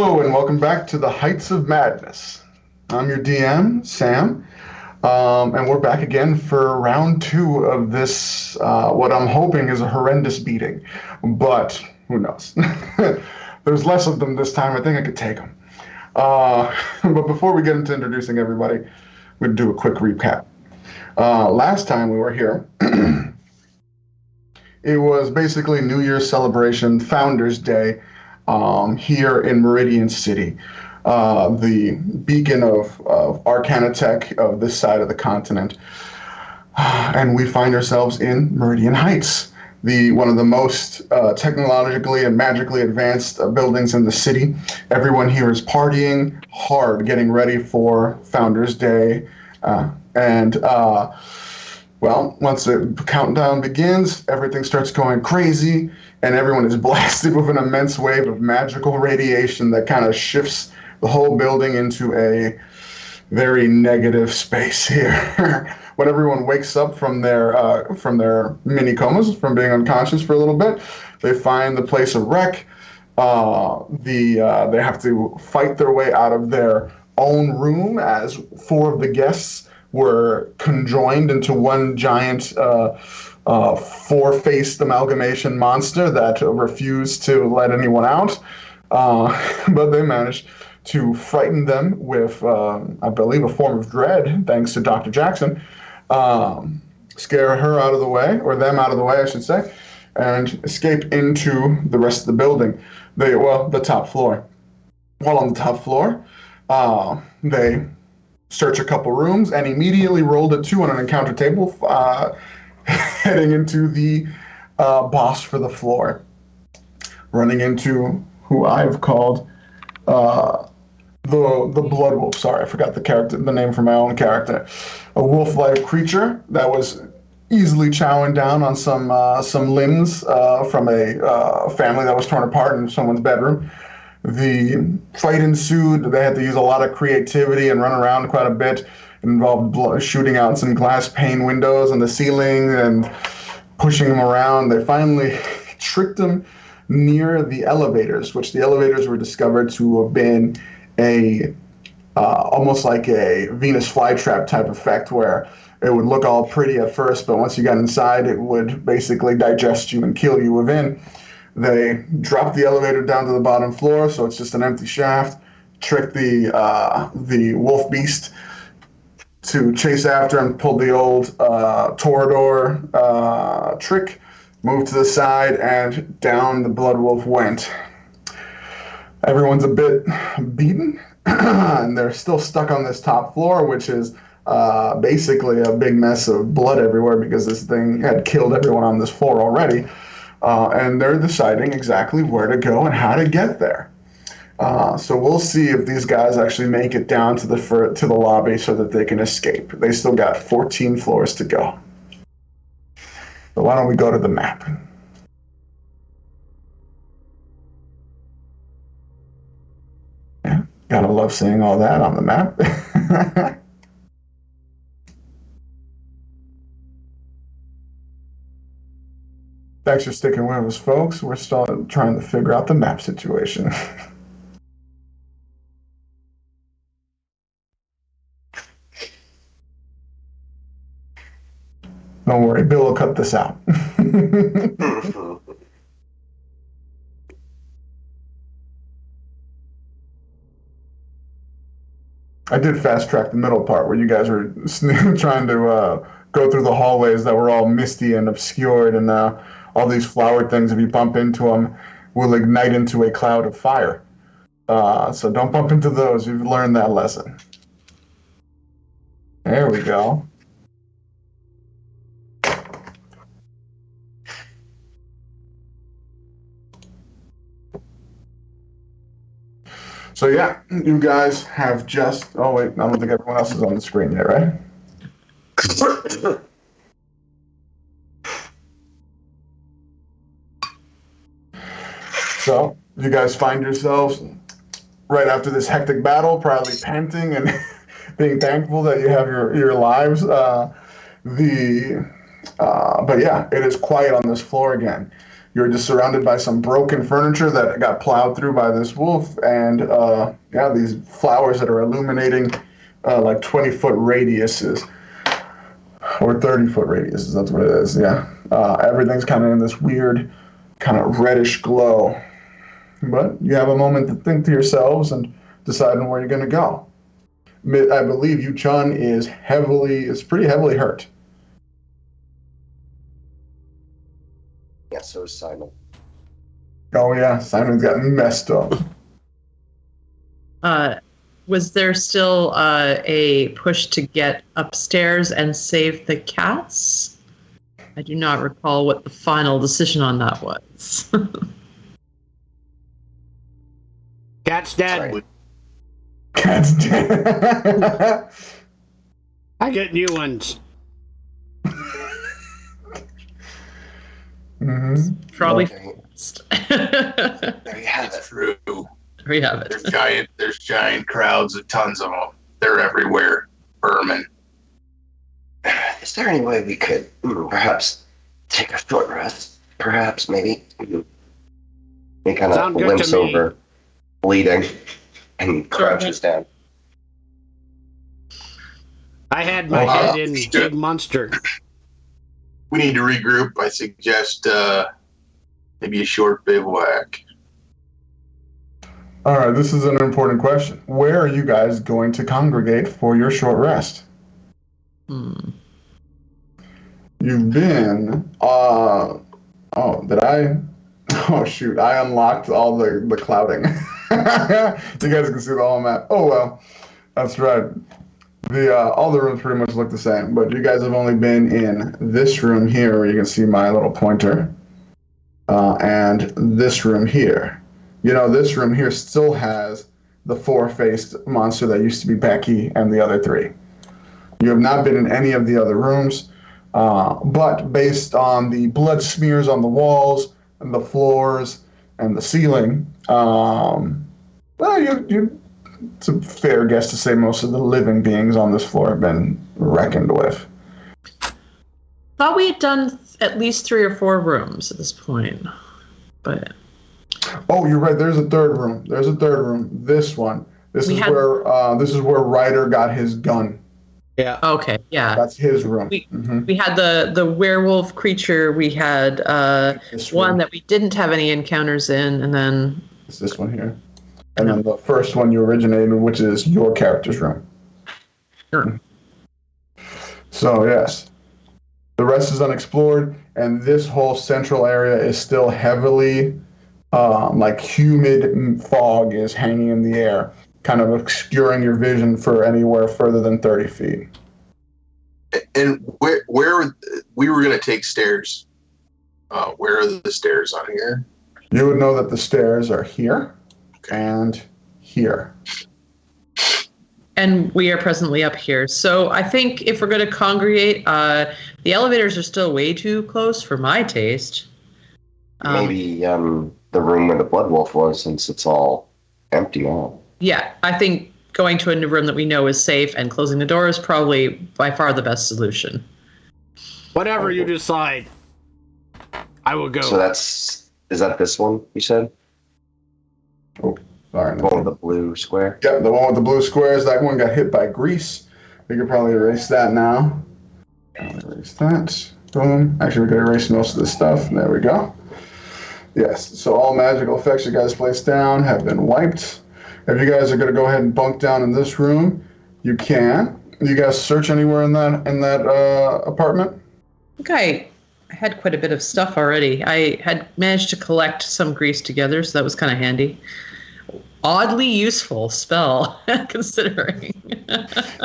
Hello and welcome back to the Heights of Madness. I'm your DM, Sam, and we're back again for round two of this, what I'm hoping is a horrendous beating, but who knows? There's less of them this time. I think I could take them. But before we get into introducing everybody, we'll do a quick recap. Last time we were here, it was basically New Year's celebration, Founders Day, here in Meridian City, the beacon of Arcana Tech of this side of the continent. And we find ourselves in Meridian Heights, one of the most technologically and magically advanced buildings in the city. Everyone here is partying hard, getting ready for Founders Day. Well, once the countdown begins, everything starts going crazy, and everyone is blasted with an immense wave of magical radiation that kind of shifts the whole building into a very negative space here. When everyone wakes up from their mini comas, from being unconscious for a little bit, they find the place a wreck. They have to fight their way out of their own room as four of the guests were conjoined into one giant four-faced amalgamation monster that refused to let anyone out. But they managed to frighten them with, I believe, a form of dread, thanks to Dr. Jackson. Scare her out of the way, or them out of the way, I should say, and escape into the rest of the building. The top floor. While on the top floor, they search a couple rooms, and immediately rolled a 2 on an encounter table, heading into the boss for the floor. Running into who I've called the Blood Wolf. Sorry, I forgot the name for my own character. A wolf-like creature that was easily chowing down on some limbs from a family that was torn apart in someone's bedroom. The fight ensued. They had to use a lot of creativity and run around quite a bit. It involved shooting out some glass pane windows on the ceiling and pushing them around. They finally tricked them near the elevators, which the elevators were discovered to have been almost like a Venus flytrap type effect, where it would look all pretty at first, but once you got inside, it would basically digest you and kill you within. They dropped the elevator down to the bottom floor, so it's just an empty shaft. Tricked the wolf beast to chase after and pulled the old Torador trick. Moved to the side, and down the blood wolf went. Everyone's a bit beaten, and they're still stuck on this top floor, which is basically a big mess of blood everywhere because this thing had killed everyone on this floor already. And they're deciding exactly where to go and how to get there. So we'll see if these guys actually make it down to the lobby so that they can escape. They still got 14 floors to go. So why don't we go to the map? Yeah, gotta love seeing all that on the map. Thanks for sticking with us, folks. We're still trying to figure out the map situation. Don't worry, Bill will cut this out. I did fast track the middle part where you guys were trying to go through the hallways that were all misty and obscured, and all these flower things, if you bump into them, will ignite into a cloud of fire. So don't bump into those. You've learned that lesson. There we go. So yeah, you guys have just... Oh wait, I don't think everyone else is on the screen yet, right? So you guys find yourselves right after this hectic battle, probably panting and being thankful that you have your lives. But yeah, it is quiet on this floor again. You're just surrounded by some broken furniture that got plowed through by this wolf, and these flowers that are illuminating like 20-foot radiuses or 30-foot radiuses. That's what it is. Yeah, everything's kind of in this weird, kind of reddish glow. But you have a moment to think to yourselves and decide on where you're going to go. I believe Yu-Chun is pretty heavily hurt. Yeah, so is Simon. Oh yeah, Simon's gotten messed up. Was there still a push to get upstairs and save the cats? I do not recall what the final decision on that was. Cat's dead. Sorry. Cat's dead. I get new ones. Mm-hmm. Probably Okay. fast. There you have it. True. We have it. There's giant crowds of tons of them. They're everywhere. Vermin. Is there any way we could perhaps take a short rest? Perhaps, maybe. He kind of Sound good limps to me. over, bleeding, and crouches down. I had my head in Big Monster. We need to regroup. I suggest maybe a short bivouac. All right, this is an important question. Where are you guys going to congregate for your short rest? You've been, did I? Oh shoot, I unlocked all the clouding. You guys can see the whole map. Oh well, that's right. All the rooms pretty much look the same, but you guys have only been in this room here where you can see my little pointer, and this room here. You know, this room here still has the four-faced monster that used to be Becky and the other three. You have not been in any of the other rooms, but based on the blood smears on the walls and the floors and the ceiling, it's a fair guess to say most of the living beings on this floor have been reckoned with. Thought we had done at least 3 or 4 rooms at this point, but Oh, you're right. There's a third room. This one. This is where Ryder got his gun. Yeah. okay, yeah. That's his room. We had the werewolf creature. We had This one room. that we didn't have any encounters in, and then It's this one here. And then the first one you originated, which is your character's room. Sure. So, yes. The rest is unexplored, and this whole central area is still heavily, like humid fog is hanging in the air, kind of obscuring your vision for anywhere further than 30 feet. And where we were going to take stairs. Where are the stairs on here? You would know that the stairs are here and here. and we are presently up here. So I think if we're going to congregate, the elevators are still way too close for my taste. Maybe the room where the blood wolf was, since it's all empty now. Yeah, I think going to a new room that we know is safe and closing the door is probably by far the best solution. Whatever you decide, I will go. So is that this one you said? Oh, sorry. The one with the blue square? Yep, the one with the blue squares. That one got hit by grease. We could probably erase that now. I'll erase that. Boom. Actually, we could erase most of this stuff. There we go. Yes, so all magical effects you guys placed down have been wiped. If you guys are going to go ahead and bunk down in this room, you can. You guys search anywhere in that apartment? I had quite a bit of stuff already. I had managed to collect some grease together, so that was kind of handy. Oddly useful spell, considering.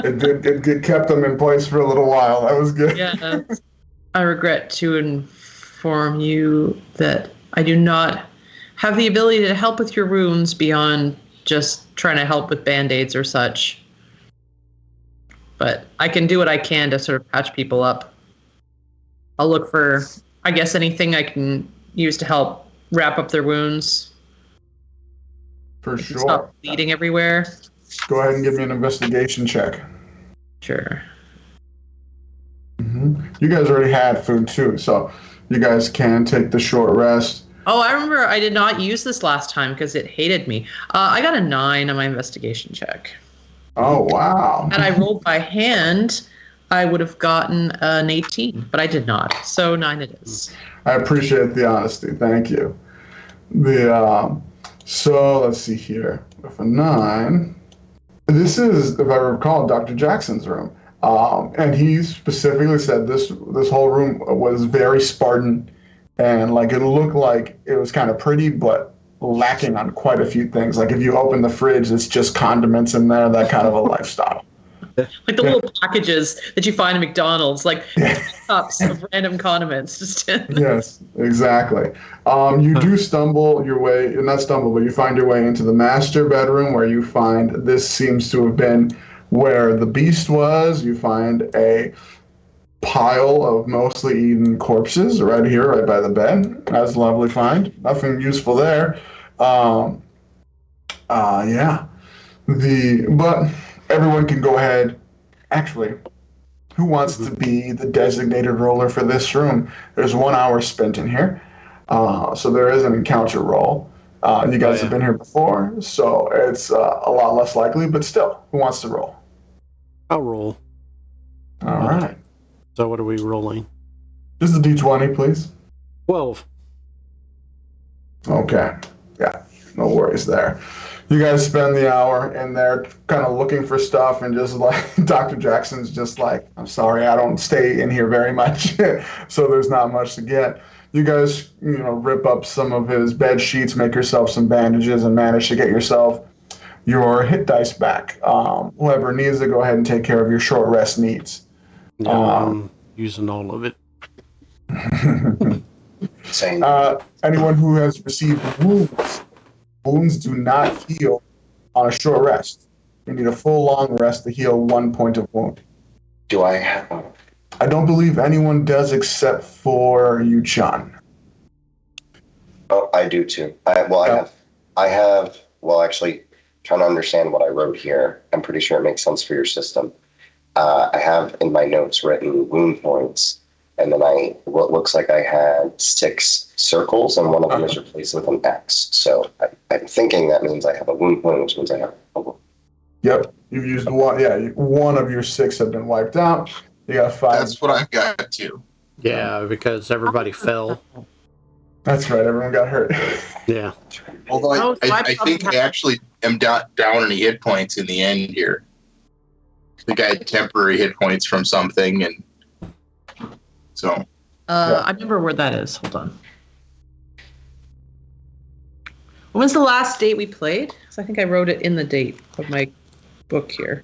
It kept them in place for a little while. That was good. Yeah. I regret to inform you that I do not have the ability to help with your wounds beyond just trying to help with band-aids or such. But I can do what I can to sort of patch people up. I'll look for, I guess, anything I can use to help wrap up their wounds. For sure. Stop bleeding everywhere. Go ahead and give me an investigation check. Sure. You guys already had food too, so You guys can take the short rest. Oh, I remember I did not use this last time because it hated me. I got a 9 on my investigation check. Oh, wow. Had I rolled by hand, I would have gotten an 18, but I did not. So 9 it is. I appreciate the honesty. Thank you. So let's see here. With a 9, this is, if I recall, Dr. Jackson's room. And he specifically said this whole room was very Spartan, and like it looked like it was kind of pretty, but lacking on quite a few things. Like if you open the fridge, it's just condiments in there. That kind of a lifestyle. Like the little packages that you find at McDonald's, like cups of random condiments. Just Yes, exactly. You do stumble your way, not stumble, but you find your way into the master bedroom where you find this seems to have been where the beast was. You find a pile of mostly eaten corpses right here, right by the bed. That's a lovely find. Nothing useful there. Yeah. But everyone can go ahead. Actually, who wants to be the designated roller for this room? There's 1 hour spent in here. So there is an encounter roll. You guys have been here before, so it's a lot less likely, but still, who wants to roll? I'll roll. All right. So what are we rolling? Just a d20, please. 12. Okay. Yeah, no worries there. You guys spend the hour in there kind of looking for stuff, and just like Dr. Jackson's just like, I'm sorry, I don't stay in here very much, so there's not much to get. You guys, rip up some of his bed sheets, make yourself some bandages, and manage to get yourself your hit dice back. Whoever needs to go ahead and take care of your short rest needs. Yeah, I'm using all of it. Same. Anyone who has received wounds do not heal on a short rest. You need a full long rest to heal 1 point of wound. Do I have? I don't believe anyone does except for you, Chan. Oh, I do too. I have. Well, actually, trying to understand what I wrote here. I'm pretty sure it makes sense for your system. I have in my notes written wound points, and then what looks like I had 6 circles, and one of them is replaced with an X. So I'm thinking that means I have a wound point, which means I have a wound. Yep, you've used one. Yeah, one of your 6 have been wiped out. You got 5. That's what I've got too. Yeah, because everybody fell. That's right. Everyone got hurt. Yeah. Although I think I actually am down any hit points in the end here. I think I had temporary hit points from something, and so. I remember where that is. Hold on. When was the last date we played? Because I think I wrote it in the date of my book here.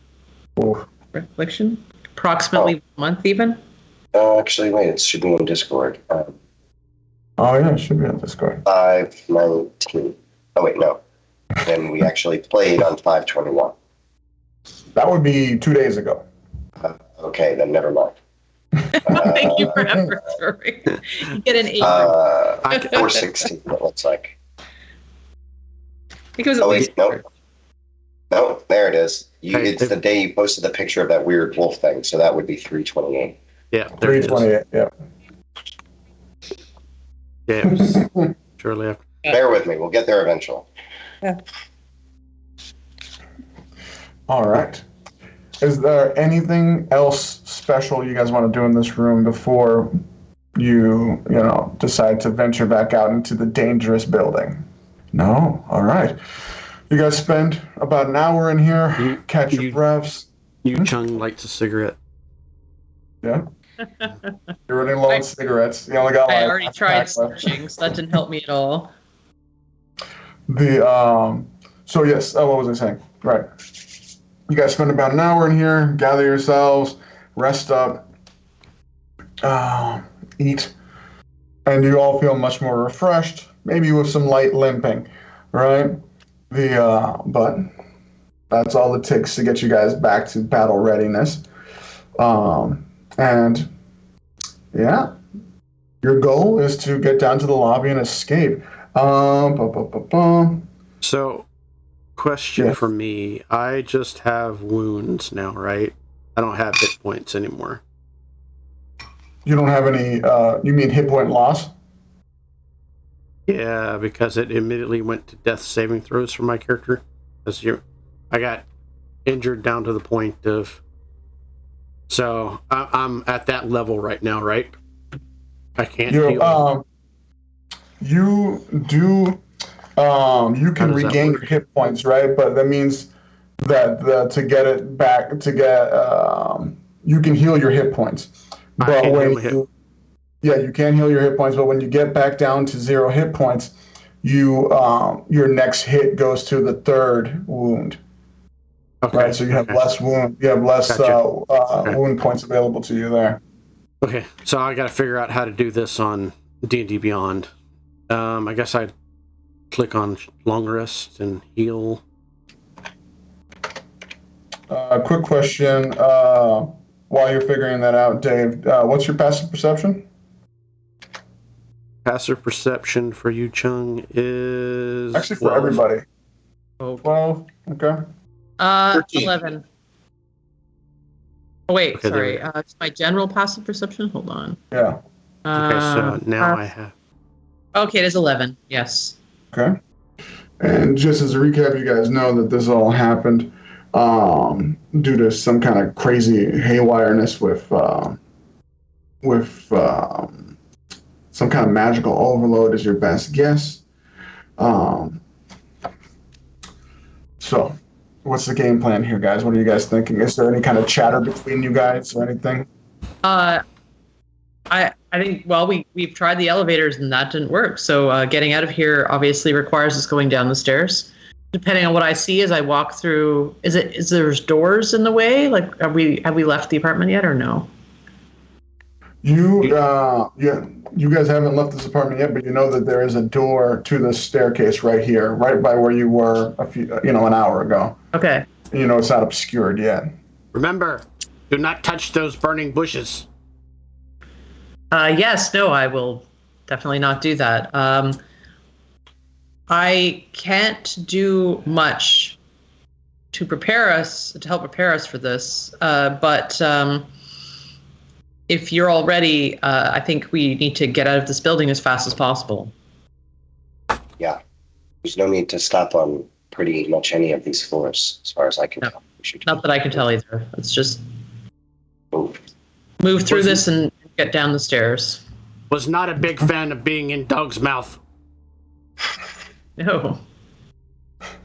Oof. Reflection? Approximately 1 month, even? Actually, wait, it should be on Discord. Oh, yeah, it should be on Discord. 5/19. Oh, wait, no. Then we actually played on 5/21. That would be 2 days ago. Okay, then never mind. Thank you for referring. You get an 8. 4/16, it looks like. I think it was at least. No, there it is. It's the day you posted the picture of that weird wolf thing, so that would be 3/28. Yeah, 3/28. Yeah. Yeah, it was shortly after. Bear with me. We'll get there eventually. Yeah. All right. Is there anything else special you guys want to do in this room before you decide to venture back out into the dangerous building? No? All right. You guys spend about an hour in here, catch your breaths. Yu Chung lights a cigarette. Yeah? You're running low on cigarettes. You only got I already tried searching, so that didn't help me at all. So yes, what was I saying? Right. You guys spend about an hour in here, gather yourselves, rest up, eat, and you all feel much more refreshed, maybe with some light limping, right? But that's all it takes to get you guys back to battle readiness. And yeah, your goal is to get down to the lobby and escape. So, question for me. I just have wounds now, right? I don't have hit points anymore. You don't have any. You mean hit point loss? Yeah, because it immediately went to death saving throws for my character. I got injured down to the point of. So I'm at that level right now, right? I can't heal. You do. You How can does that regain your work? hit points, right? But that means that to get it back, you can heal your hit points. I But can't heal when my hit. you, yeah, you can heal your hit points. But when you get back down to 0 hit points, your next hit goes to the 3rd wound, Okay. right? So you have Okay. less wound. You have less Gotcha. Okay. wound points available to you there. Okay. So I got to figure out how to do this on D&D Beyond. I guess I'd click on long rest and heal. Quick question. While you're figuring that out, Dave, what's your passive perception? Passive perception for you, Chung, is Actually, for 12. everybody. Oh. 12. Okay. 13. 11. Oh, wait, Okay, there we sorry. It's my general passive perception. Hold on. Yeah. Okay, so now I have. Okay, it is 11. Yes. Okay. And just as a recap, you guys know that this all happened due to some kind of crazy haywireness with some kind of magical overload is your best guess. So, what's the game plan here, guys? What are you guys thinking? Is there any kind of chatter between you guys or anything? I think, well, we've tried the elevators and that didn't work. So getting out of here obviously requires us going down the stairs. Depending on what I see as I walk through, is there's doors in the way? Like, have we left the apartment yet or no? You guys haven't left this apartment yet, but you know that there is a door to the staircase right here, right by where you were an hour ago. Okay. You know, it's not obscured yet. Remember, do not touch those burning bushes. Yes, no, I will definitely not do that. I can't do much to help prepare us for this. But if you're all ready, I think we need to get out of this building as fast as possible. Yeah. There's no need to stop on pretty much any of these floors, as far as I can tell. We should Not that I can tell either. Let's just move. move through this and get down the stairs. Was not a big fan of being in Dog's mouth. No.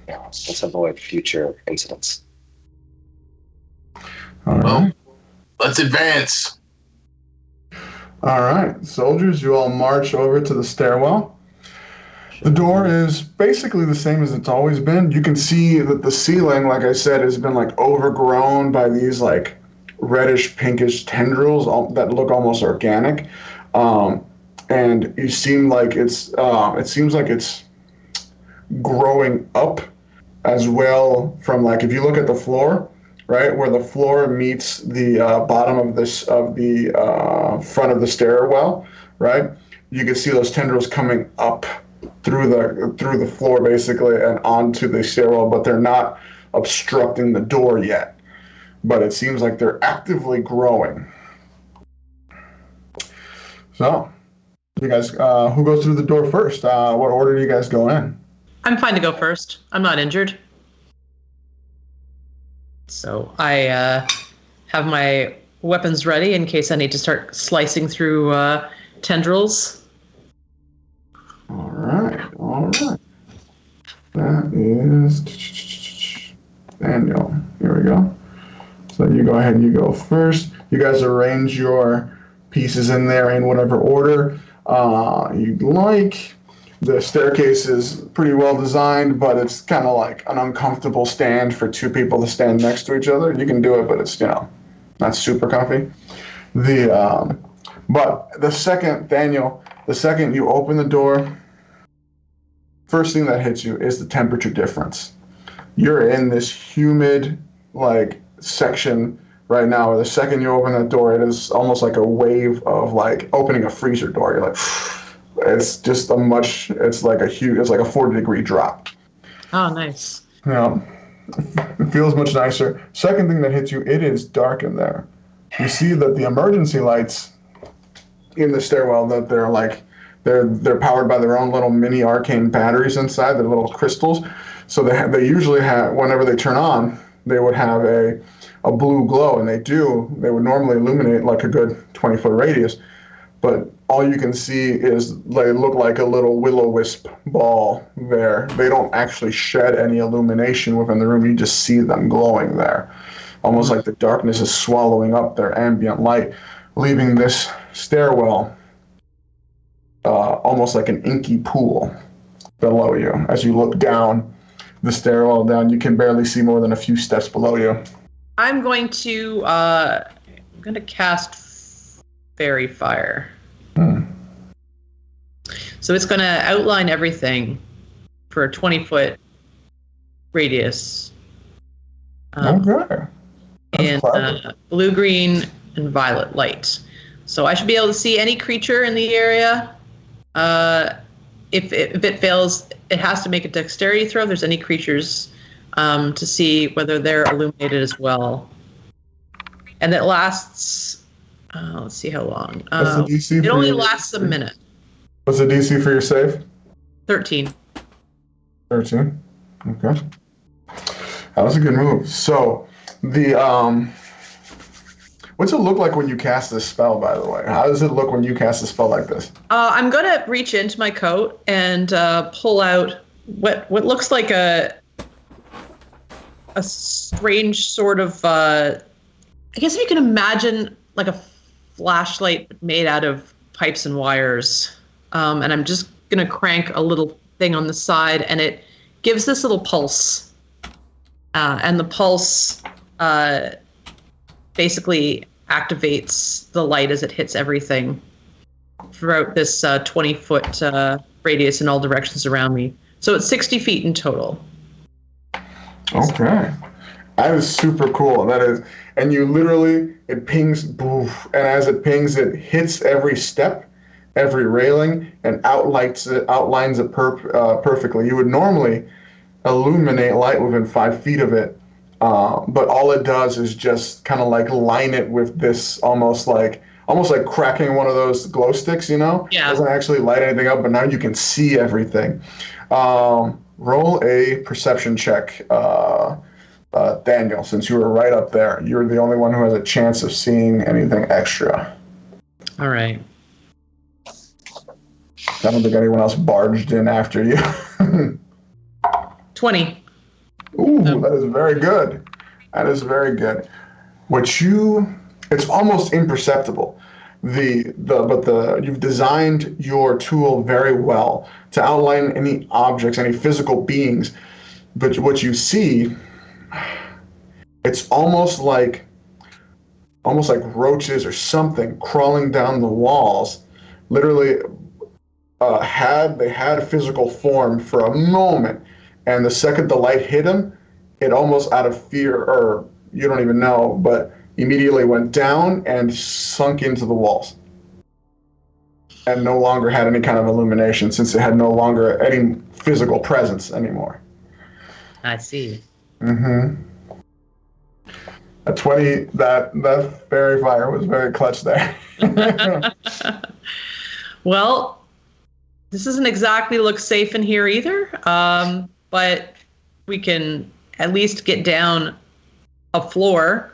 Yeah, let's avoid future incidents. All right. Well, let's advance. All right, soldiers, you all march over to the stairwell. The door is basically the same as it's always been. You can see that the ceiling, like I said, has been like overgrown by these like reddish pinkish tendrils that look almost organic. And it seems like it's growing up as well from, like, if you look at the floor, right, where the floor meets the bottom of the front of the stairwell, right, you can see those tendrils coming up through the floor basically and onto the stairwell, but they're not obstructing the door yet. But it seems like they're actively growing. So, you guys, who goes through the door first? What order do you guys go in? I'm fine to go first. I'm not injured. So I have my weapons ready in case I need to start slicing through tendrils. All right. That is Daniel. Here we go. So you go ahead and you go first. You guys arrange your pieces in there in whatever order you'd like. The staircase is pretty well designed, but it's kind of like an uncomfortable stand for two people to stand next to each other. You can do it, but it's, not super comfy. But the second you open the door, first thing that hits you is the temperature difference. You're in this humid, like, section right now, where the second you open that door, it is almost like a wave of, like, opening a freezer door. You're like, it's like a 40-degree drop. Oh, nice. Yeah, it feels much nicer. Second thing that hits you, it is dark in there. You see that the emergency lights in the stairwell that they're powered by their own little mini arcane batteries inside. They're little crystals. So they usually have, whenever they turn on, they would have a blue glow, and they would normally illuminate like a good 20-foot radius. But all you can see is they look like a little will-o-wisp ball there. They don't actually shed any illumination within the room. You just see them glowing there, almost like the darkness is swallowing up their ambient light, leaving this stairwell almost like an inky pool below you. As you look down the stairwell down, you can barely see more than a few steps below you. I'm going to cast Fairy Fire. So it's going to outline everything for a 20-foot radius. Okay. And blue, green, and violet light. So I should be able to see any creature in the area. If it fails, it has to make a dexterity throw. If there's any creatures to see whether they're illuminated as well. And it lasts, let's see how long. What's the DC it only lasts a minute. What's the DC for your save? 13. 13. Okay. That was a good move. So, what's it look like when you cast this spell, by the way? How does it look when you cast a spell like this? I'm going to reach into my coat and pull out what looks like a strange sort of, I guess if you can imagine like a flashlight made out of pipes and wires. And I'm just going to crank a little thing on the side, and it gives this little pulse. And the pulse basically activates the light as it hits everything throughout this 20-foot radius in all directions around me. So it's 60 feet in total. Okay. That is super cool. That is, and you literally, it pings, boof, and as it pings, it hits every step, every railing, and outlines it perfectly. You would normally illuminate light within 5 feet of it, but all it does is just kind of like line it with this almost like cracking one of those glow sticks, you know? Yeah. It doesn't actually light anything up, but now you can see everything. Roll a perception check, Daniel, since you were right up there. You're the only one who has a chance of seeing anything extra. All right. I don't think anyone else barged in after you. 20. Ooh, that is very good. That is very good. It's almost imperceptible. You've designed your tool very well to outline any objects, any physical beings. But what you see, it's almost like roaches or something crawling down the walls. Literally, they had a physical form for a moment, and the second the light hit them, it almost out of fear, or you don't even know, but immediately went down and sunk into the walls, and no longer had any kind of illumination since it had no longer any physical presence anymore. I see. Mm-hmm. A 20, that fairy fire was very clutch there. Well, this doesn't exactly look safe in here either, but we can at least get down a floor,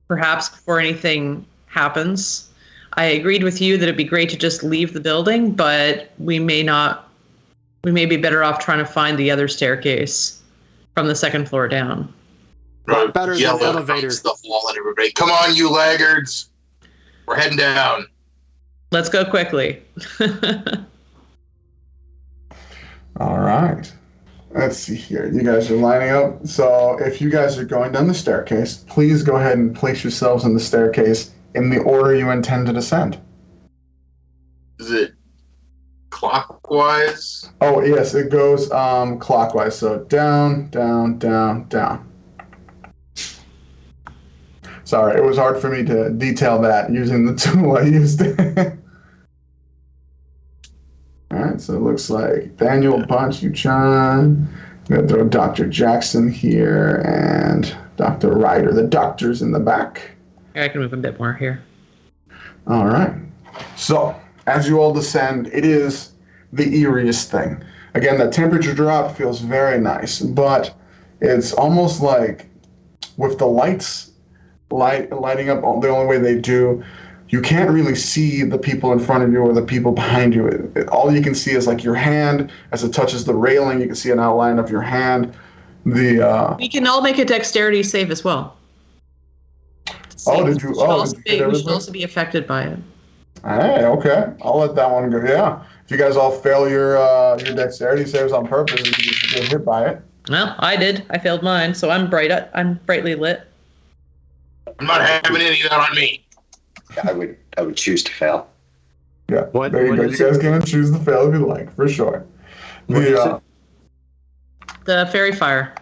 perhaps before anything happens. I agreed with you that it'd be great to just leave the building, but we may be better off trying to find the other staircase from the second floor down. Right. Better than the elevator. Stuff wall at everybody. Come on, you laggards. We're heading down. Let's go quickly. All right. Let's see here. You guys are lining up. So if you guys are going down the staircase, please go ahead and place yourselves in the staircase in the order you intend to descend. Is it clockwise? Oh, yes, it goes clockwise. So down, down, down, down. Sorry, it was hard for me to detail that using the tool I used. All right, so it looks like Daniel, Bunch, Uchan. We're going to throw Dr. Jackson here and Dr. Ryder. The doctor's in the back. I can move a bit more here. All right. So, as you all descend, it is the eeriest thing. Again, that temperature drop feels very nice, but it's almost like with the lights lighting up the only way they do, you can't really see the people in front of you or the people behind you. All you can see is like your hand as it touches the railing. You can see an outline of your hand. We can all make a dexterity save as well. Did you? We should also be affected by it. Hey, okay. I'll let that one go. Yeah. If you guys all fail your dexterity saves on purpose, you just get hit by it. Well, I did. I failed mine, so I'm brightly lit. I'm not having any of that on me. Yeah, I would choose to fail. Yeah. There you go. You guys can choose to fail if you like, for sure. The fairy fire.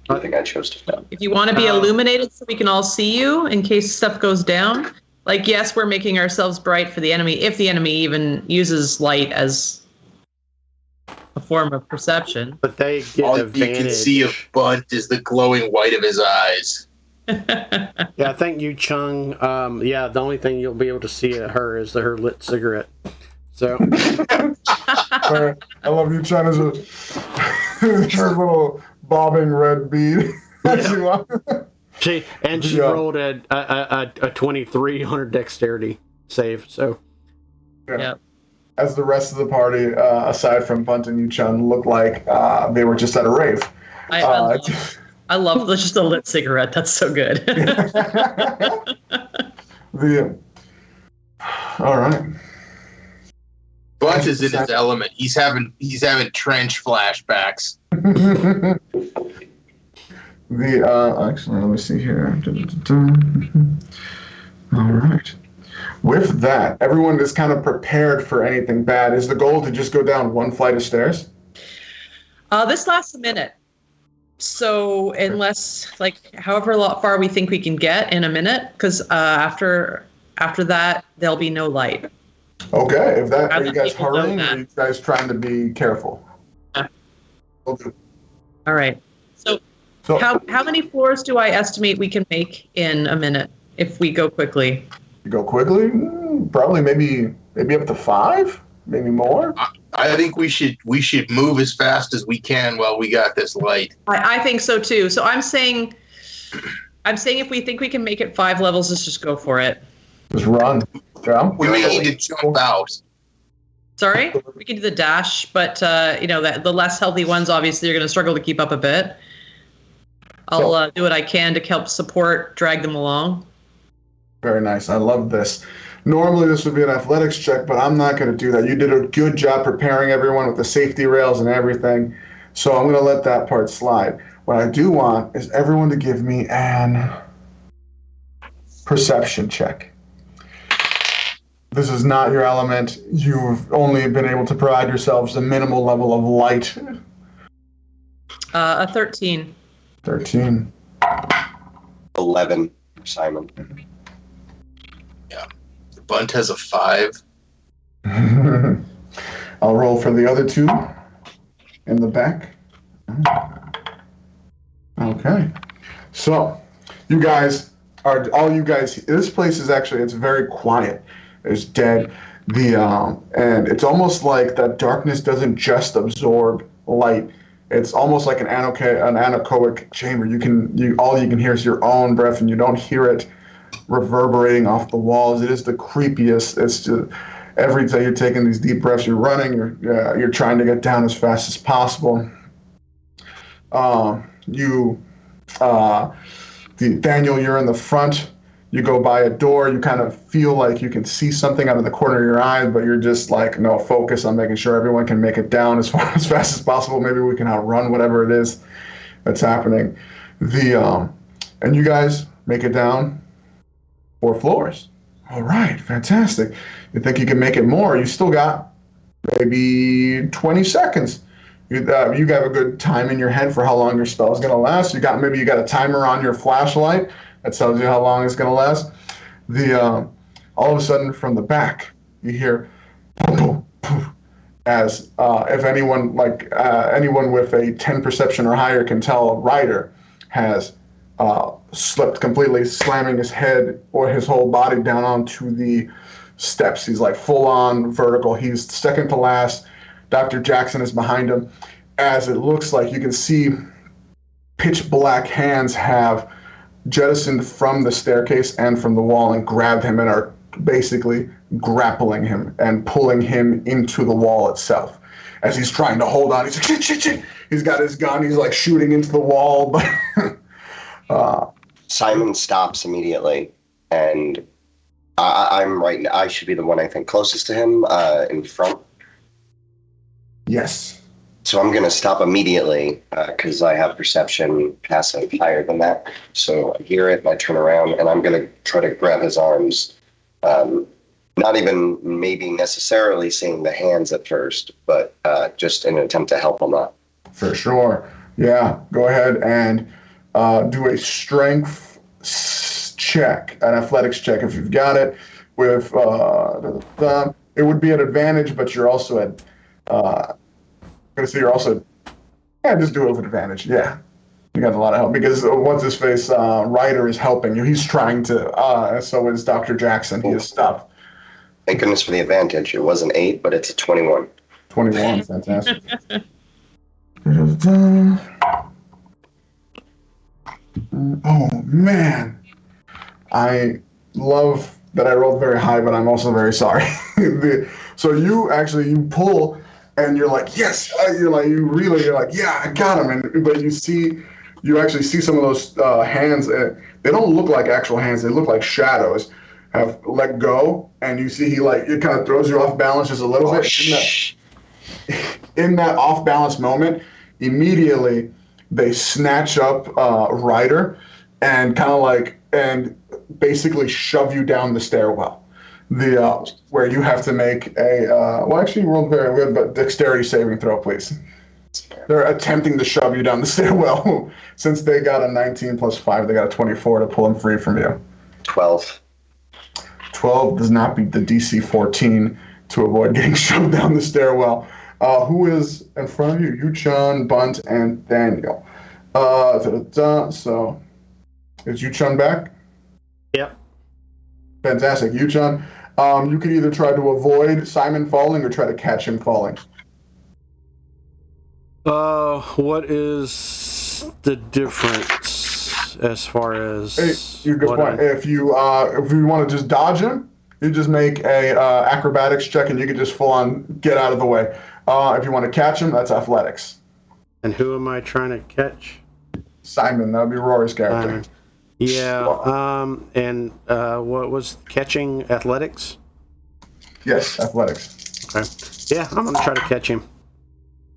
I think I chose to fail. If you want to be illuminated so we can all see you in case stuff goes down, like, yes, we're making ourselves bright for the enemy, if the enemy even uses light as a form of perception. But they get all advantage. You can see of Bunt is the glowing white of his eyes. Yeah, I think you, Chung. The only thing you'll be able to see at her is her lit cigarette. So. I love you, Chung, as her little bobbing red bead. She rolled a 23 on her dexterity save. So. Yeah. As the rest of the party, aside from Bunt and Yu-Chun, looked like they were just at a rave. I love just a lit cigarette. That's so good. All right. Bunt is in his element. He's having trench flashbacks. Actually, let me see here. All right. With that, everyone is kind of prepared for anything bad. Is the goal to just go down one flight of stairs? This lasts a minute. So unless, however far we think we can get in a minute, because after that, there'll be no light. Okay. If that, are you guys hurrying or are you guys trying to be careful? Yeah. Okay. All right. So how many floors do I estimate we can make in a minute if we go quickly? You go quickly? Probably maybe up to 5, maybe more. I think we should move as fast as we can while we got this light. I think so too. So I'm saying if we think we can make it 5 levels, let's just go for it. Just run. Yeah. We may need to jump out. Sorry, we can do the dash, but the less healthy ones obviously are going to struggle to keep up a bit. I'll do what I can to help support, drag them along. Very nice. I love this. Normally this would be an athletics check, but I'm not going to do that. You did a good job preparing everyone with the safety rails and everything, so I'm going to let that part slide. What I do want is everyone to give me an perception check. This is not your element. You've only been able to provide yourselves a minimal level of light. A 13. 13. 11, Simon. Yeah. Bunt has a 5. I'll roll for the other 2 in the back. Okay. So, you guys, this place is actually, it's very quiet. It's dead. And it's almost like that darkness doesn't just absorb light. It's almost like an anechoic chamber. All you can hear is your own breath, and you don't hear it reverberating off the walls. It is the creepiest. It's just every day you're taking these deep breaths, you're running, you're trying to get down as fast as possible. Daniel, you're in the front. You go by a door, you kind of feel like you can see something out of the corner of your eye, but you're just like, no, focus on making sure everyone can make it down as fast as possible. Maybe we can outrun whatever it is that's happening. And you guys make it down 4 floors. All right, fantastic. You think you can make it more? You still got maybe 20 seconds. You got a good time in your head for how long your spell is going to last. You got a timer on your flashlight that tells you how long it's going to last. All of a sudden, from the back, you hear boom, boom, boom, as if anyone with a 10 perception or higher can tell, Ryder has slipped completely, slamming his head or his whole body down onto the steps. He's like full on vertical. He's second to last. Dr. Jackson is behind him. As it looks like you can see pitch black hands have jettisoned from the staircase and from the wall and grabbed him and are basically grappling him and pulling him into the wall itself. As he's trying to hold on, he's like, shit. He's got his gun. He's like shooting into the wall. But Simon stops immediately, and I'm right now. I should be the one, I think, closest to him in front. yes. So I'm going to stop immediately because I have perception passive higher than that. So I hear it and I turn around and I'm going to try to grab his arms. Not even maybe necessarily seeing the hands at first, but just in an attempt to help him up. For sure. Yeah. Go ahead and do a strength check, an athletics check if you've got it. With it would be an advantage, but you're also at. I'm gonna say you're also. Yeah, just do it with advantage. Yeah, you got a lot of help because what's his face Ryder is helping you. He's trying to. So is Dr. Jackson. He is stopped. Thank goodness for the advantage. It was an 8, but it's a 21. 21, fantastic. Oh man, I love that I rolled very high, but I'm also very sorry. So you pull, and you're like, yes, you're like, yeah, I got him. But you actually see some of those hands. They don't look like actual hands. They look like shadows. Have let go, and you see it kind of throws you off balance just a little bit. In that off balance moment, immediately they snatch up Ryder and and basically shove you down the stairwell. Where you have to make a actually you rolled very good, but dexterity saving throw, please. They're attempting to shove you down the stairwell. Since they got a 19 plus 5, they got a 24 to pull them free from you. 12. 12 does not beat the DC 14 to avoid getting shoved down the stairwell. Who is in front of you? Yuchun, Bunt, and Daniel. So, is Yuchun back? Yep. Fantastic. Yuchun, you could either try to avoid Simon falling or try to catch him falling. What is the difference as far as? Hey, you good point. If you want to just dodge him, you just make a acrobatics check, and you can just full on get out of the way. If you want to catch him, that's athletics. And who am I trying to catch? Simon. That would be Rory's character. Yeah. And what was catching athletics? Yes, athletics. Okay. Yeah, I'm gonna try to catch him.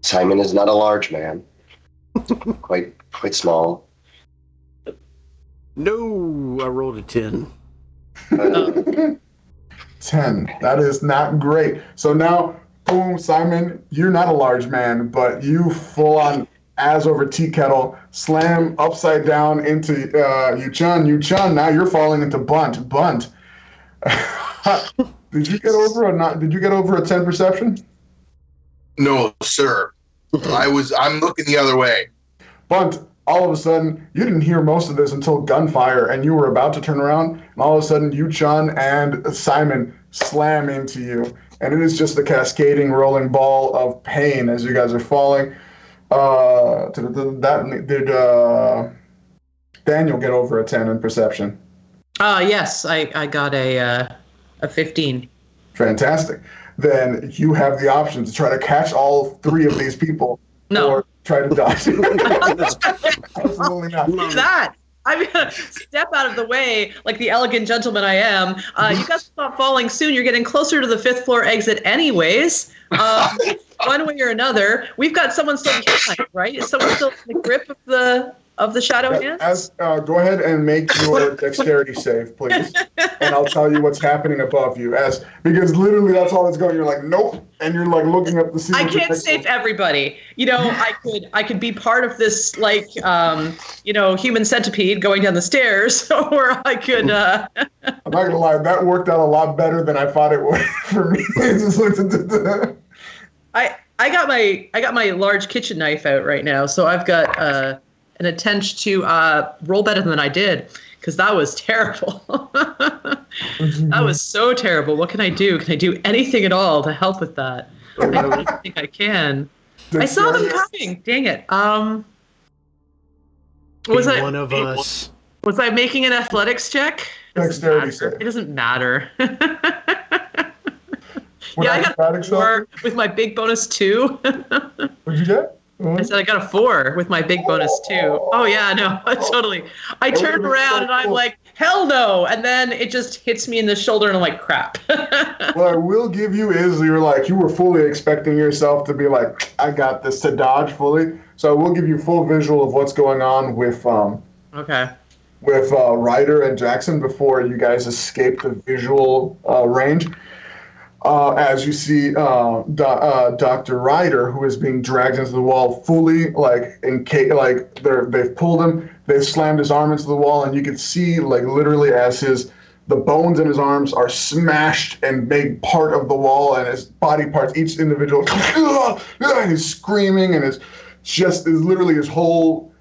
Simon is not a large man. quite small. No, I rolled a 10. 10. That is not great. So now, boom, Simon, you're not a large man, but you full on as over tea kettle, slam upside down into Yuchun. Yuchun, now you're falling into Bunt. Bunt. Did you get over a 10 perception? No, sir. I'm looking the other way. Bunt, all of a sudden, you didn't hear most of this until gunfire, and you were about to turn around, and all of a sudden, Yuchun and Simon slam into you, and it is just a cascading, rolling ball of pain as you guys are falling. Did Daniel get over a 10 in perception? Yes, I got a 15. Fantastic. Then you have the option to try to catch all 3 of these people. No. Or try to dodge. Absolutely not. Look at that. I'm going to step out of the way like the elegant gentleman I am. You guys stop falling soon. You're getting closer to the 5th floor exit anyways. One way or another. We've got someone still behind, right? Is someone still in the grip of the shadow hands? Go ahead and make your dexterity save, please. And I'll tell you what's happening above you. Because literally that's all that's going. You're like, nope. And you're like looking up the ceiling. I can't save everybody. I could be part of this human centipede going down the stairs, or I could. I'm not gonna lie, that worked out a lot better than I thought it would for me. I got my large kitchen knife out right now, so I've got an attempt to roll better than I did, because that was terrible. That was so terrible. What can I do? Can I do anything at all to help with that? I don't think I can. I saw them coming. Dang it. Was Be I one of us? Was I making an athletics check? Dexterity save. It doesn't matter. What Yeah, I got a acrobatics 4 with my big bonus 2. What'd you get? I said I got a 4 with my big bonus 2. Oh yeah, no, totally. I turned around and I'm like, hell no! And then it just hits me in the shoulder and I'm like, crap. What I will give you is you were fully expecting yourself to be like, I got this, to dodge fully. So I will give you full visual of what's going on with Okay. Ryder and Jackson before you guys escape the visual range. As you see Dr. Ryder, who is being dragged into the wall fully, they've pulled him, they've slammed his arm into the wall, and you can see, literally as the bones in his arms are smashed and made part of the wall, and his body parts, each individual, and he's screaming, and is literally his whole,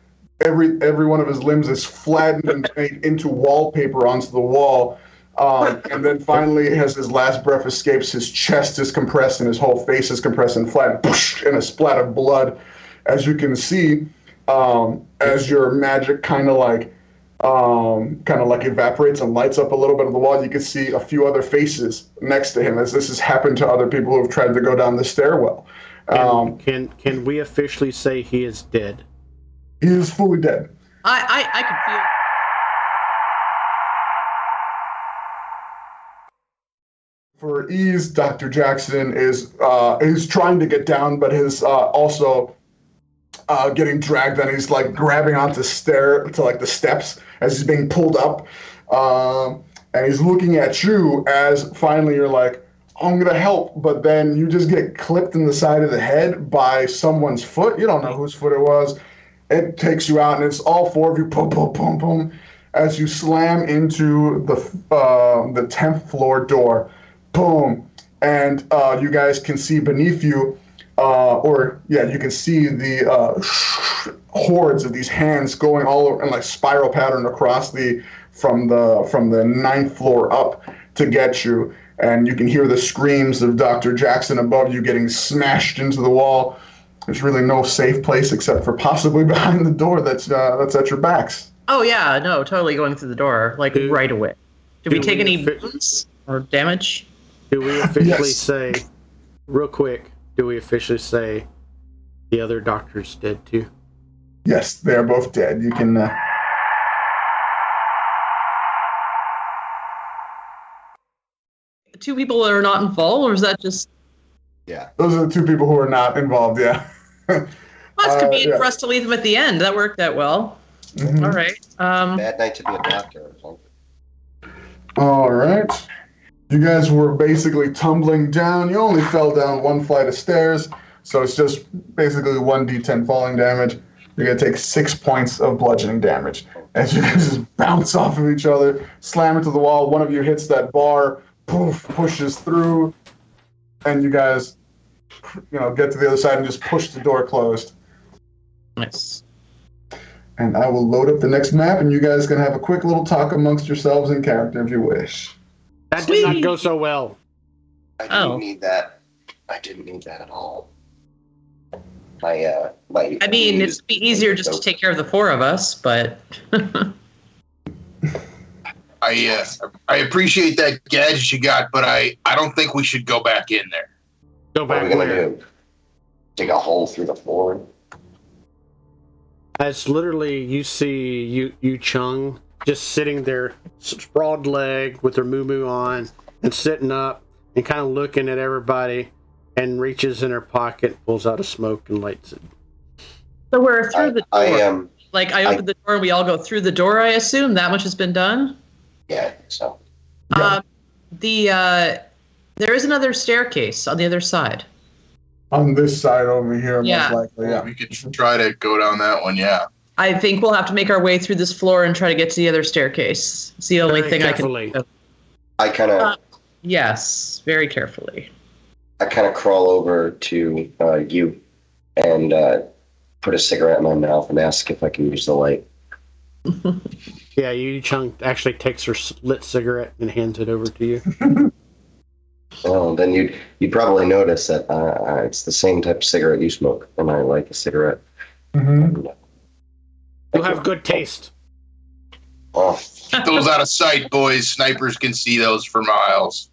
every one of his limbs is flattened and made into wallpaper onto the wall. And then finally, as his last breath escapes, his chest is compressed and his whole face is compressed and flattened, and a splat of blood. As you can see, as your magic kind of evaporates and lights up a little bit of the wall, you can see a few other faces next to him, as this has happened to other people who have tried to go down the stairwell. Can we officially say he is dead? He is fully dead. I can feel. For ease, Dr. Jackson is trying to get down, but is also getting dragged, and he's grabbing onto the steps as he's being pulled up, and he's looking at you as finally you're like, I'm gonna help, but then you just get clipped in the side of the head by someone's foot. You don't know whose foot it was. It takes you out, and it's all four of you, boom, boom, boom, boom, as you slam into the 10th floor door. Boom, and you guys can see beneath you, you can see the hordes of these hands going all over in spiral pattern across from the 9th floor up to get you, and you can hear the screams of Dr. Jackson above you getting smashed into the wall. There's really no safe place except for possibly behind the door that's at your backs. Oh yeah, no, totally going through the door right away. Did we take any wounds or damage? Do we officially say, real quick, the other doctor's dead too? Yes, they are both dead. You can... Two people that are not involved, or is that just... Yeah. Those are the two people who are not involved, yeah. Well, it's convenient for us to leave them at the end. That worked out well. Mm-hmm. All right. Bad night to be a doctor. All right. You guys were basically tumbling down. You only fell down one flight of stairs, so it's just basically 1d10 falling damage. You're going to take 6 points of bludgeoning damage. As you guys just bounce off of each other, slam into the wall, one of you hits that bar, poof, pushes through, and you guys get to the other side and just push the door closed. Nice. And I will load up the next map, and you guys can have a quick little talk amongst yourselves in character if you wish. That did not go so well. I didn't need that. I didn't need that at all. I mean, it'd be easier just to take care of the four of us, but... I appreciate that gadget you got, but I don't think we should go back in there. Go back what are we where? gonna do? Dig a hole through the floor? As literally you see Yu Chung just sitting there, sprawled leg with her moo on, and sitting up and kind of looking at everybody, and reaches in her pocket, pulls out a smoke, and lights it. So we're through the door. I opened the door and we all go through the door, I assume? That much has been done? Yeah, I think so. There is another staircase on the other side. On this side over here, most likely, yeah. We could try to go down that one, yeah. I think we'll have to make our way through this floor and try to get to the other staircase. It's the only thing carefully. I kind of... yes, very carefully. I kind of crawl over to you and put a cigarette in my mouth and ask if I can use the light. Yeah, Yu Chung actually takes her lit cigarette and hands it over to you. Well, then you'd probably notice that it's the same type of cigarette you smoke, and I like a cigarette. Mm-hmm. You have good taste. Oh, Keep those out of sight, boys. Snipers can see those for miles.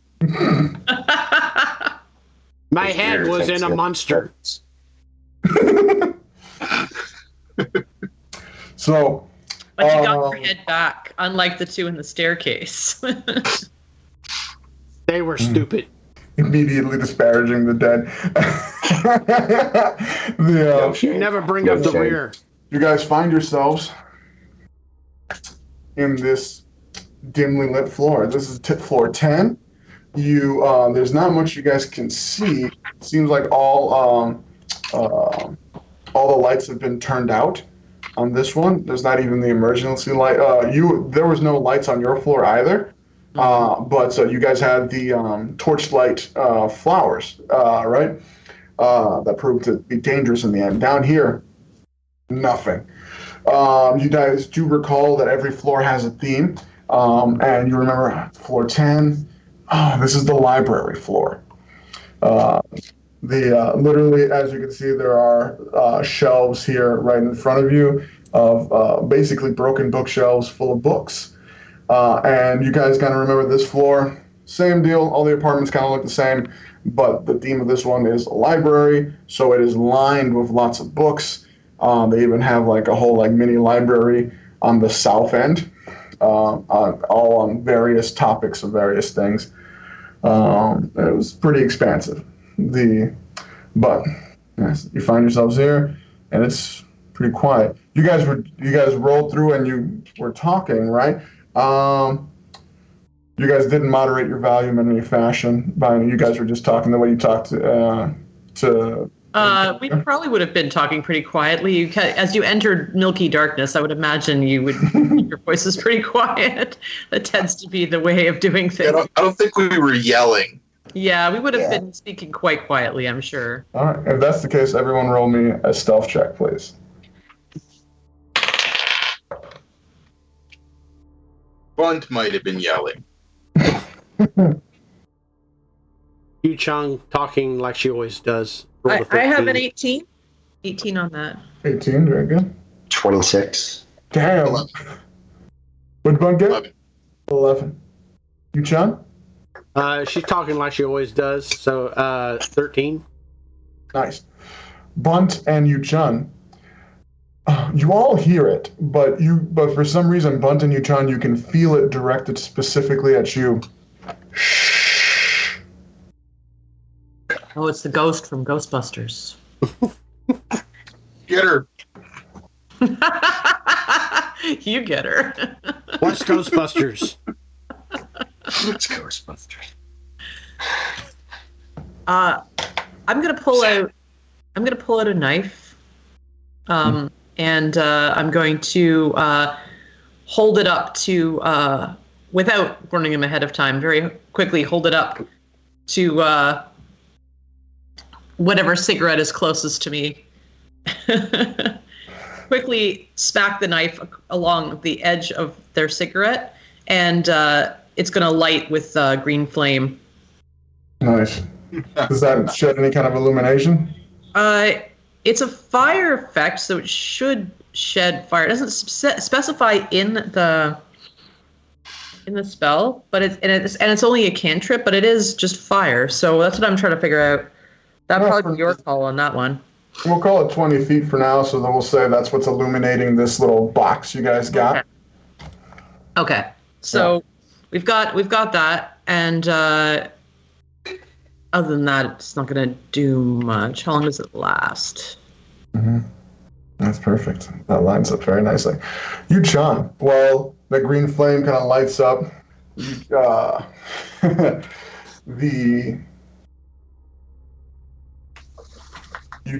My head was in a monster. So, But you got your head back, unlike the two in the staircase. They were stupid. immediately disparaging the dead. Never bring up the rear. You guys find yourselves in this dimly lit floor. This is floor 10. There's not much you guys can see. It seems like all the lights have been turned out on this one. There's not even the emergency light. There was no lights on your floor either. But you guys had the torchlight flowers, right? That proved to be dangerous in the end. Down here, nothing. You guys do recall that every floor has a theme, and you remember floor 10. Oh, this is the library floor. Literally, as you can see, there are shelves here right in front of you of basically broken bookshelves full of books. And you guys kind of remember this floor, same deal. All the apartments kind of look the same, but the theme of this one is a library, so it is lined with lots of books. They even have like a whole like mini library on the south end, all on various topics of various things. It was pretty expansive. But yes, you find yourselves here, and it's pretty quiet. You guys rolled through and you were talking, right? You guys didn't moderate your volume in any fashion. You guys were just talking the way you talked to. We probably would have been talking pretty quietly. As you entered milky darkness, I would imagine your voice is pretty quiet. That tends to be the way of doing things. I don't think we were yelling. Yeah, we would have been speaking quite quietly, I'm sure. All right, if that's the case, everyone roll me a stealth check, please. Bunt might have been yelling. Yu Chung talking like she always does. I have an 18. 18 on that. 18, very good. 26. Damn. 11. What'd Bunt get? 11. 11. You, Chung? She's talking like she always does, so 13. Nice. Bunt and Yu Chun. You all hear it, but for some reason, Bunt and Yu Chun, you can feel it directed specifically at you. Shh. Oh, it's the ghost from Ghostbusters. Get her. You get her. What's Ghostbusters? It's Ghostbusters. I'm gonna pull out a knife, and I'm going to hold it up to, without warning him ahead of time, very quickly hold it up to whatever cigarette is closest to me. Quickly smack the knife along the edge of their cigarette, and it's going to light with green flame. Nice. Does that shed any kind of illumination? It's a fire effect, so it should shed fire. It doesn't specify in the spell, but it's only a cantrip, but it is just fire. So that's what I'm trying to figure out. That'd probably be your call on that one. We'll call it 20 feet for now, so then we'll say that's what's illuminating this little box you guys got. Okay. So we've got that, and other than that, it's not going to do much. How long does it last? Mm-hmm. That's perfect. That lines up very nicely. You, Chun, well, the green flame kind of lights up. You,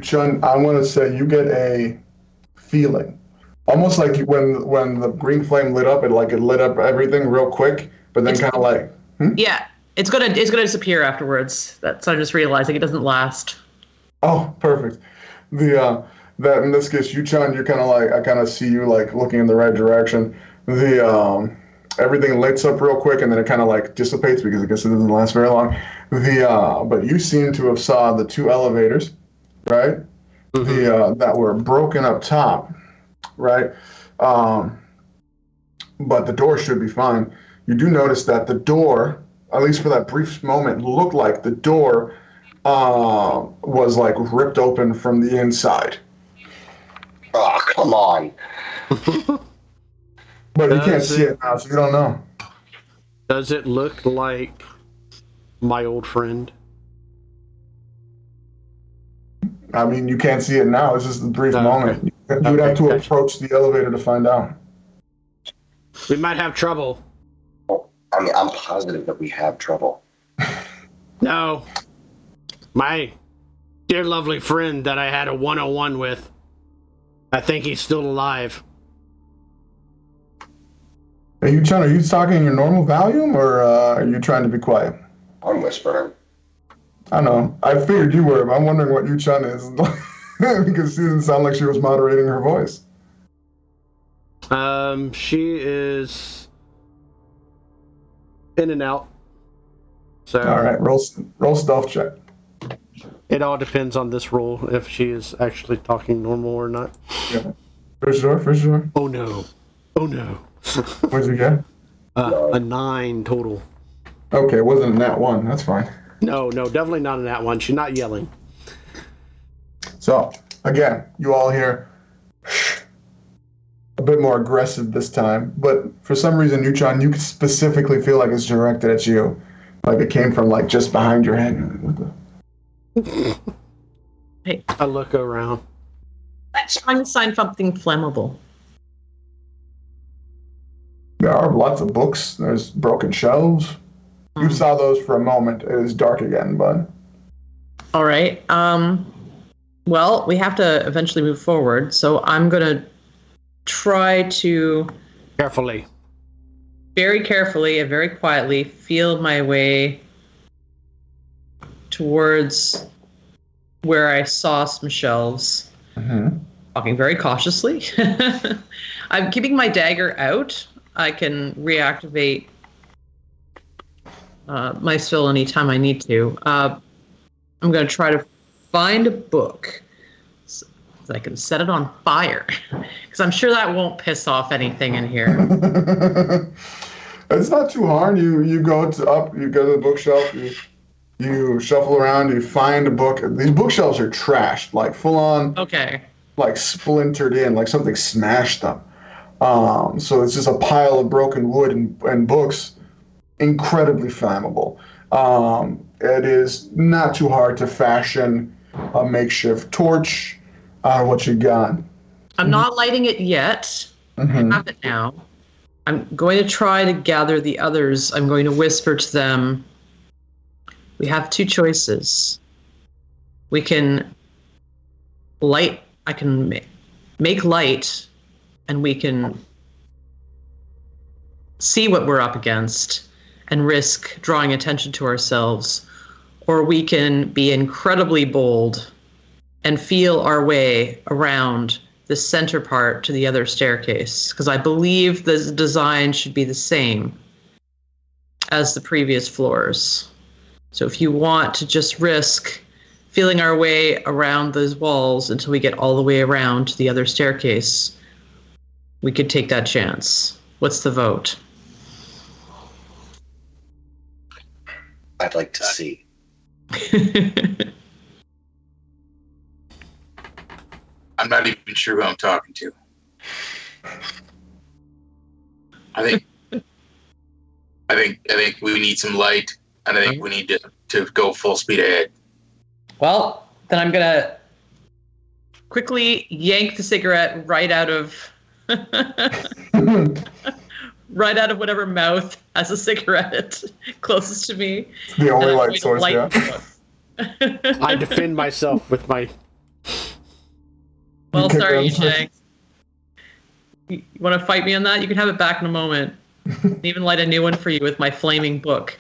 Chun, I want to say you get a feeling. Almost like when the green flame lit up, it lit up everything real quick, but then kind of like... Yeah, it's gonna disappear afterwards. That's I'm just realizing it doesn't last. Oh, perfect. That in this case, you, Chun, you're kind of like, I kind of see you like looking in the right direction. The everything lights up real quick, and then it kind of like dissipates because I guess it doesn't last very long. But you seem to have saw the two elevators, right? That were broken up top, right? But the door should be fine. You do notice that the door, at least for that brief moment, looked like the door was like ripped open from the inside. Oh, come on. But you can't see it now, so you don't know. Does it look like my old friend? I mean, you can't see it now. It's just a brief moment. You would have to approach the elevator to find out. We might have trouble. I mean, I'm positive that we have trouble. No. My dear lovely friend that I had a 101 with, I think he's still alive. Are you talking in your normal volume, or are you trying to be quiet? I'm whispering. I know. I figured you were, but I'm wondering what Yu-chan is. Because she didn't sound like she was moderating her voice. She is in and out. So all right, roll stealth check. It all depends on this roll if she is actually talking normal or not. Yeah, for sure. Oh no! What'd you get? A 9 total. Okay, it wasn't in that one. That's fine. No, definitely not in that one. She's not yelling. So again, you all hear a bit more aggressive this time, but for some reason, Yu-chan, you specifically feel like it's directed at you, like it came from like just behind your head. Hey, I look around. let's try to find something flammable. There are lots of books. There's broken shelves. You saw those for a moment. It is dark again, bud. All right. Well, we have to eventually move forward, so I'm gonna try to very carefully and very quietly feel my way towards where I saw some shelves. Walking very cautiously. I'm keeping my dagger out. I can reactivate my spell anytime I need to. I'm going to try to find a book so I can set it on fire, because I'm sure that won't piss off anything in here. It's not too hard. You go to the bookshelf. You shuffle around. You find a book. These bookshelves are trashed, like full on. Okay. Like splintered in, like something smashed them. So it's just a pile of broken wood and books, incredibly flammable. It is not too hard to fashion a makeshift torch out of what you got. I'm not lighting it yet. I have it now. I'm going to try to gather the others. I'm going to whisper to them. We have two choices. We can light. I can make light, and we can see what we're up against and risk drawing attention to ourselves. Or we can be incredibly bold and feel our way around the center part to the other staircase, because I believe the design should be the same as the previous floors. So if you want to just risk feeling our way around those walls until we get all the way around to the other staircase, we could take that chance. What's the vote? I'd like to see. I'm not even sure who I'm talking to. I think we need some light, and I think we need to go full speed ahead. Well, then I'm gonna quickly yank the cigarette right out of whatever mouth has a cigarette closest to me. It's the only light source, yeah. I defend myself with my... Well, sorry, Yu-chan. You want to fight me on that? You can have it back in a moment. I'll even light a new one for you with my flaming book.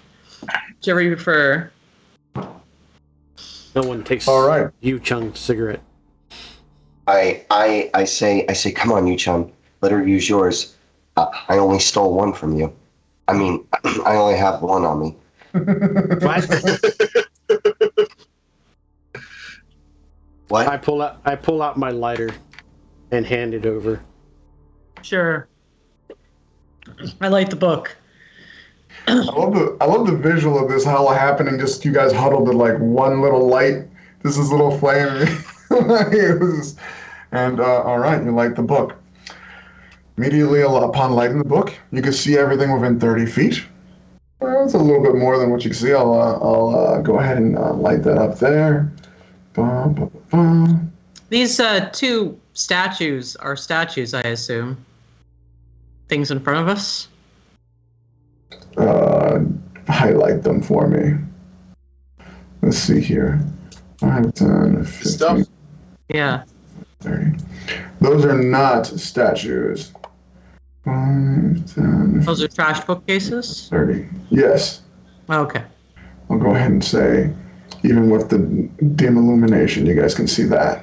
Whichever you prefer. No one takes Yu-chan's cigarette. I say, come on, Yu-chan. Let her use yours. I only stole one from you. I mean, I only have one on me. What? I pull out my lighter and hand it over. Sure. I like the book. I love the visual of this all happening. Just you guys huddled at like one little light. This is little flame. And all right, you light the book. Immediately upon lighting the book, you can see everything within 30 feet. Well, it's a little bit more than what you can see. I'll go ahead and light that up there. Bum, bum, bum. These two statues are statues, I assume. Things in front of us? Highlight them for me. Let's see here. 5, 10, 15, Stuff. Yeah. 30. Those are not statues. 5, 10, Those are trash bookcases? 30. Yes. Okay. I'll go ahead and say, even with the dim illumination, you guys can see that.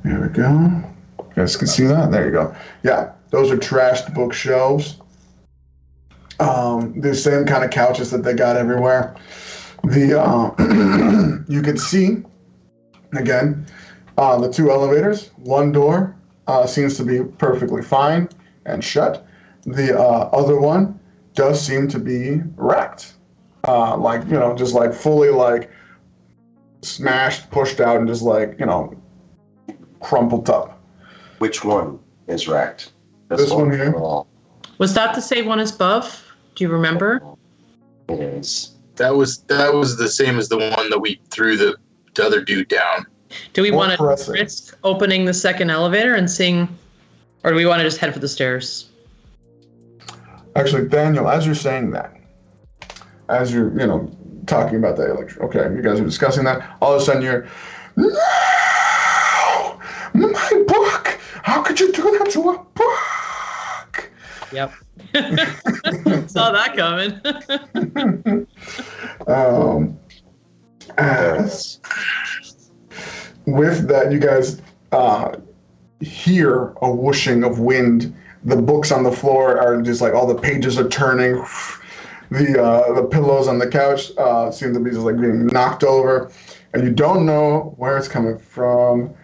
There we go. You guys can see that? There you go. Yeah, those are trashed bookshelves. The same kind of couches that they got everywhere. You can see, again, the two elevators. One door seems to be perfectly fine and shut. The other one does seem to be wrecked. Just like fully like smashed, pushed out, and just like, crumpled up. Which one is wrecked? This one here? Was that the same one as above? Do you remember? It is. That was the same as the one that we threw the other dude down. Do we want to pressing. risk opening the second elevator and seeing, or do we want to just head for the stairs? Actually, Daniel, as you're saying that, as you're, talking about that, okay, you guys are discussing that, all of a sudden you're, no! My book! How could you do that to a book? Yep. Saw that coming. As with that, you guys hear a whooshing of wind. The books on the floor are just like all the pages are turning. The pillows on the couch seem to be just like being knocked over, and you don't know where it's coming from.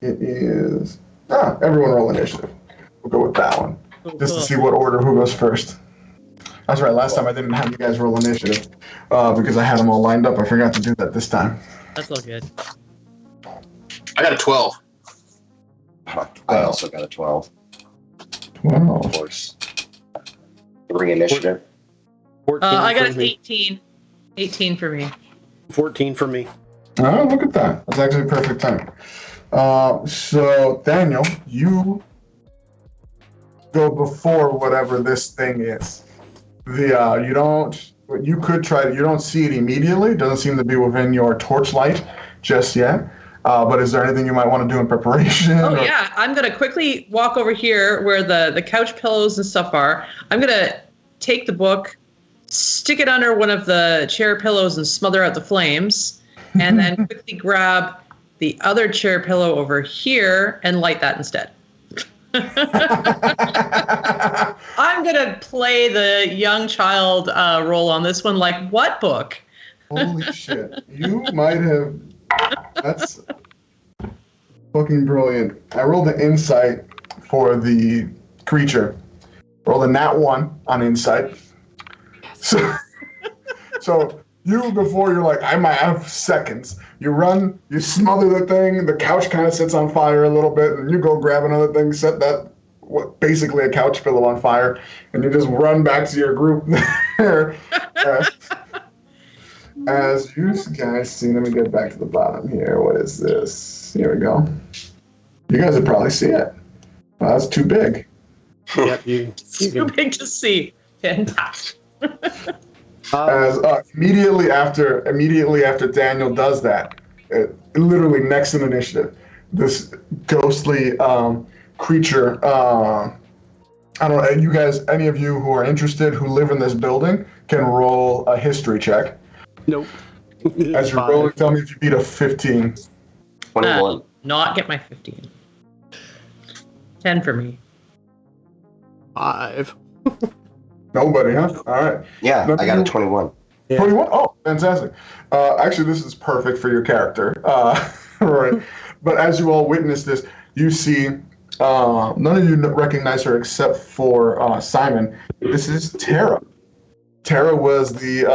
It is. Everyone roll initiative. We'll go with that one. Just to see what order, who goes first. That's right, last time I didn't have you guys roll initiative because I had them all lined up. I forgot to do that this time. That's all good. I got a 12. I also got a 12. 12. Of course. 3 initiative. 14 I got for an me. 18. 18 for me. 14 for me. Oh, look at that. That's actually perfect time. So, Daniel, you go before whatever this thing is. You don't see it immediately. It doesn't seem to be within your torchlight just yet. But is there anything you might want to do in preparation? Oh, yeah. I'm going to quickly walk over here where the couch pillows and stuff are. I'm going to take the book, stick it under one of the chair pillows and smother out the flames, and then quickly grab the other chair pillow over here and light that instead. I'm going to play the young child role on this one. Like, what book? Holy shit. You might have... That's fucking brilliant. I rolled an insight for the creature. Rolled a nat 1 on insight. So you, before you're like, I might have seconds. You run, you smother the thing, the couch kind of sits on fire a little bit, and you go grab another thing, set that, basically a couch pillow on fire, and you just run back to your group there. As you guys see, let me get back to the bottom here. What is this? Here we go. You guys would probably see it. Wow, that's too big. Yep, It's too big to see. Fantastic. As immediately after Daniel does that, literally next in initiative, this ghostly creature. I don't know. You guys, any of you who are interested, who live in this building, can roll a history check. Nope. As you're rolling, tell me if you beat a 15. 21. not get my 15. 10 for me. 5. Nobody, huh? All right. Yeah, None I of got a you- 21. Yeah. 21? Oh, fantastic. Actually, this is perfect for your character. Right. But as you all witness this, you see none of you recognize her except for Simon. This is Tara. Tara was the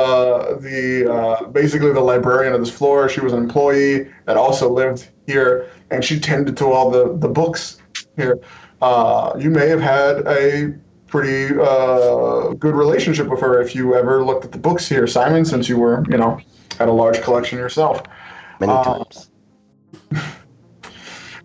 basically the librarian of this floor. She was an employee that also lived here, and she tended to all the books here. You may have had a pretty good relationship with her if you ever looked at the books here, Simon, since you were, had a large collection yourself. Many times.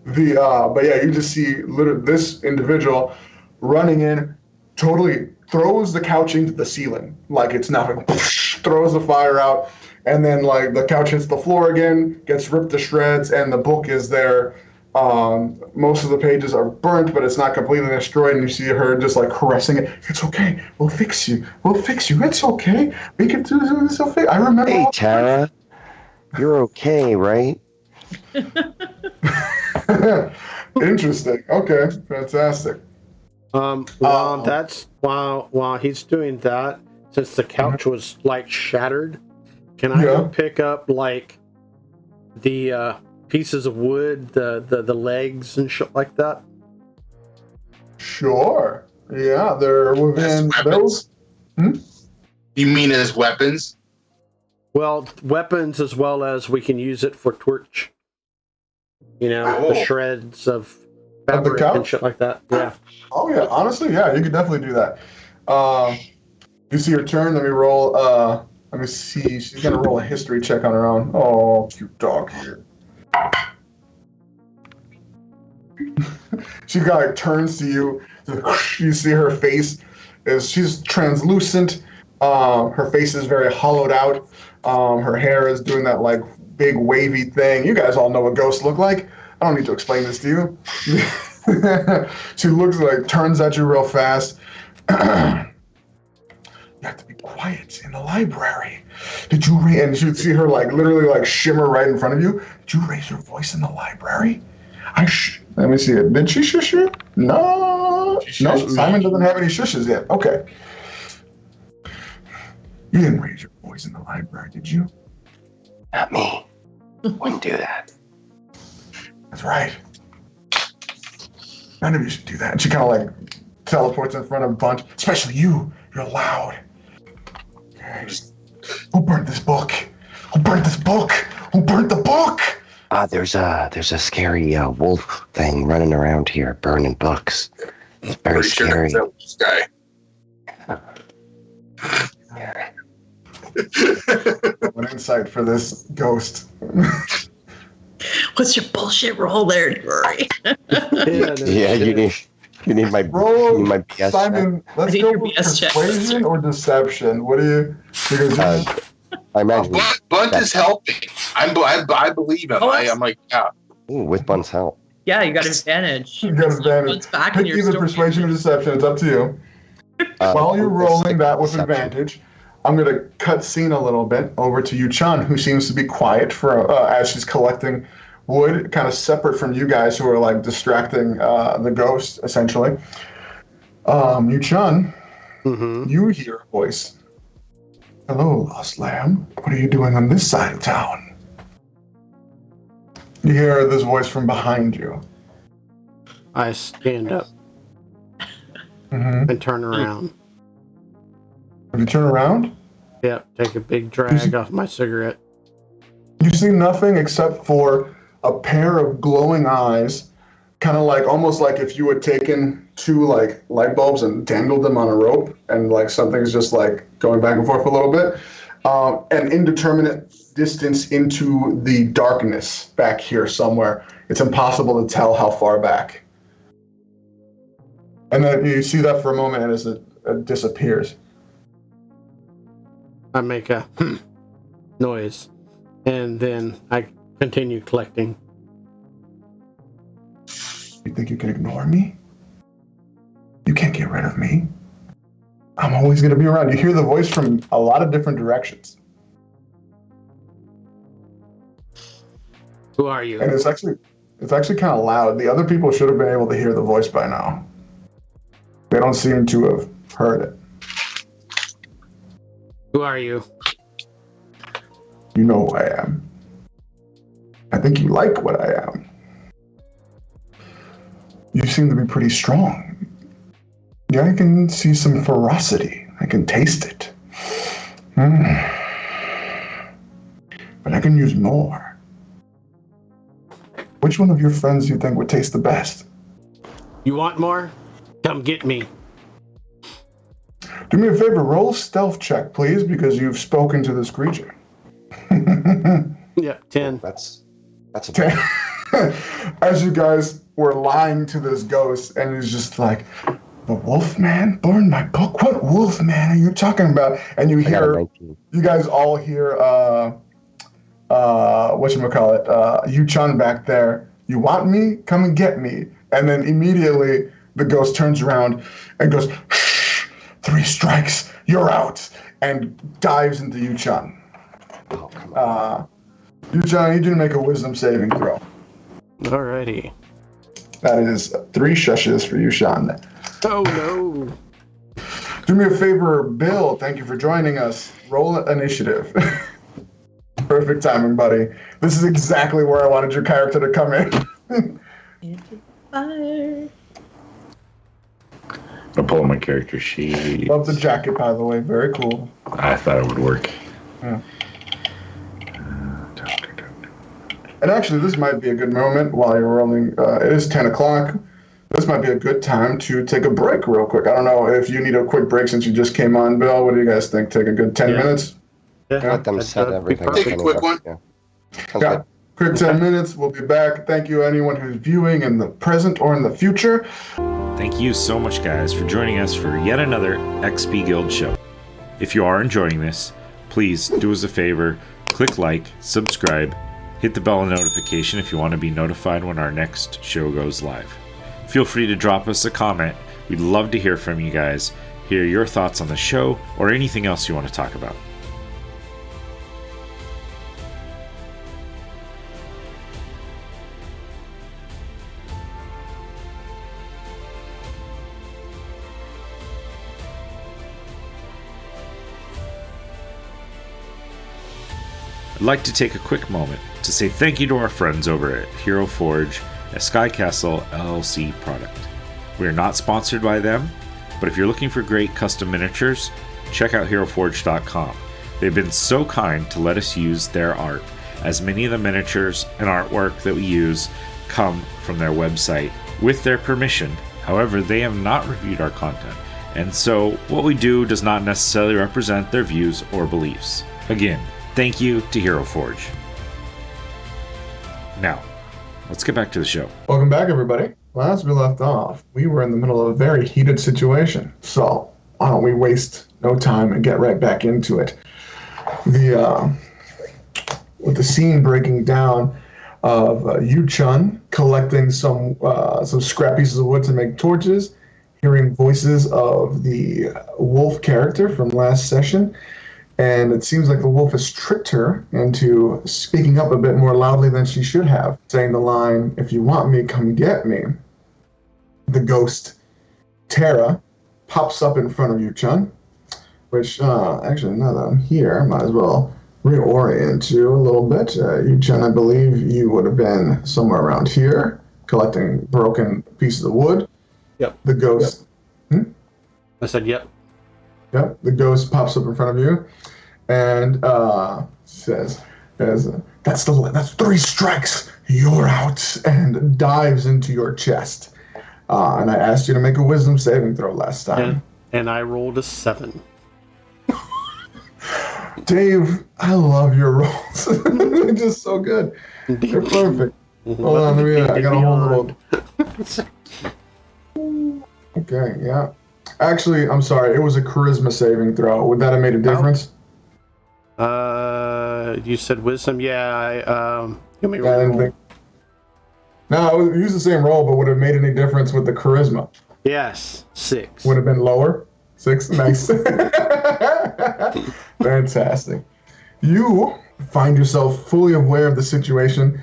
But yeah, you just see this individual running in, totally throws the couch into the ceiling like it's nothing, throws the fire out, and then like the couch hits the floor again, gets ripped to shreds, and the book is there. Most of the pages are burnt, but it's not completely destroyed, and you see her just like caressing it. It's okay. We'll fix you. We'll fix you. It's okay. We can do this. I remember. Hey, Tara. You're okay, right? Interesting. Okay. Fantastic. While he's doing that, since the couch was like shattered, can I go pick up like the pieces of wood, the legs and shit like that? Sure. Yeah, they're within those. You mean as weapons? Well, weapons as well as we can use it for torch. The shreds of fabric and shit like that. Yeah. Oh yeah, honestly, yeah, you could definitely do that. You see her turn. Let me roll. Let me see. She's gonna roll a history check on her own. Oh, cute dog here. She kind of turns to you. You see her face she's translucent. Her face is very hollowed out. Her hair is doing that like big wavy thing. You guys all know what ghosts look like. I don't need to explain this to you. She turns at you real fast. You have to be quiet in the library. Did you raise? And you'd see her like literally like shimmer right in front of you. Did you raise your voice in the library? Let me see it. Did she shush you? No. No, Simon doesn't have any shushes yet. Okay. You didn't raise your voice in the library, did you? Not me. Wouldn't do that. That's right. None of you should do that. And she kind of like teleports in front of a bunch, especially you. You're loud. Okay. Who burnt this book? Who burnt this book? Who burnt the book? There's a scary wolf thing running around here, burning books. It's very scary. Sure this guy. Yeah. An insight for this ghost. What's your bullshit roll there, Rory? You need my roll. BS. Simon, let's go with persuasion or deception. What do you? Because I imagine Bunt is helping. I believe him. I'm like, yeah. Ooh, with Bunt's help. Yeah, you got advantage. you got advantage. Bunt's back Pick in your either story. persuasion or deception. It's up to you. While you're rolling that with advantage, I'm going to cut scene a little bit over to Yu-Chan, who seems to be quiet for as she's collecting wood, kind of separate from you guys who are like distracting the ghost, essentially. Yu-Chan, you hear a voice. Hello, Lost Lamb. What are you doing on this side of town? You hear this voice from behind you. I stand up and turn around. Have you turn around? Yep, take a big drag off my cigarette. You see nothing except for a pair of glowing eyes, kind of like almost like if you had taken two like light bulbs and dangled them on a rope, and like something's just like going back and forth a little bit. An indeterminate distance into the darkness back here somewhere. It's impossible to tell how far back. And then you see that for a moment, and as it disappears. I make a noise, and then I continue collecting. You think you can ignore me? You can't get rid of me. I'm always going to be around. You hear the voice from a lot of different directions. Who are you? And it's actually It's actually kind of loud. The other people should have been able to hear the voice by now. They don't seem to have heard it. Who are you? You know who I am. I think you like what I am. You seem to be pretty strong. Yeah, I can see some ferocity. I can taste it. But I can use more. Which one of your friends do you think would taste the best? You want more? Come get me. Do me a favor, roll a stealth check, please, because you've spoken to this creature. Yeah, 10. That's a 10. As you guys were lying to this ghost, and he's just like, the wolf man burned my book? What wolf man are you talking about? And you hear, you guys all hear, whatchamacallit, Yu-chan back there. You want me? Come and get me. And then immediately the ghost turns around and goes, shh, 3 strikes, you're out, and dives into Yu-chan. Oh, come on. Yu-chan, I need you to make a wisdom saving throw. Alrighty. That is 3 shushes for Yu-chan. Oh no. Do me a favor, Bill. Thank you for joining us. Roll initiative. Perfect timing, buddy. This is exactly where I wanted your character to come in. Into fire. I'll pull my character sheet. Love the jacket, by the way. Very cool. I thought it would work. Yeah. And actually, this might be a good moment while you're rolling. It is 10 o'clock. This might be a good time to take a break real quick. I don't know if you need a quick break since you just came on, Bill. What do you guys think? Take a good 10 minutes? Yeah. Let them set everything. Take a quick one. Yeah. Yeah. Quick 10 minutes. We'll be back. Thank you, anyone who's viewing in the present or in the future. Thank you so much, guys, for joining us for yet another XP Guild show. If you are enjoying this, please do us a favor, click like, subscribe, hit the bell notification if you want to be notified when our next show goes live. Feel free to drop us a comment. We'd love to hear from you guys, hear your thoughts on the show, or anything else you want to talk about. I'd like to take a quick moment to say thank you to our friends over at Hero Forge, a Sky Castle LLC product. We are not sponsored by them, but if you're looking for great custom miniatures, check out HeroForge.com. They've been so kind to let us use their art, as many of the miniatures and artwork that we use come from their website with their permission. However, they have not reviewed our content, and so what we do does not necessarily represent their views or beliefs. Again, thank you to Hero Forge. Now, let's get back to the show. Welcome back, everybody. Last we left off, we were in the middle of a very heated situation. So why don't we waste no time and get right back into it? With the scene breaking down of Yu-chan collecting some scrap pieces of wood to make torches, hearing voices of the wolf character from last session, and it seems like the wolf has tricked her into speaking up a bit more loudly than she should have, saying the line, "If you want me, come get me." The ghost, Tara, pops up in front of Yu-chan, which, actually, now that I'm here, I might as well reorient you a little bit. Yu-chan, I believe you would have been somewhere around here, collecting broken pieces of wood. Yep. The ghost... Yep. I said yep. Yep, the ghost pops up in front of you and says, that's 3 strikes, you're out, and dives into your chest. And I asked you to make a wisdom saving throw last time. And I rolled a 7. Dave, I love your rolls. They're just so good. They're perfect. Hold on, I got a whole little... Okay, yeah. Actually, I'm sorry. It was a charisma saving throw. Would that have made a difference? You said wisdom. Yeah. Give me I didn't think. No, use the same roll, but would have made any difference with the charisma? Yes, 6. Would have been lower. 6. Nice. Fantastic. You find yourself fully aware of the situation.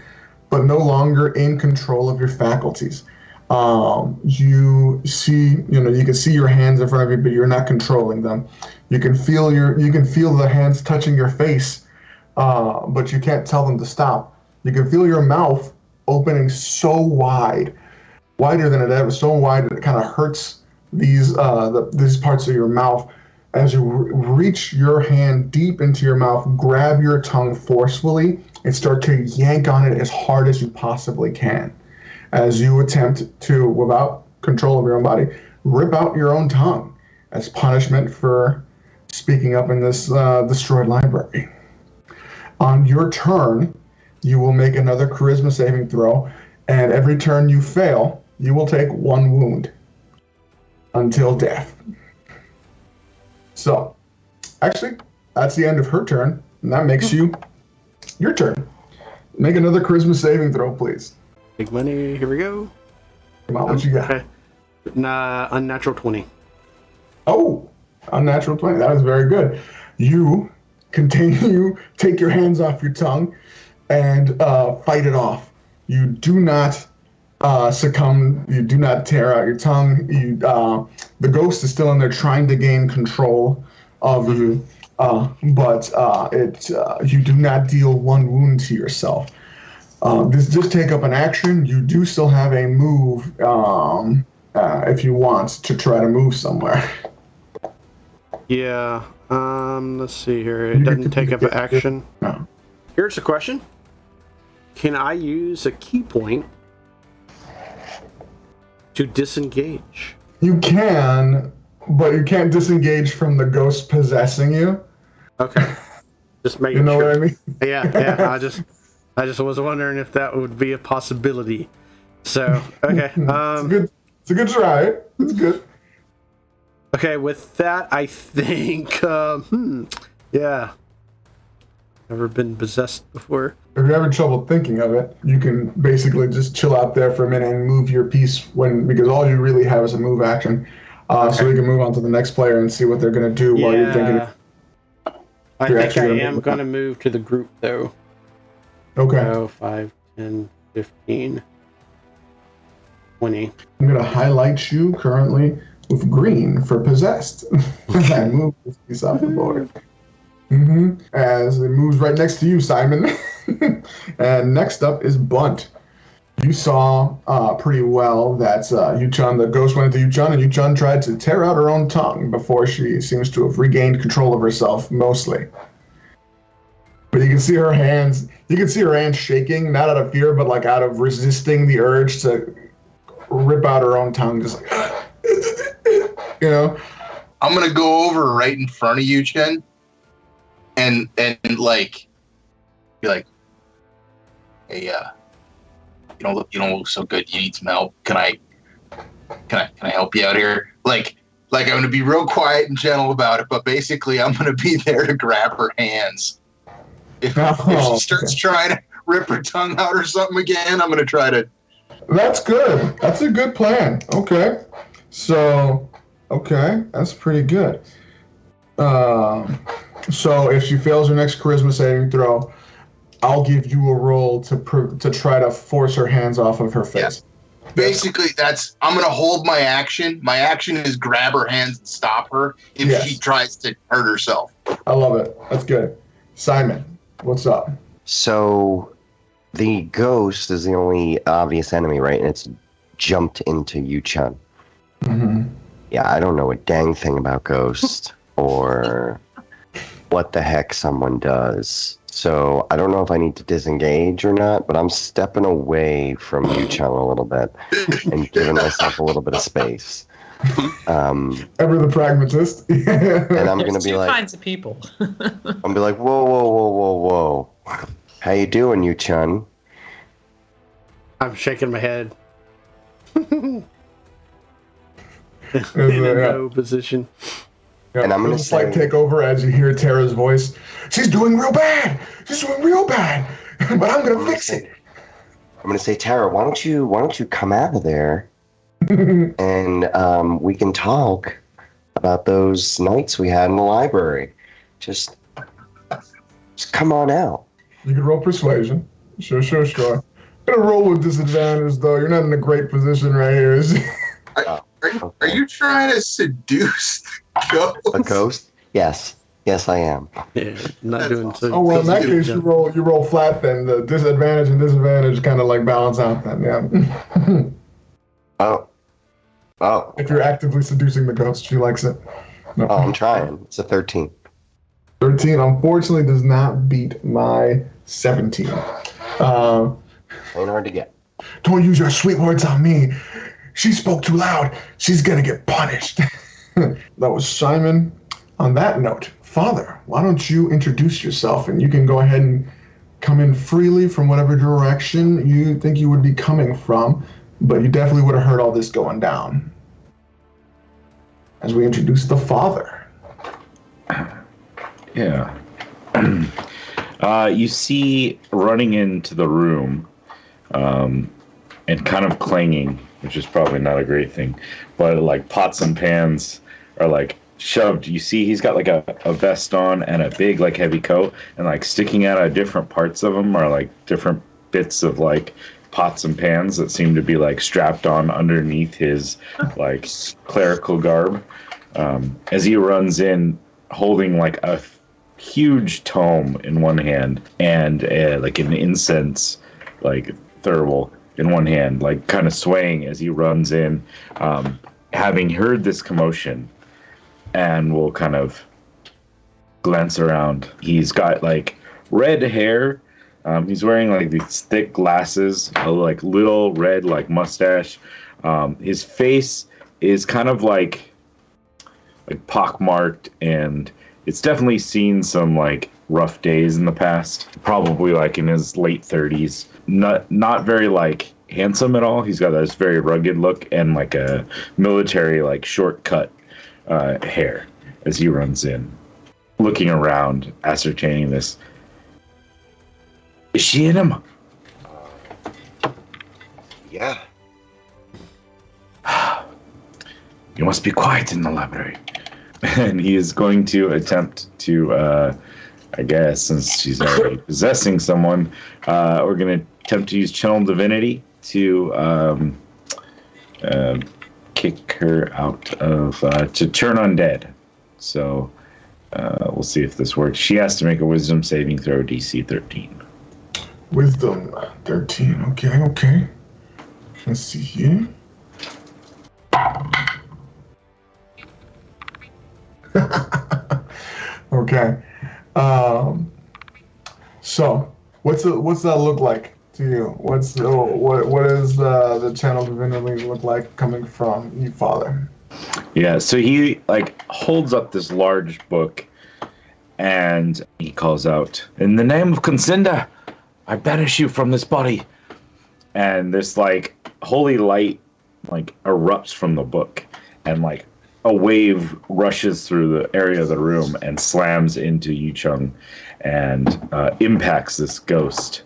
but no longer in control of your faculties. You see, you can see your hands in front of you, but you're not controlling them. You can feel the hands touching your face, but you can't tell them to stop. You can feel your mouth opening so wide, wider than it ever, so wide that it kind of hurts these parts of your mouth. As you reach your hand deep into your mouth, grab your tongue forcefully and start to yank on it as hard as you possibly can. As you attempt to, without control of your own body, rip out your own tongue as punishment for speaking up in this destroyed library. On your turn, you will make another charisma saving throw, and every turn you fail, you will take 1 wound until death. So, actually, that's the end of her turn, and that makes you your turn. Make another charisma saving throw, please. Big money. Here we go. Come on, what you got? Okay. Unnatural 20. Oh, unnatural 20. That is very good. You take your hands off your tongue and fight it off. You do not succumb. You do not tear out your tongue. The ghost is still in there trying to gain control of you, but you do not deal 1 wound to yourself. Just take up an action. You do still have a move if you want to try to move somewhere. Yeah. Let's see here. It doesn't take up an action. No. Here's the question. Can I use a key point to disengage? You can, but you can't disengage from the ghost possessing you. Okay. Just making You know sure. what I mean? Yeah. I just was wondering if that would be a possibility. So, okay. It's a good try. It's good. Okay, with that, I think, yeah. Never been possessed before. If you're having trouble thinking of it, you can basically just chill out there for a minute and move your piece because all you really have is a move action. So we can move on to the next player and see what they're going to do while you're thinking. I think I am going to move to the group, though. Okay. So 5, 10, 15, 20. I'm going to highlight you currently with green for possessed. I move this piece off the board. As it moves right next to you, Simon. And next up is Bunt. You saw pretty well that Yu-Chun, the ghost went into Yu-Chun, and Yu-Chun tried to tear out her own tongue before she seems to have regained control of herself, mostly. But you can see her hands. You can see her hands shaking, not out of fear, but like out of resisting the urge to rip out her own tongue, just like, I'm gonna go over right in front of you, Chen, and like be like, hey, you don't look so good. You need some help. Can I help you out here? Like I'm gonna be real quiet and gentle about it, but basically I'm gonna be there to grab her hands. If she starts trying to rip her tongue out or something again, I'm gonna try to. That's good. That's a good plan. Okay. So, that's pretty good. So if she fails her next charisma saving throw, I'll give you a roll to try to force her hands off of her face. Yeah. Basically, I'm going to hold my action. My action is grab her hands and stop her if she tries to hurt herself. I love it. That's good. Simon, what's up? So the ghost is the only obvious enemy, right? And it's jumped into Yu-Chun. Yeah, I don't know a dang thing about ghosts or what the heck someone does. So I don't know if I need to disengage or not, but I'm stepping away from Yu-Chun a little bit and giving myself a little bit of space. Ever the pragmatist. And I'm going to be like... two kinds of people. I'm going to be like, whoa. How you doing, Yu-Chun? I'm shaking my head. In a no position. Yeah, and I'm going to say, take over as you hear Tara's voice. She's doing real bad. But I'm going to fix it. I'm going to say, Tara, why don't you come out of there and we can talk about those nights we had in the library. Just come on out. You can roll persuasion. Sure. gonna roll with disadvantage, though. You're not in a great position right here. Are you trying to seduce the ghost? A ghost? Yes. Yes, I am. Yeah, not That's doing awesome. so. Oh well, in that so case, good. you roll flat. Then the disadvantage and disadvantage kind of like balance out. Then yeah. Oh. If you're actively seducing the ghost, she likes it. No. Oh, I'm trying. It's a 13. 13 unfortunately does not beat my 17. Ain't hard to get. Don't use your sweet words on me. She spoke too loud. She's gonna get punished. That was Simon. On that note, Father, why don't you introduce yourself and you can go ahead and come in freely from whatever direction you think you would be coming from, but you definitely would have heard all this going down. As we introduce the Father. Yeah. You see running into the room, and kind of clanging, which is probably not a great thing, but like pots and pans are like shoved. You see he's got like a vest on and a big like heavy coat, and like sticking out of different parts of him are like different bits of like pots and pans that seem to be like strapped on underneath his like clerical garb. As he runs in holding like a huge tome in one hand and like an incense like thurible in one hand, like kind of swaying as he runs in, having heard this commotion, and will kind of glance around. He's got like red hair. He's wearing like these thick glasses, a like little red like mustache. His face is kind of like pockmarked, and it's definitely seen some like rough days in the past. Probably like in his late 30s. Not very like handsome at all. He's got this very rugged look and like a military like shortcut hair as he runs in, looking around, ascertaining this. Is she in him? Yeah. You must be quiet in the library. And he is going to attempt to, I guess, since she's already possessing someone, we're going to attempt to use Channel Divinity to kick her out of, to turn undead. So we'll see if this works. She has to make a Wisdom saving throw, DC 13. Wisdom 13. Okay. Let's see here. Okay. So what's that look like to you? What is the Channel Divinity look like coming from you, Father? Yeah, so he like holds up this large book and he calls out, "In the name of Consinda, I banish you from this body." And this like holy light like erupts from the book, and like a wave rushes through the area of the room and slams into Yu Chung and impacts this ghost.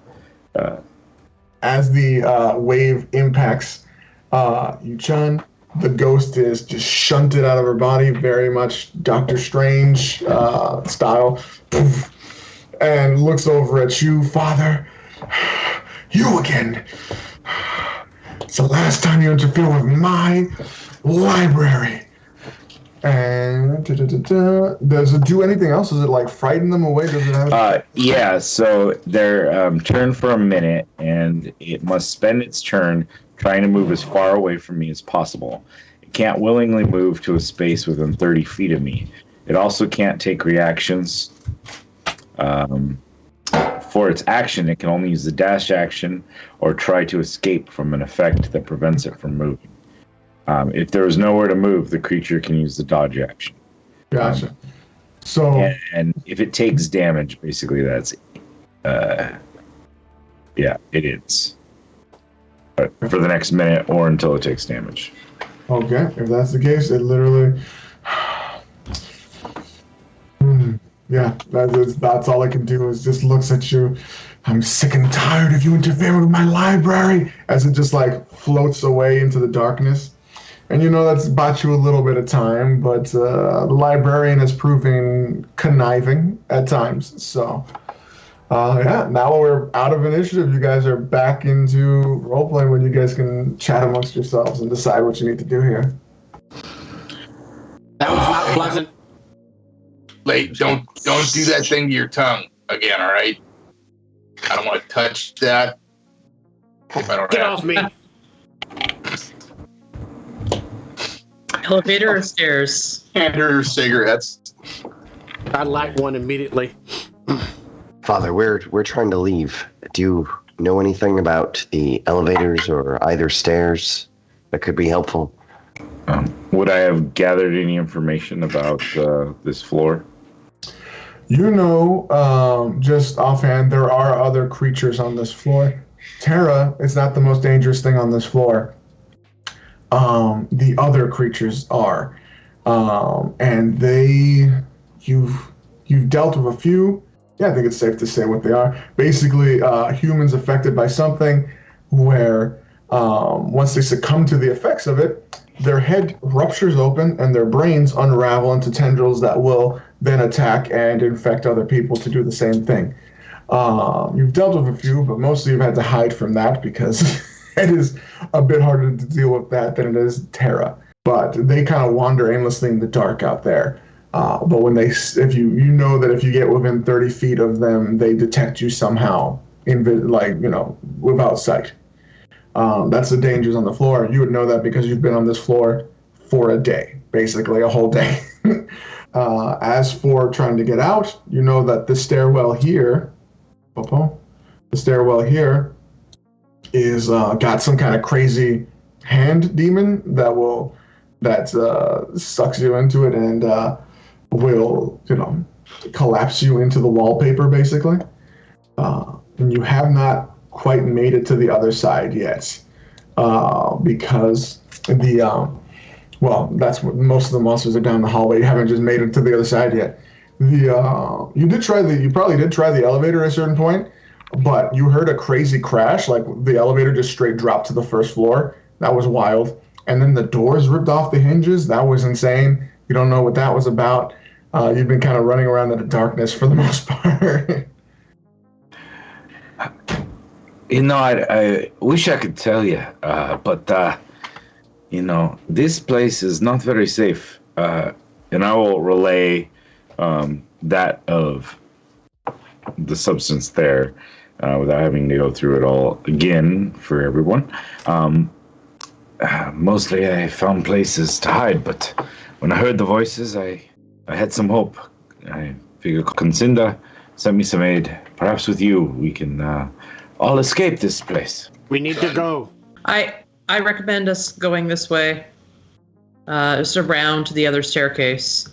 As the wave impacts Yu Chung, the ghost is just shunted out of her body, very much Doctor Strange style, and looks over at you, Father. You again. It's the last time you interfere with my library. And does it do anything else? Does it like frighten them away? Does it have? Yeah. So they're turn for a minute, and it must spend its turn trying to move as far away from me as possible. It can't willingly move to a space within 30 feet of me. It also can't take reactions. For its action, it can only use the dash action or try to escape from an effect that prevents it from moving. If there is nowhere to move, the creature can use the dodge action. Gotcha. So and if it takes damage, basically that's yeah, it is. But for the next minute or until it takes damage. okay, if that's the case, it literally. Yeah, that's all I can do is just looks at you. I'm sick and tired of you interfering with my library. As it just like floats away into the darkness. And you know that's bought you a little bit of time, but the librarian is proving conniving at times. So Yeah, now we're out of initiative. You guys are back into roleplay when you guys can chat amongst yourselves and decide what you need to do here. That was not pleasant. Like, don't do that thing to your tongue again, all right? I don't want to touch that. If I don't Get have off me. Elevator or stairs? Hand her cigarettes. I'd like one immediately. Father, we're trying to leave. Do you know anything about the elevators or either stairs that could be helpful? Would I have gathered any information about this floor? You know, just offhand, there are other creatures on this floor. Terra is not the most dangerous thing on this floor. The other creatures are, and you've dealt with a few. Yeah, I think it's safe to say what they are. Basically, humans affected by something where once they succumb to the effects of it, their head ruptures open and their brains unravel into tendrils that will then attack and infect other people to do the same thing. You've dealt with a few, but mostly you've had to hide from that because it is a bit harder to deal with that than it is Terra. But they kind of wander aimlessly in the dark out there. But when if you know that if you get within 30 feet of them, they detect you somehow, without sight. That's the dangers on the floor. You would know that because you've been on this floor for a day, basically a whole day. As for trying to get out, you know that the stairwell here is got some kind of crazy hand demon that sucks you into it and will collapse you into the wallpaper basically. And you have not quite made it to the other side yet because that's what most of the monsters are down the hallway. You haven't just made it to the other side yet. You probably did try the elevator at a certain point, but you heard a crazy crash, like the elevator just straight dropped to the first floor. That was wild. And then the doors ripped off the hinges. That was insane. You don't know what that was about. You've been kind of running around in the darkness for the most part. I wish I could tell you, but this place is not very safe. And I will relay that of the substance there without having to go through it all again for everyone. Mostly I found places to hide, but when I heard the voices, I had some hope. I figured Consinda sent me some aid. Perhaps with you, we can all escape this place. We need to go. I recommend us going this way. Just around to the other staircase.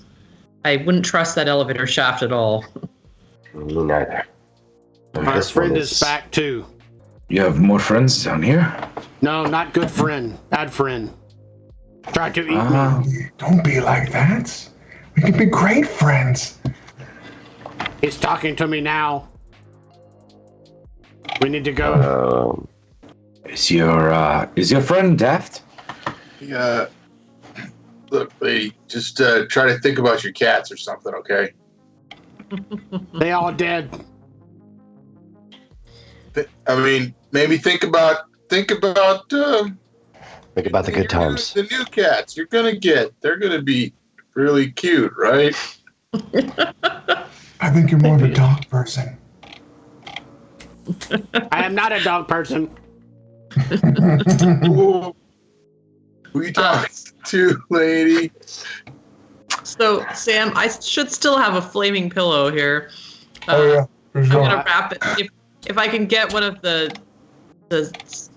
I wouldn't trust that elevator shaft at all. Me neither. Our friend is back too. You have more friends down here? No, not good friend. Bad friend. Tried to eat me. Don't be like that. We can be great friends. He's talking to me now. We need to go. Is your friend Daft? Yeah. Look, lady, just try to think about your cats or something, okay? They all dead. I mean, maybe think about the good times. The new cats you're gonna get. They're gonna be really cute, right? I think you're more of a dog person. I am not a dog person. Who you talking to, lady? So, Sam, I should still have a flaming pillow here. Oh yeah, for sure. I'm gonna wrap it. If I can get one of the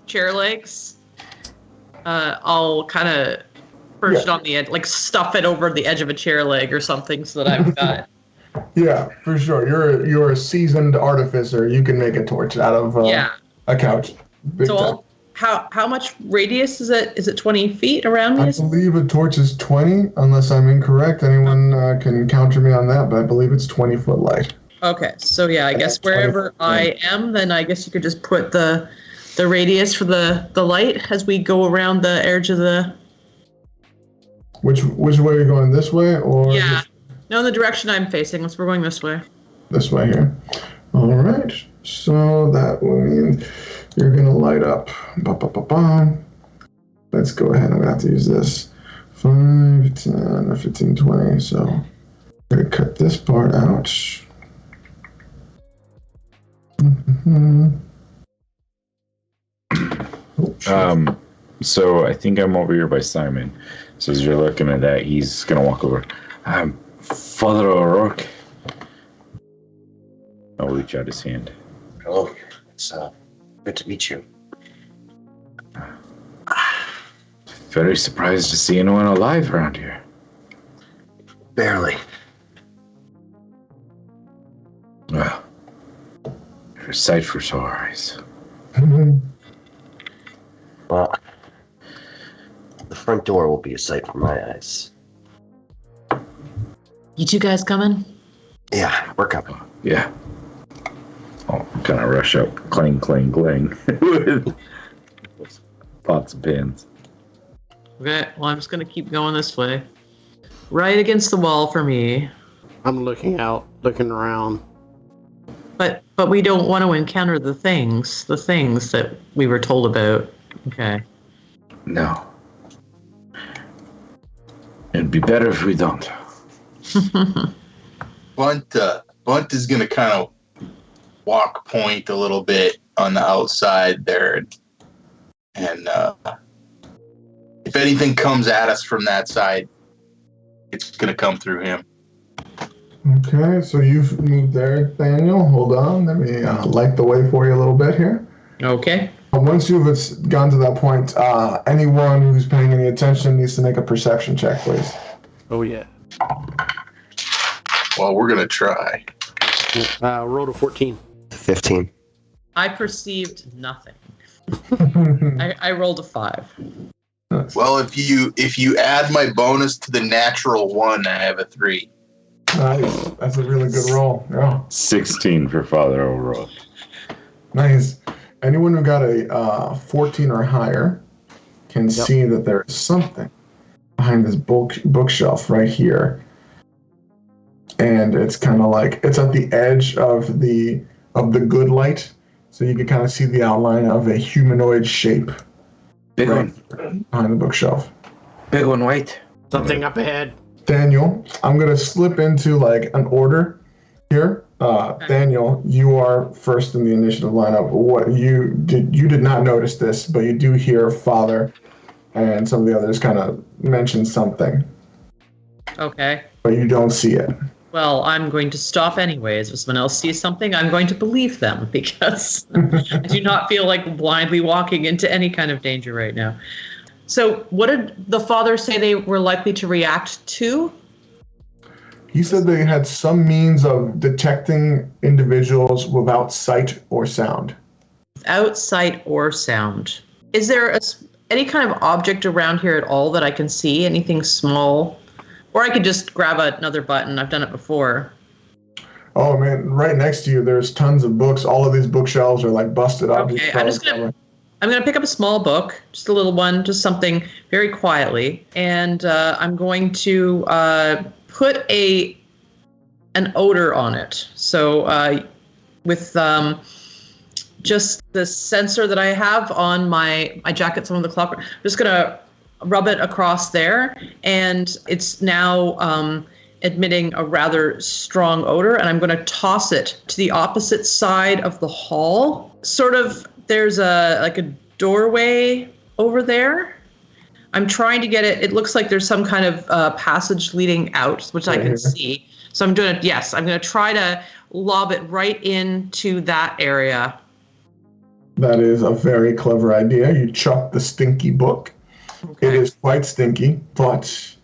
chair legs, I'll kind of perch it on the edge, like stuff it over the edge of a chair leg or something, so that I've got. Yeah, for sure. You're a seasoned artificer. You can make a torch out of a couch. Big time. How much radius is it? Is it 20 feet around me? I believe a torch is 20, unless I'm incorrect. Anyone can counter me on that, but I believe it's 20-foot light. Okay, so yeah, I guess wherever I am, then I guess you could just put the radius for the light as we go around the edge of the. Which way are you going? This way or? Yeah, no, in the direction I'm facing. We're going this way. This way here. All right. So that will mean you're going to light up. Ba-ba-ba-ba. Let's go ahead. I'm going to have to use this. 5, 10, 15, 20. So I'm going to cut this part out. So I think I'm over here by Simon. So as you're looking at that, he's gonna walk over. Father O'Rourke. I'll reach out his hand. Hello. It's good to meet you. Very surprised to see anyone alive around here. Barely. Well, you're a sight for sore eyes. Well, the front door will be a sight for my eyes. You two guys coming? Yeah, we're coming. Yeah. I'll kind of rush up, clang, clang, clang, with pots and pans. Okay, well, I'm just going to keep going this way. Right against the wall for me. I'm looking out, looking around. But we don't want to encounter the things that we were told about. Okay. No. It'd be better if we don't. Bunt is gonna kind of walk point a little bit on the outside there, and if anything comes at us from that side, it's gonna come through him. Okay, so you've moved there, Daniel. Hold on. Let me light the way for you a little bit here. Okay. Once you've gone to that point, anyone who's paying any attention needs to make a perception check, please. Oh, yeah. Well, we're gonna try. Rolled a 14. 15. I perceived nothing. I rolled a 5. Well, if you add my bonus to the natural 1, I have a 3. Nice. That's a really good roll. Yeah. 16 for Father O'Rourke. Nice. Anyone who got a 14 or higher can see that there is something behind this bookshelf right here. And it's kind of like, it's at the edge of the good light. So you can kind of see the outline of a humanoid shape. Big right one. Behind the bookshelf. Big one, white. Something up ahead. Daniel, I'm going to slip into like an order here. Daniel, you are first in the initiative lineup. What you did not notice this, but you do hear Father and some of the others kind of mention something. Okay. But you don't see it. Well, I'm going to stop anyways. If someone else sees something, I'm going to believe them because I do not feel like blindly walking into any kind of danger right now. So what did the Father say they were likely to react to? He said they had some means of detecting individuals without sight or sound. Without sight or sound. Is there any kind of object around here at all that I can see? Anything small? Or I could just grab another button. I've done it before. Oh, man. Right next to you, there's tons of books. All of these bookshelves are like busted up. Okay, I'm going to pick up a small book, just a little one, just something very quietly. And I'm going to put an odor on it. So with just the sensor that I have on my jacket, some of the clock, I'm just going to rub it across there. And it's now emitting a rather strong odor. And I'm going to toss it to the opposite side of the hall. Sort of, there's a doorway over there. I'm trying to get it. It looks like there's some kind of passage leading out, which I can see. So I'm going to try to lob it right into that area. That is a very clever idea. You chuck the stinky book. Okay. It is quite stinky, but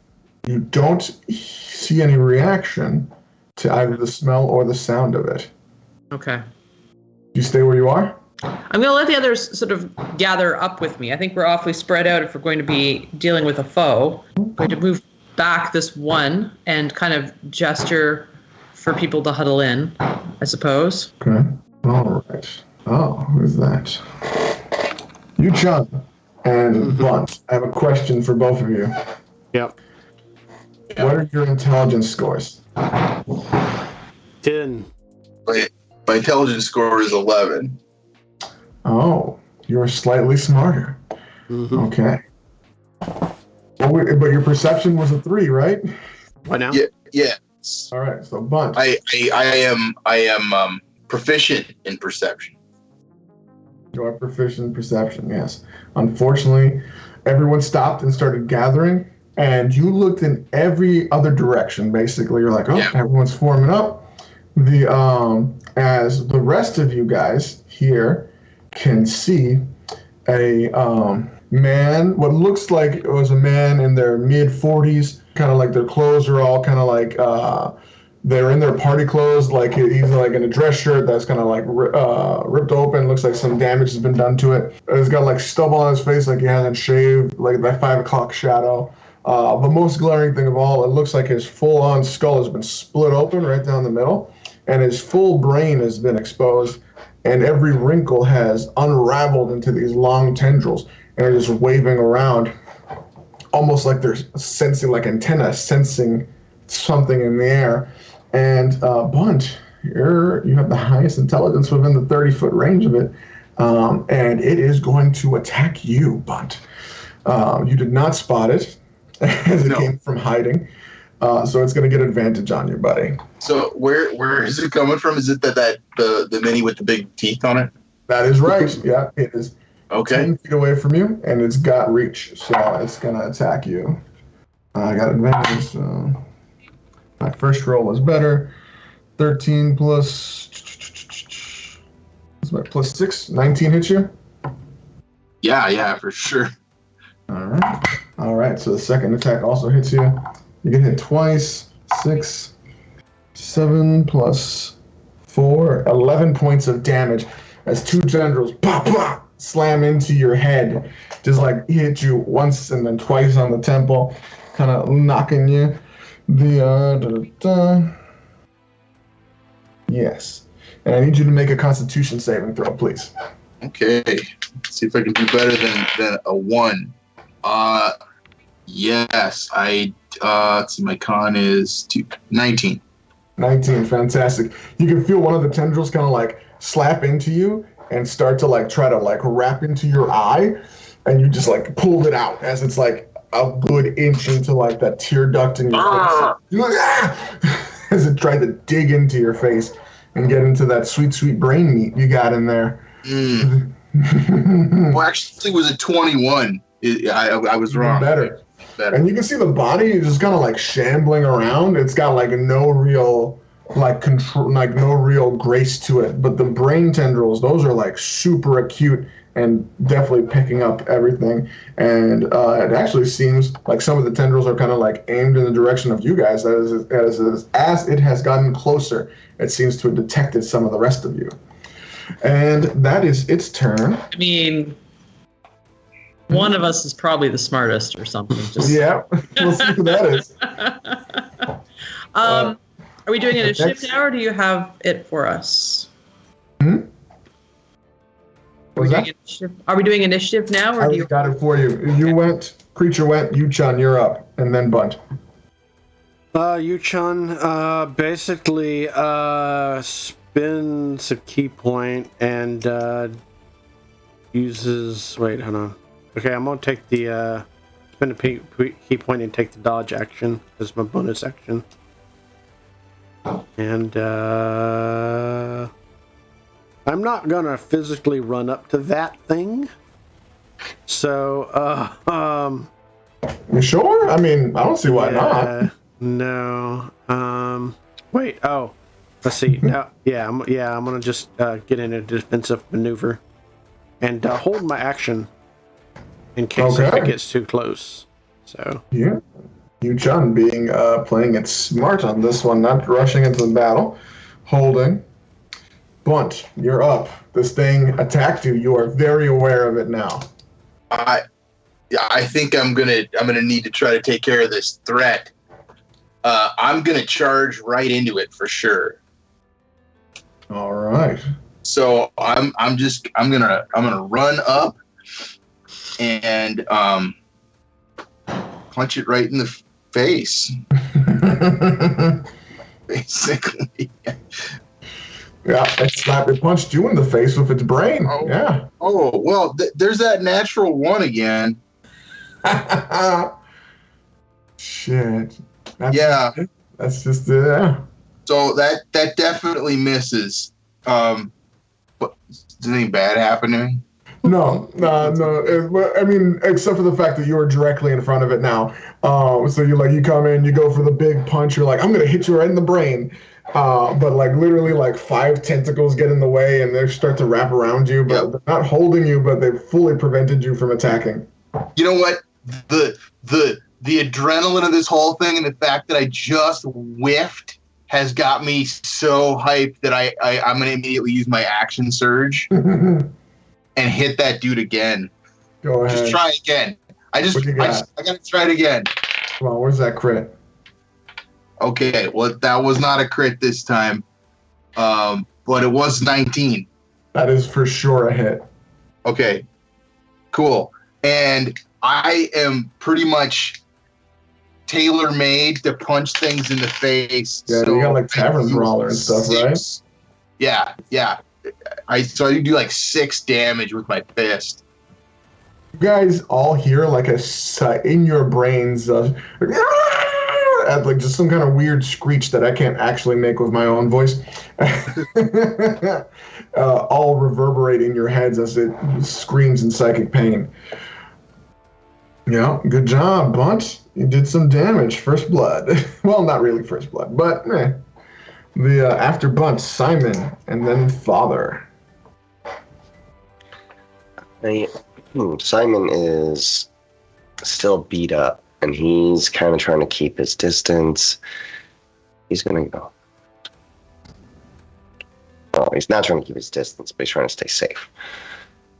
you don't see any reaction to either the smell or the sound of it. Okay. You stay where you are? I'm going to let the others sort of gather up with me. I think we're awfully spread out if we're going to be dealing with a foe. I'm going to move back this one and kind of gesture for people to huddle in, I suppose. Okay. All right. Oh, who's that? You, Chun, and Bunt. I have a question for both of you. Yep. What are your intelligence scores? 10. My My intelligence score is 11. Oh, you're slightly smarter. Mm-hmm. Okay. But your perception was a 3, right? Why now? Yeah. Yes. All right. So Bunt. I am proficient in perception. You are proficient in perception. Yes. Unfortunately, everyone stopped and started gathering, and you looked in every other direction. Basically, you're like, oh, Yeah. everyone's forming up. As the rest of you guys here can see a man, what looks like it was a man in their mid 40s, kind of like their clothes are all kind of like they're in their party clothes, like he's like in a dress shirt that's kind of like ripped open, looks like some damage has been done to it. He's got like stubble on his face, like he hasn't shaved, like that 5 o'clock shadow. The most glaring thing of all, it looks like his full-on skull has been split open right down the middle, and his full brain has been exposed, and every wrinkle has unraveled into these long tendrils, and are just waving around, almost like they're sensing, like antenna sensing something in the air. And Bunt, you have the highest intelligence within the 30-foot range of it, and it is going to attack you, Bunt. You did not spot it as it came from hiding, so it's going to get advantage on you, buddy. So where is it coming from? Is it that the mini with the big teeth on it? That is right. Yeah, it is Okay. 10 feet away from you, and it's got reach, so it's going to attack you. I got advantage, so my first roll was better. 13 plus... What's my plus 6? 19 hits you? Yeah, for sure. All right, so the second attack also hits you. You get hit twice. 6, 7 plus 4, 11 points of damage as 2 tendrils pop, pop, slam into your head. Just like hit you once and then twice on the temple, kind of knocking you. Yes. And I need you to make a Constitution saving throw, please. Okay. Let's see if I can do better than a 1. Yes. Let's see, my con is 19. 19, fantastic. You can feel one of the tendrils kind of like slap into you and start to like try to like wrap into your eye, and you just like pulled it out as it's like a good inch into like that tear duct in your face. You're like, ah! As it tried to dig into your face and get into that sweet brain meat you got in there. Well, actually, it was a 21. I was wrong. Better. And you can see the body is just kind of like shambling around. It's got like no real like control, like no real grace to it. But the brain tendrils, those are like super acute and definitely picking up everything. And it actually seems like some of the tendrils are kind of like aimed in the direction of you guys. As it has gotten closer, it seems to have detected some of the rest of you. And that is its turn. I mean, one of us is probably the smartest or something. Just... Yeah, we'll see who that is. Are we doing initiative now, or do you have it for us? Are we doing initiative now, or I do you got it for you? You went, creature went, Yu-chan, you're up, and then Bunt. Yu-chan basically spins a key point and uses. Wait, hold on. Okay, I'm gonna take the spin a key point and take the dodge action as my bonus action. And I'm not gonna physically run up to that thing. So, You sure? I mean, I don't see why not. No. Wait. Oh, let's see. I'm gonna just get in a defensive maneuver and hold my action in case if it gets too close. So. Yeah. Yu-chan being playing it smart on this one, not rushing into the battle, holding. Bunt, you're up. This thing attacked you. You are very aware of it now. I think I'm gonna need to try to take care of this threat. I'm gonna charge right into it for sure. All right. So I'm gonna run up and punch it right in the face. Basically. Yeah, it slapped it punched you in the face with its brain. Oh. Yeah. Oh, well, there's that natural one again. Shit. Yeah. That's just yeah. So that definitely misses. But did anything bad happen to me? No. I mean, except for the fact that you were directly in front of it now. So you come in, you go for the big punch. You're like, I'm gonna hit you right in the brain. But like literally, like 5 tentacles get in the way, and they start to wrap around you. But they're not holding you, but they've fully prevented you from attacking. You know what? The adrenaline of this whole thing and the fact that I just whiffed has got me so hyped that I'm gonna immediately use my action surge and hit that dude again. Go ahead. Just try again. I gotta try it again. Come on, where's that crit? Okay, well that was not a crit this time, but it was 19. That is for sure a hit. Okay, cool. And I am pretty much tailor-made to punch things in the face. Yeah, so you got like tavern brawler and stuff, right? Yeah. I do like 6 damage with my fist. You guys all hear like in your brains, like just some kind of weird screech that I can't actually make with my own voice, all reverberate in your heads as it screams in psychic pain. Yeah, good job, Bunt. You did some damage. First blood. Well, not really first blood, but after Bunt, Simon, and then Father. Simon is still beat up, and he's kind of trying to keep his distance. He's going to go. Well, he's not trying to keep his distance, but he's trying to stay safe.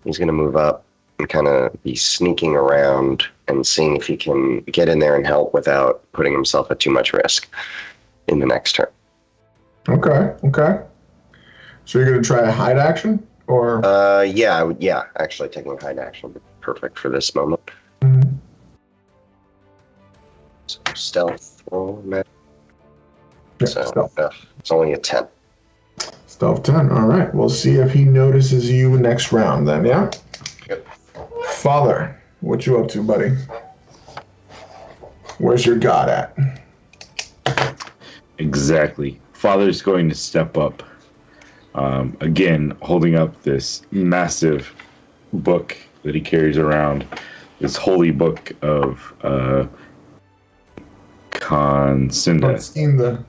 He's going to move up and kind of be sneaking around and seeing if he can get in there and help without putting himself at too much risk in the next turn. Okay. So you're going to try a hide action? Or yeah, actually taking a hide action would be perfect for this moment. Mm-hmm. So stealth roll, man. Yeah, so stealth. It's only a 10. Stealth 10. All right. We'll see if he notices you next round then, yeah? Yep. Father, what you up to, buddy? Where's your god at? Exactly. Father's going to step up. Again, holding up this massive book that he carries around, this holy book of Consinda.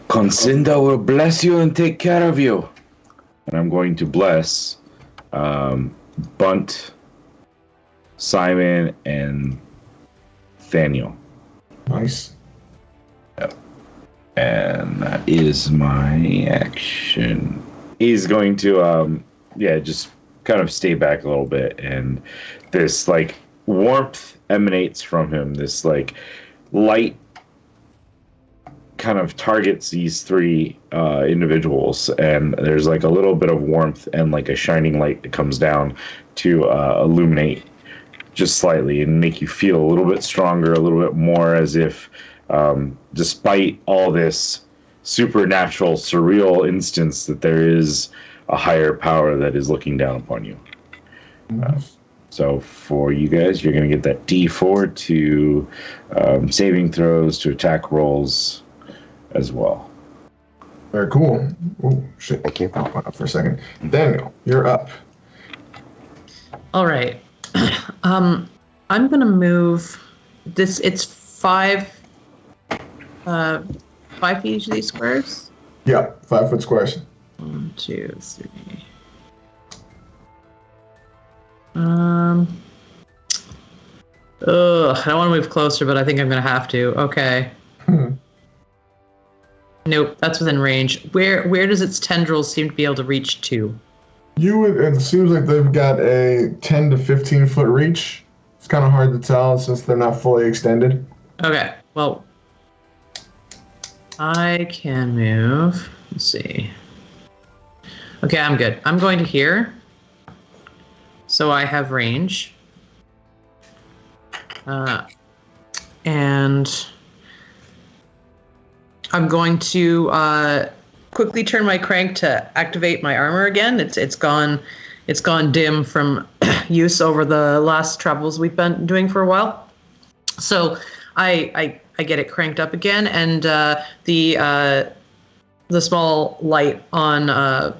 Consinda will bless you and take care of you. And I'm going to bless Bunt, Simon, and Thaniel. Nice. Yep. And that is my action. He's going to, just kind of stay back a little bit. And this, warmth emanates from him. This, light kind of targets these 3 individuals. And there's, a little bit of warmth and, a shining light that comes down to illuminate just slightly and make you feel a little bit stronger, a little bit more as if despite all this supernatural, surreal instance, that there is a higher power that is looking down upon you. So for you guys, you're going to get that D4 to saving throws, to attack rolls as well. Very cool. Oh, shit. Thank you. I'll up for a second. Daniel, you're up. All right. I'm going to move this. It's 5 feet each of these squares? Yeah, 5-foot squares. 1, 2, 3. I don't want to move closer, but I think I'm going to have to. Okay. Nope, that's within range. Where does its tendrils seem to be able to reach to? It seems like they've got a 10 to 15 foot reach. It's kind of hard to tell since they're not fully extended. Okay, well, I can move. Let's see. Okay, I'm good. I'm going to here. So I have range. And I'm going to quickly turn my crank to activate my armor again. It's gone dim from use over the last travels we've been doing for a while. So I get it cranked up again, and the small light on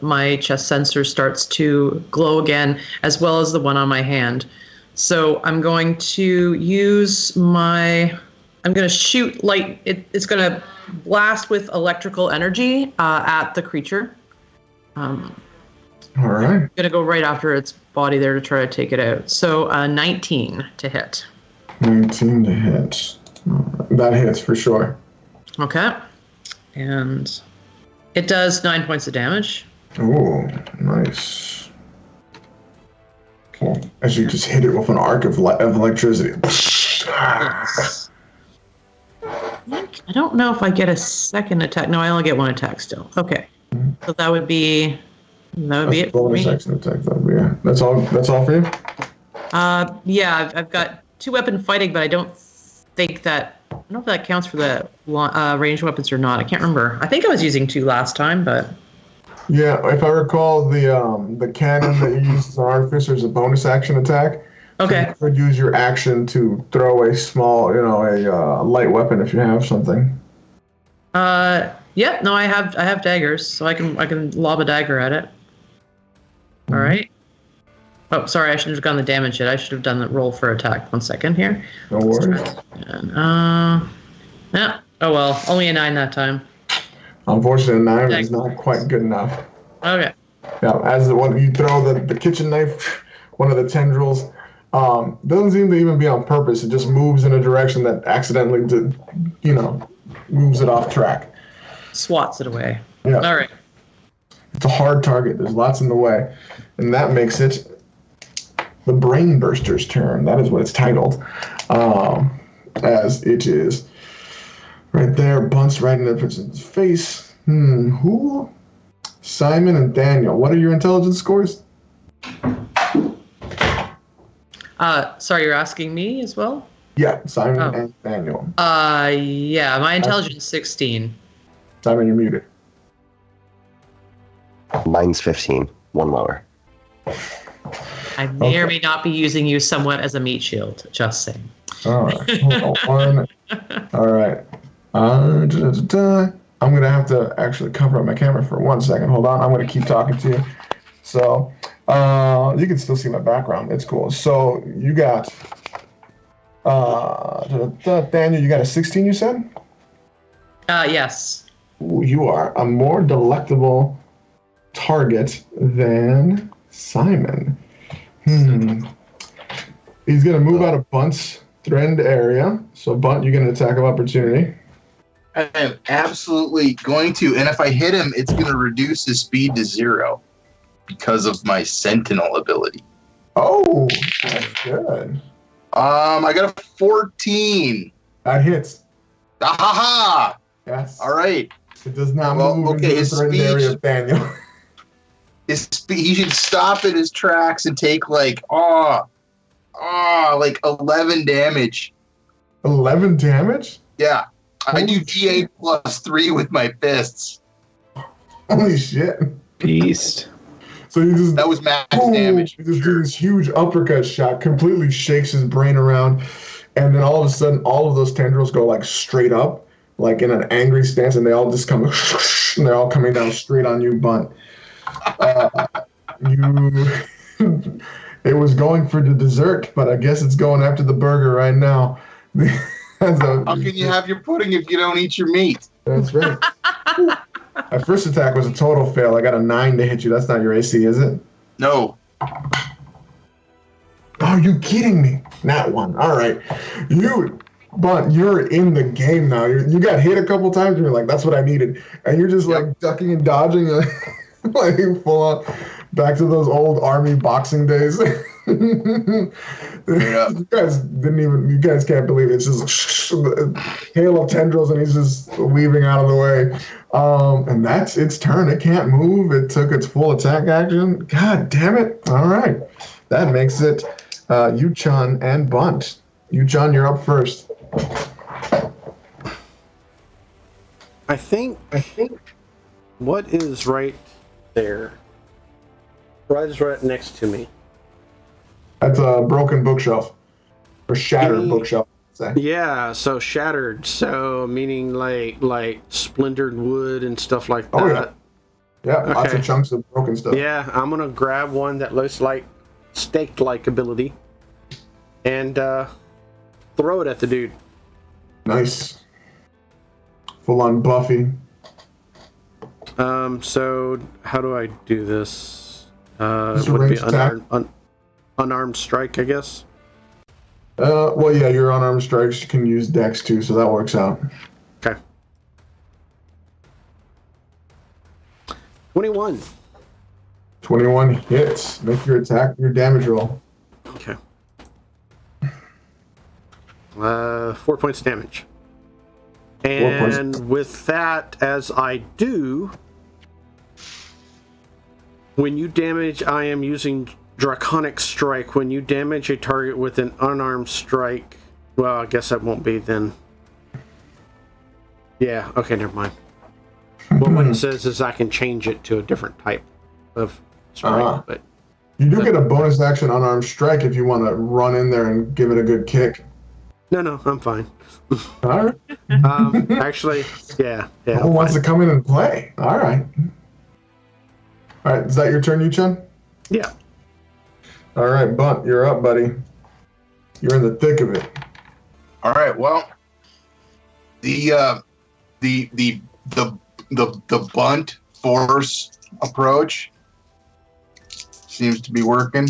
my chest sensor starts to glow again, as well as the one on my hand. So I'm going to use I'm going to shoot light. It's going to blast with electrical energy at the creature. All right. I'm going to go right after its body there to try to take it out. So 19 to hit. 19 to hit. That hits for sure. Okay. And it does 9 points of damage. Oh, nice. Cool. As you just hit it with an arc of electricity. Yes. I don't know if I get a second attack. No, I only get one attack still. Okay. So that would be it for me. Bonus action attack. Yeah. That's all for you? Yeah, I've got 2-weapon fighting, but I don't know if that counts for the ranged weapons or not. I can't remember. I think I was using 2 last time, but Yeah, if I recall, the cannon that you use as an artificer is a bonus action attack. okay. So you could use your action to throw a small, a light weapon if you have something. Yeah, no, I have daggers, so I can lob a dagger at it. All right. Oh, sorry, I shouldn't have done the damage yet. I should have done the roll for attack. 1 second here. No worries. And, yeah. Oh well, only a 9 that time. Unfortunately, 9 is not quite good enough. Okay. Yeah, as when you throw the kitchen knife, one of the tendrils doesn't seem to even be on purpose. It just moves in a direction that accidentally, moves it off track. Swats it away. Yeah. All right. It's a hard target. There's lots in the way, and that makes it the Brain Burster's turn. That is what it's titled, as it is right there, bunts right in the person's face. Who? Simon and Daniel. What are your intelligence scores? Sorry, you're asking me as well? Yeah, Simon and Daniel. Yeah, my intelligence is 16. Simon, you're muted. Mine's 15, 1 lower. I may or may not be using you somewhat as a meat shield. Just saying. All right. Hold on. One. All right. I'm going to have to actually cover up my camera for 1 second. Hold on. I'm going to keep talking to you. So you can still see my background. It's cool. So you got Daniel, you got a 16, you said? Yes. Ooh, you are a more delectable target than Simon. He's going to move out of Bunt's threatened area. So, Bunt, you get an attack of opportunity. I am absolutely going to, and if I hit him, it's going to reduce his speed to 0 because of my Sentinel ability. Oh, that's good. I got a 14. That hits. Ha! Yes. All right. It does not move into the threatened area of Daniel. He should stop in his tracks and take like 11 damage. 11 damage? Yeah. I do Holy D8 plus 3 with my fists. Holy shit. Beast. So you just That was max damage. You just do this huge uppercut shot, completely shakes his brain around, and then all of a sudden, all of those tendrils go like straight up, like in an angry stance, and they all just come, and they're all coming down straight on you, Bunt. It was going for the dessert, but I guess it's going after the burger right now. How can you have your pudding if you don't eat your meat? That's right. My first attack was a total fail. I got a 9 to hit you. That's not your AC, is it? No. Are you kidding me? Not one. All right. But you're in the game now. You got hit a couple times, and you're like, that's what I needed. And you're just like ducking and dodging, like full on back to those old army boxing days. You guys can't believe it. It's just a hail of tendrils, and he's just weaving out of the way. And that's its turn. It can't move. It took its full attack action. God damn it. All right. That makes it Yu-chan and Bunt. Yu-chan, you're up first. I think what is right there? Right next to me. That's a broken bookshelf. Or shattered bookshelf, say. Yeah, so shattered. So meaning like splintered wood and stuff like that. Oh, yeah. Yeah, lots Okay. of chunks of broken stuff. Yeah, I'm gonna grab one that looks like stake-like ability and throw it at the dude. Nice. Full on Buffy. So how do I do this? Just a Would be ranged unarmed strike, I guess. Well, yeah, your unarmed strikes, you can use Dex too, so that works out. Okay. 21. 21 hits. Make your attack, your damage roll. Okay. 4 points damage. 4 points. And with that, as I do, when you damage, I am using Draconic Strike. When you damage a target with an unarmed strike, well, I guess that won't be then. Yeah, okay, never mind. Well, what it says is I can change it to a different type of strike, but you do get a bonus action unarmed strike if you want to run in there and give it a good kick. no, I'm fine. All right. Actually, yeah. Who wants to come in and play? All right. All right, is that your turn, Yu-Chan? Yeah. All right, Bunt, you're up, buddy. You're in the thick of it. All right. Well, the bunt force approach seems to be working.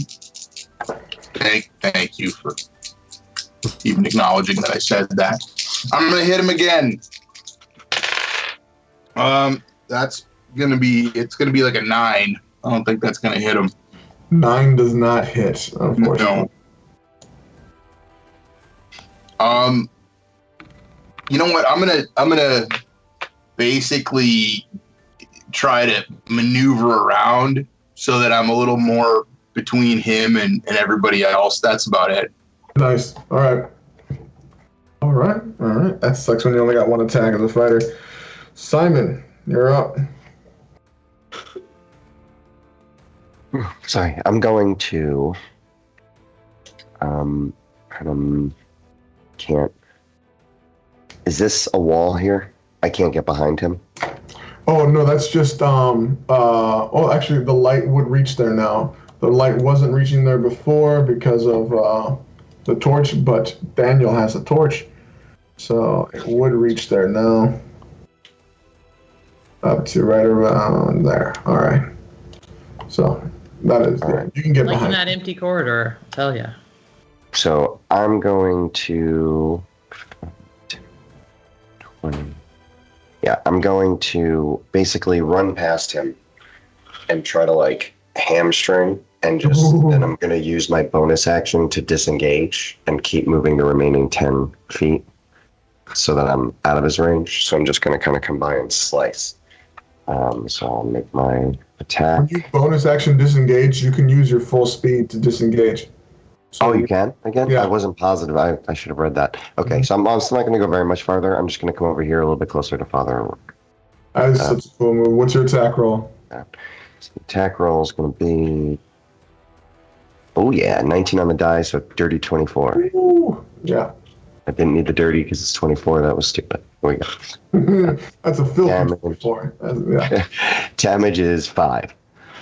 Thank you for even acknowledging that I said that. I'm gonna hit him again. It's gonna be like a 9. I don't think that's gonna hit him. 9 does not hit, unfortunately. No. You know what? I'm gonna basically try to maneuver around so that I'm a little more between him and everybody else. That's about it. Nice. All right. That sucks when you only got one attack as a fighter. Simon, you're up. Sorry, I'm going to. Can't. Is this a wall here? I can't get behind him. Oh no, that's just actually the light would reach there now. The light wasn't reaching there before because of the torch, but Daniel has a torch, so it would reach there now. Up to right around there. All right. So that is right. You can get Like in behind. that empty corridor, I'll tell ya. So I'm going to 20. Yeah, I'm going to basically run past him and try to like hamstring and then I'm going to use my bonus action to disengage and keep moving the remaining 10 feet so that I'm out of his range. So I'm just going to kind of combine and slice. So I'll make my attack. When you bonus action disengage, you can use your full speed to disengage. So You can? Again? Yeah. I wasn't positive. I should have read that. Okay, so I'm still not going to go very much farther. I'm just going to come over here a little bit closer to Father. That is such a cool move. What's your attack roll? So the attack roll is going to be... 19 on the die, so dirty 24. Ooh, yeah. I didn't need the dirty because it's 24. That was stupid. Here we go. That's a filthy Damage. 24. Yeah. Damage is 5.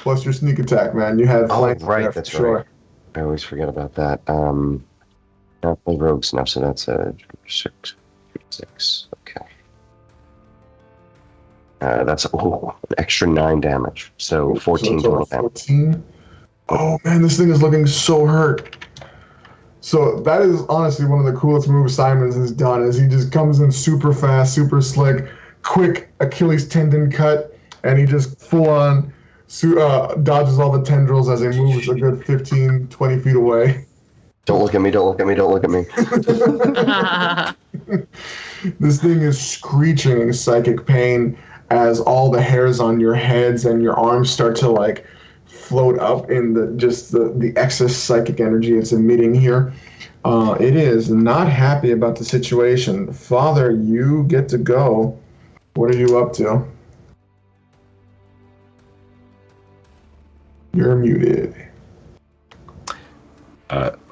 Plus your sneak attack, man. You had flanks right, there for that's sure. right. I always forget about that. I play rogues now, so that's a 6. Okay. That's an extra 9 damage. So 14 So total it's damage. 14. Oh man, this thing is looking so hurt. So that is honestly one of the coolest moves Simons has done. Is he just comes in super fast, super slick, quick Achilles tendon cut, and he just full on dodges all the tendrils as he moves a good 15, 20 feet away. Don't look at me, don't look at me, don't look at me. This thing is screeching in psychic pain as all the hairs on your heads and your arms start to like float up in the excess psychic energy it's emitting here. It is not happy about the situation. Father, you get to go. What are you up to? You're muted.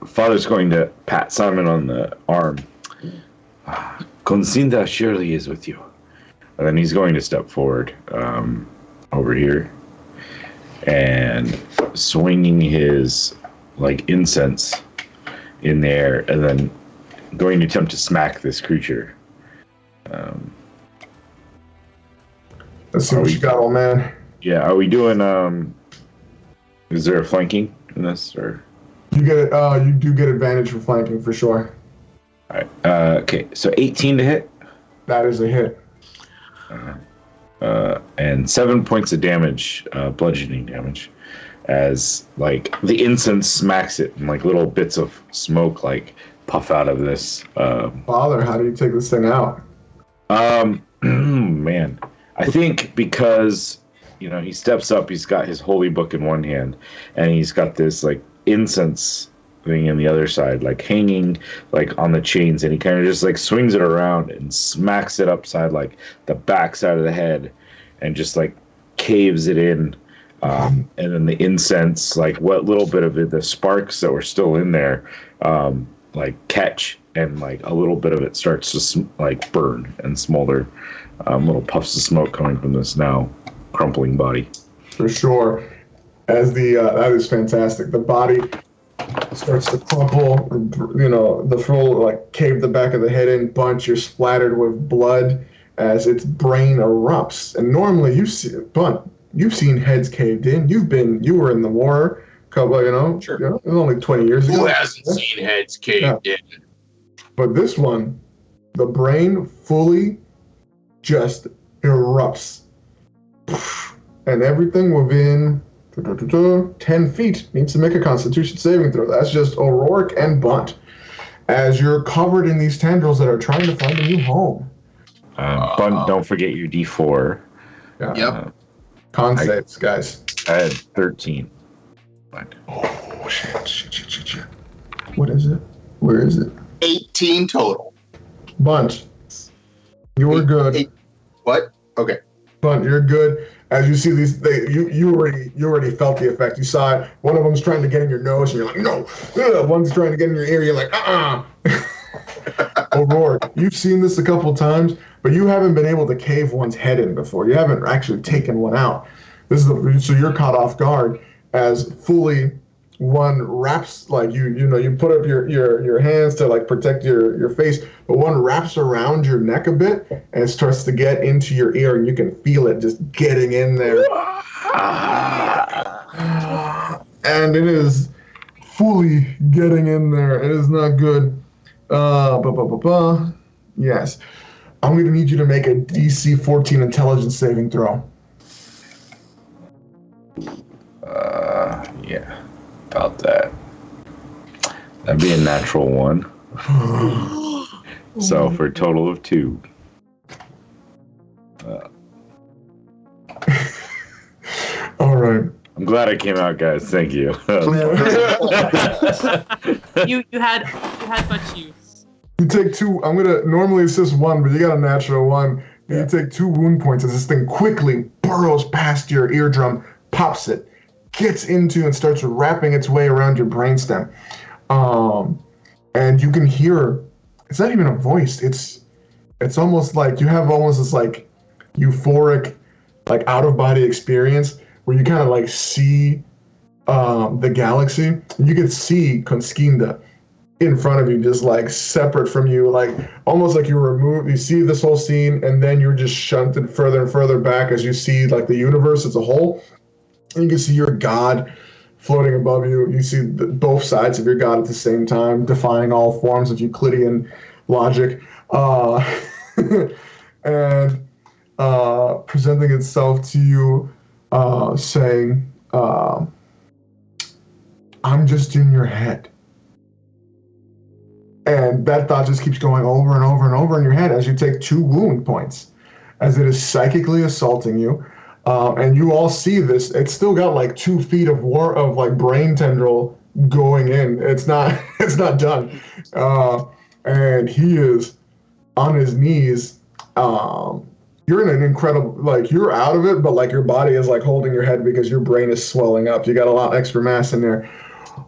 Father's going to pat Simon on the arm. Consinda surely is with you. And then he's going to step forward over here and swinging his incense in the air, and then going to attempt to smack this creature. Let's see what you got, old man. Yeah, are we doing? Is there a flanking in this, or? You get it. You do get advantage for flanking for sure. All right. Okay, so 18 to hit. That is a hit. And 7 points of damage, bludgeoning damage, as the incense smacks it, and little bits of smoke puff out of this. Father, how do you take this thing out? Man, I think because he steps up, he's got his holy book in one hand, and he's got this incense thing in the other side, hanging on the chains, and he kind of just swings it around and smacks it upside the back side of the head, and just caves it in. And then the incense, what little bit of it, the sparks that were still in there, catch, and a little bit of it starts to burn and smolder. Little puffs of smoke coming from this now crumpling body. For sure. As that is fantastic. The body starts to crumple. The full cave the back of the head in bunch. You're splattered with blood as its brain erupts. And normally you've seen heads caved in. You were in the war. Couple, Sure. It was only 20 years ago. Who hasn't seen heads caved in? But this one, the brain fully just erupts. And everything within 10 feet needs to make a Constitution saving throw. That's just O'Rourke and Bunt, as you're covered in these tendrils that are trying to find a new home. Bunt, don't forget your D4. Yeah. Yep. Con saves, guys. I had 13. Oh, shit. What is it? Where is it? 18 total. Bunt, you were good. What? Okay. Bunt, you're good. As you see these, you already felt the effect. You saw it. One of them's trying to get in your nose, and you're like, no. One's trying to get in your ear. You're like, O'Rourke, you've seen this a couple times, but you haven't been able to cave one's head in before. You haven't actually taken one out. So you're caught off guard as fully one wraps, you put up your hands to protect your face, but one wraps around your neck a bit and it starts to get into your ear, and you can feel it just getting in there. And it is fully getting in there. It is not good. Yes. I'm going to need you to make a DC 14 intelligence saving throw. Yeah. About that. That'd be a natural 1. So for a total of 2. All right. I'm glad I came out, guys. Thank you. You had much use. You take 2. I'm gonna normally assist 1, but you got a natural 1. Yeah. You take 2 wound points as this thing quickly burrows past your eardrum, pops it, gets into and starts wrapping its way around your brainstem. And you can hear, it's not even a voice. It's almost like you have almost this euphoric, out of body experience where you kind of see the galaxy. You can see Conskinda in front of you, just separate from you, almost like you were removed. You see this whole scene, and then you're just shunted further and further back as you see the universe as a whole. And you can see your god floating above you. You see both sides of your god at the same time, defying all forms of Euclidean logic, and presenting itself to you, saying, I'm just in your head. And that thought just keeps going over and over and over in your head as you take 2 wound points, as it is psychically assaulting you. And you all see this. It's still got 2 feet of brain tendril going in. It's not done. And he is on his knees, you're in an incredible, like, you're out of it, but like your body is like holding your head because your brain is swelling up. You got a lot extra mass in there.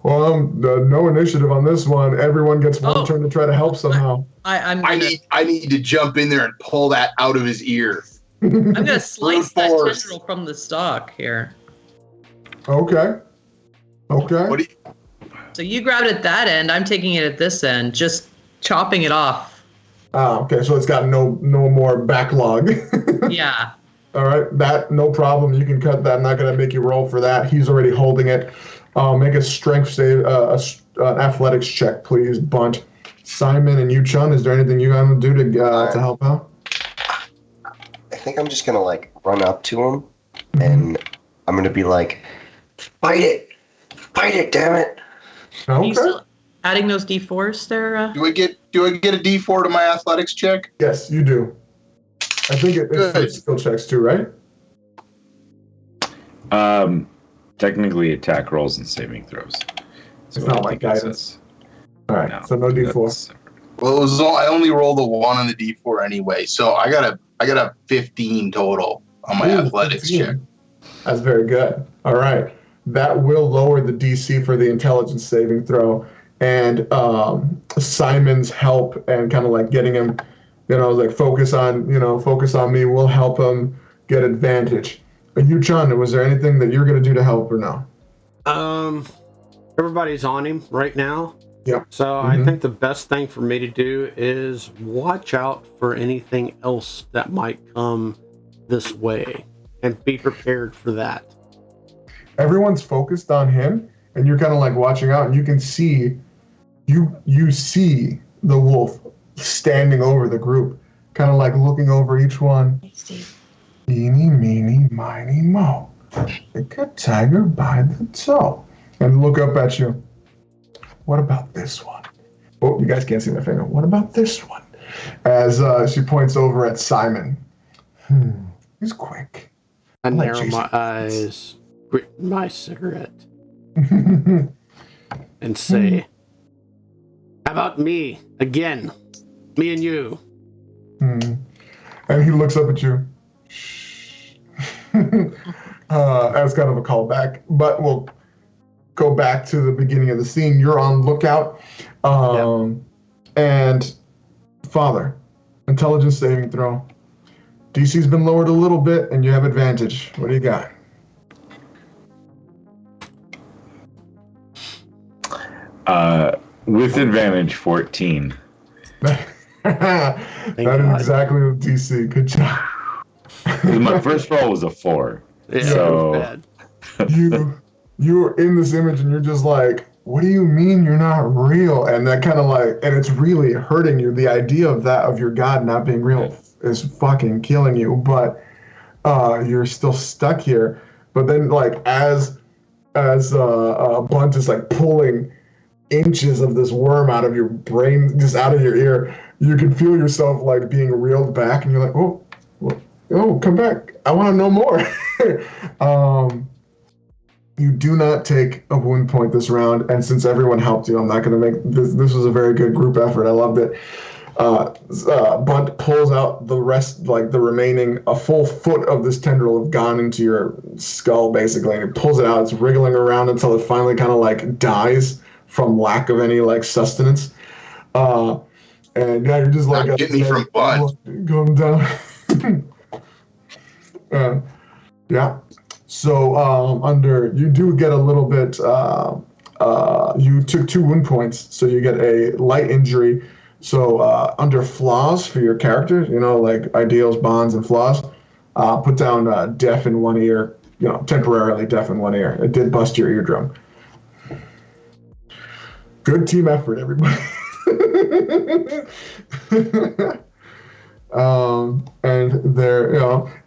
Well, no initiative on this one. Everyone gets one turn to try to help somehow. I need to jump in there and pull that out of his ear. I'm gonna slice that tendril from the stalk here. Okay. So you grabbed it at that end. I'm taking it at this end, just chopping it off. Ah, okay. So it's got no more backlog. Yeah. All right. That no problem. You can cut that. I'm not gonna make you roll for that. He's already holding it. Make a strength save, an athletics check, please, Bunt. Simon and Yu-Chun, is there anything you want to do to help out? I think I'm just gonna like run up to him, and I'm gonna be like, fight it, damn it. Okay. Are you still adding those d4s there? Do I get a D4 to my athletics check? Yes, you do. I think it's skill checks too, right? Technically attack rolls and saving throws. So it's not like guidance. All right, so no D4. Well, I only rolled a 1 on the D4 anyway, so I got a 15 total on my athletics 15. check. That's very good. All right, that will lower the DC for the intelligence saving throw, and Simon's help and kind of like getting him, like focus on me will help him get advantage. Yu-Chun, was there anything that you're gonna do to help or no? Everybody's on him right now. Yeah. So I think the best thing for me to do is watch out for anything else that might come this way and be prepared for that. Everyone's focused on him, and you're kind of like watching out, and you can see, you see the wolf standing over the group, kind of like looking over each one. Hey, Steve. Eeny, meeny, miny, mo. Take a tiger by the toe. And look up at you. What about this one? Oh, you guys can't see my finger. What about this one? As she points over at Simon. He's quick. I like narrow my eyes, grit my cigarette, and say, how about me? Again. Me and you. And he looks up at you. As kind of a callback, but we'll go back to the beginning of the scene. You're on lookout, and Father, intelligence saving throw. DC's been lowered a little bit, and you have advantage. What do you got? With advantage, 14. That is exactly the DC. Good job. My first roll was a 4. Yeah, so bad. You're in this image and you're just like, what do you mean you're not real? And that kind of like, and it's really hurting you. The idea of that, of your God not being real is fucking killing you, but you're still stuck here. But then like as Bunt is like pulling inches of this worm out of your brain, just out of your ear, you can feel yourself like being reeled back, and you're like, oh, come back. I want to know more. You do not take a wound point this round, and since everyone helped you, I'm not going to make this. This was a very good group effort. I loved it. Bunt pulls out the rest, like the remaining, a full foot of this tendril have gone into your skull, basically, and he pulls it out. It's wriggling around until it finally kind of like dies from lack of any like sustenance. And yeah, you're just like, get me from Bunt. Going down. Yeah. So you do get a little bit. You took 2 wound points, so you get a light injury. So under flaws for your character, like ideals, bonds, and flaws, put down deaf in one ear. Temporarily deaf in one ear. It did bust your eardrum. Good team effort, everybody. And there,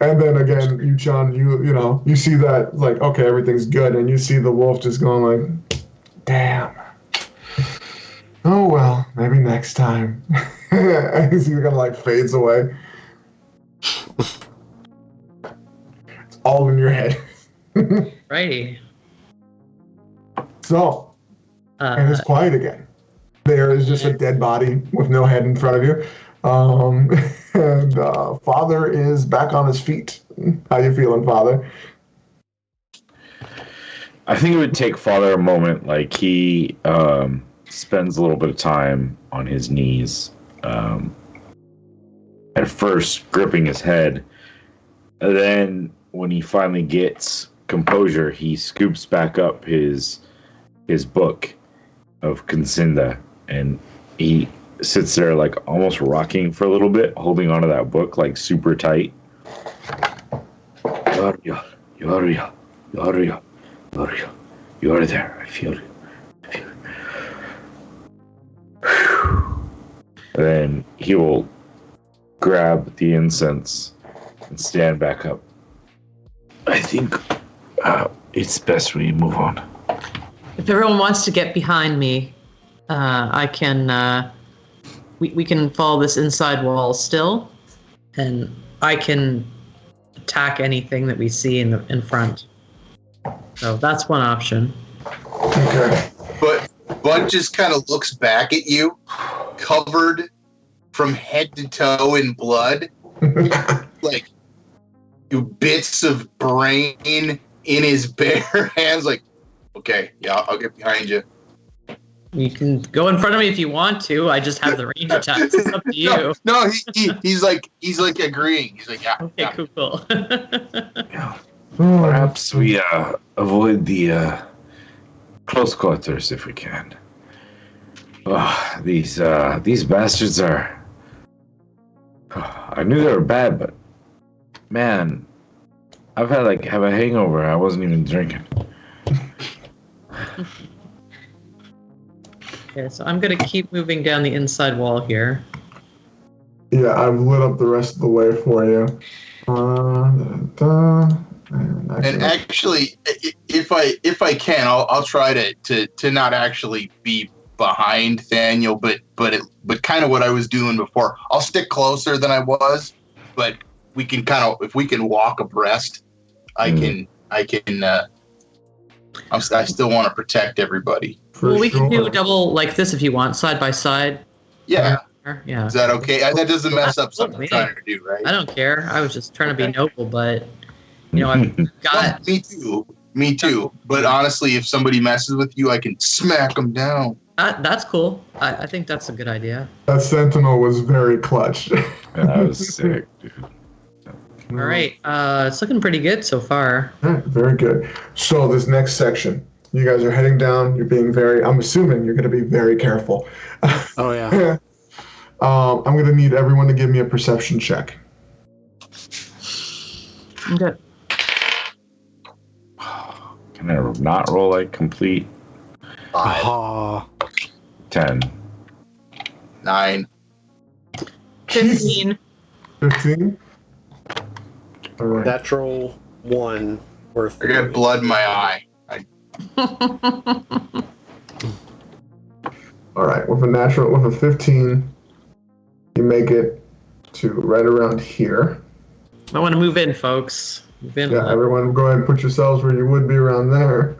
and then again, Yu-Chun, you see that, like, okay, everything's good, and you see the wolf just going like, damn. Oh well, maybe next time. And he kind of like fades away. It's all in your head. Righty. So, and it's quiet again. There is just a dead body with no head in front of you. And Father is back on his feet. How you feeling, Father? I think it would take Father a moment. Like he spends a little bit of time on his knees, at first gripping his head. And then when he finally gets composure, he scoops back up his book of Consinda, and he sits there like almost rocking for a little bit, holding onto that book like super tight. You are real. You are real. You are real. You are real. You are there. I feel you. I feel you. Then he will grab the incense and stand back up. I think it's best we move on. If everyone wants to get behind me, I can. We can follow this inside wall still, and I can attack anything that we see in front. So that's one option. Okay. But Bud just kind of looks back at you, covered from head to toe in blood, like bits of brain in his bare hands. Like, okay, yeah, I'll get behind you. You can go in front of me if you want to. I just have the range attacks. It's up to you. No, he's like agreeing. He's like, yeah. Okay, Yeah. cool. Yeah. Perhaps we avoid the close quarters if we can. Oh, these bastards are. I knew they were bad, but man, I've had have a hangover. I wasn't even drinking. Okay, so I'm gonna keep moving down the inside wall here. Yeah, I've lit up the rest of the way for you. And actually, if I can, I'll try to not actually be behind Daniel, but kind of what I was doing before. I'll stick closer than I was, but we can if we can walk abreast, I still want to protect everybody. Well, we can do double like this if you want, side by side. Yeah. Yeah. Is that okay? That doesn't mess up something I'm trying to do, right? I don't care. I was just trying to be noble, but I've got. Me too. But honestly, if somebody messes with you, I can smack them down. That's cool. I think that's a good idea. That sentinel was very clutch. That was sick, dude. All right. It's looking pretty good so far. All right, very good. So this next section, you guys are heading down. You're being I'm assuming you're going to be very careful. Oh, yeah. I'm going to need everyone to give me a perception check. Okay. Can I not roll like complete? 5, Oh, 10. 9. 15. 15? All right. natural 1 or 3. I got blood in my eye. All right. With a 15, you make it to right around here. I want to move in, folks. Move in. Yeah, everyone go ahead and put yourselves where you would be around there.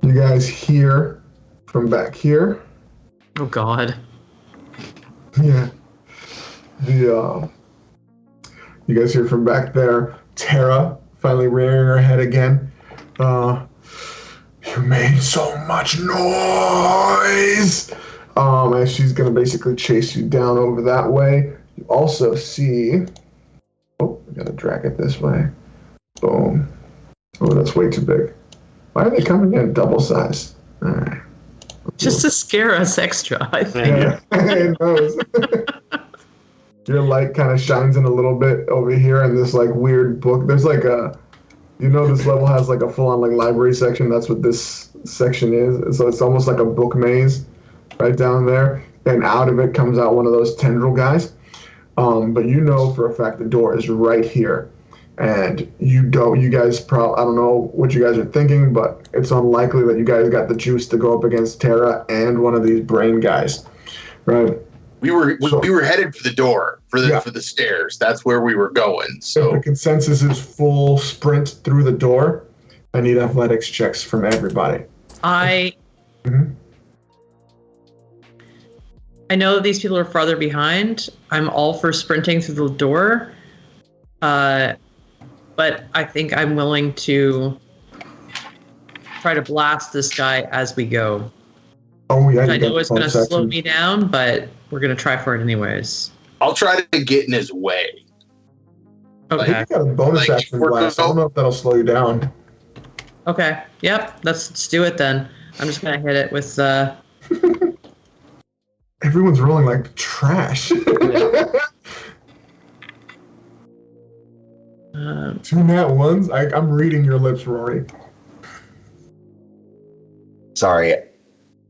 You guys hear from back here. Oh, God. Yeah. You guys hear from back there, Tara finally rearing her head again. You made so much noise! As she's gonna basically chase you down over that way. You also see... Oh, I gotta drag it this way. Boom. Oh, that's way too big. Why are they coming in double size? Alright. Just to scare us extra, I think. Yeah, it knows. Your light kind of shines in a little bit over here in this like weird book. There's like this level has like a full-on like library section. That's what this section is. So it's almost like a book maze right down there. And out of it comes out one of those tendril guys. But you know for a fact the door is right here. And you guys I don't know what you guys are thinking, but it's unlikely that you guys got the juice to go up against Tara and one of these brain guys, right? We were headed for the door for the stairs. That's where we were going. So if the consensus is full sprint through the door, I need athletics checks from everybody. I I know that these people are farther behind. I'm all for sprinting through the door. But I think I'm willing to try to blast this guy as we go. Oh yeah, I you know got it's going to bonus slow action. me down, but we're going to try for it anyways. I'll try to get in his way. I Okay. think you got a bonus Like, action we're- blast. I don't know if that'll slow you down. Okay. Yep. Let's do it then. I'm just going to hit it with. Everyone's rolling like trash. Two nat ones. I'm reading your lips, Rory. Sorry,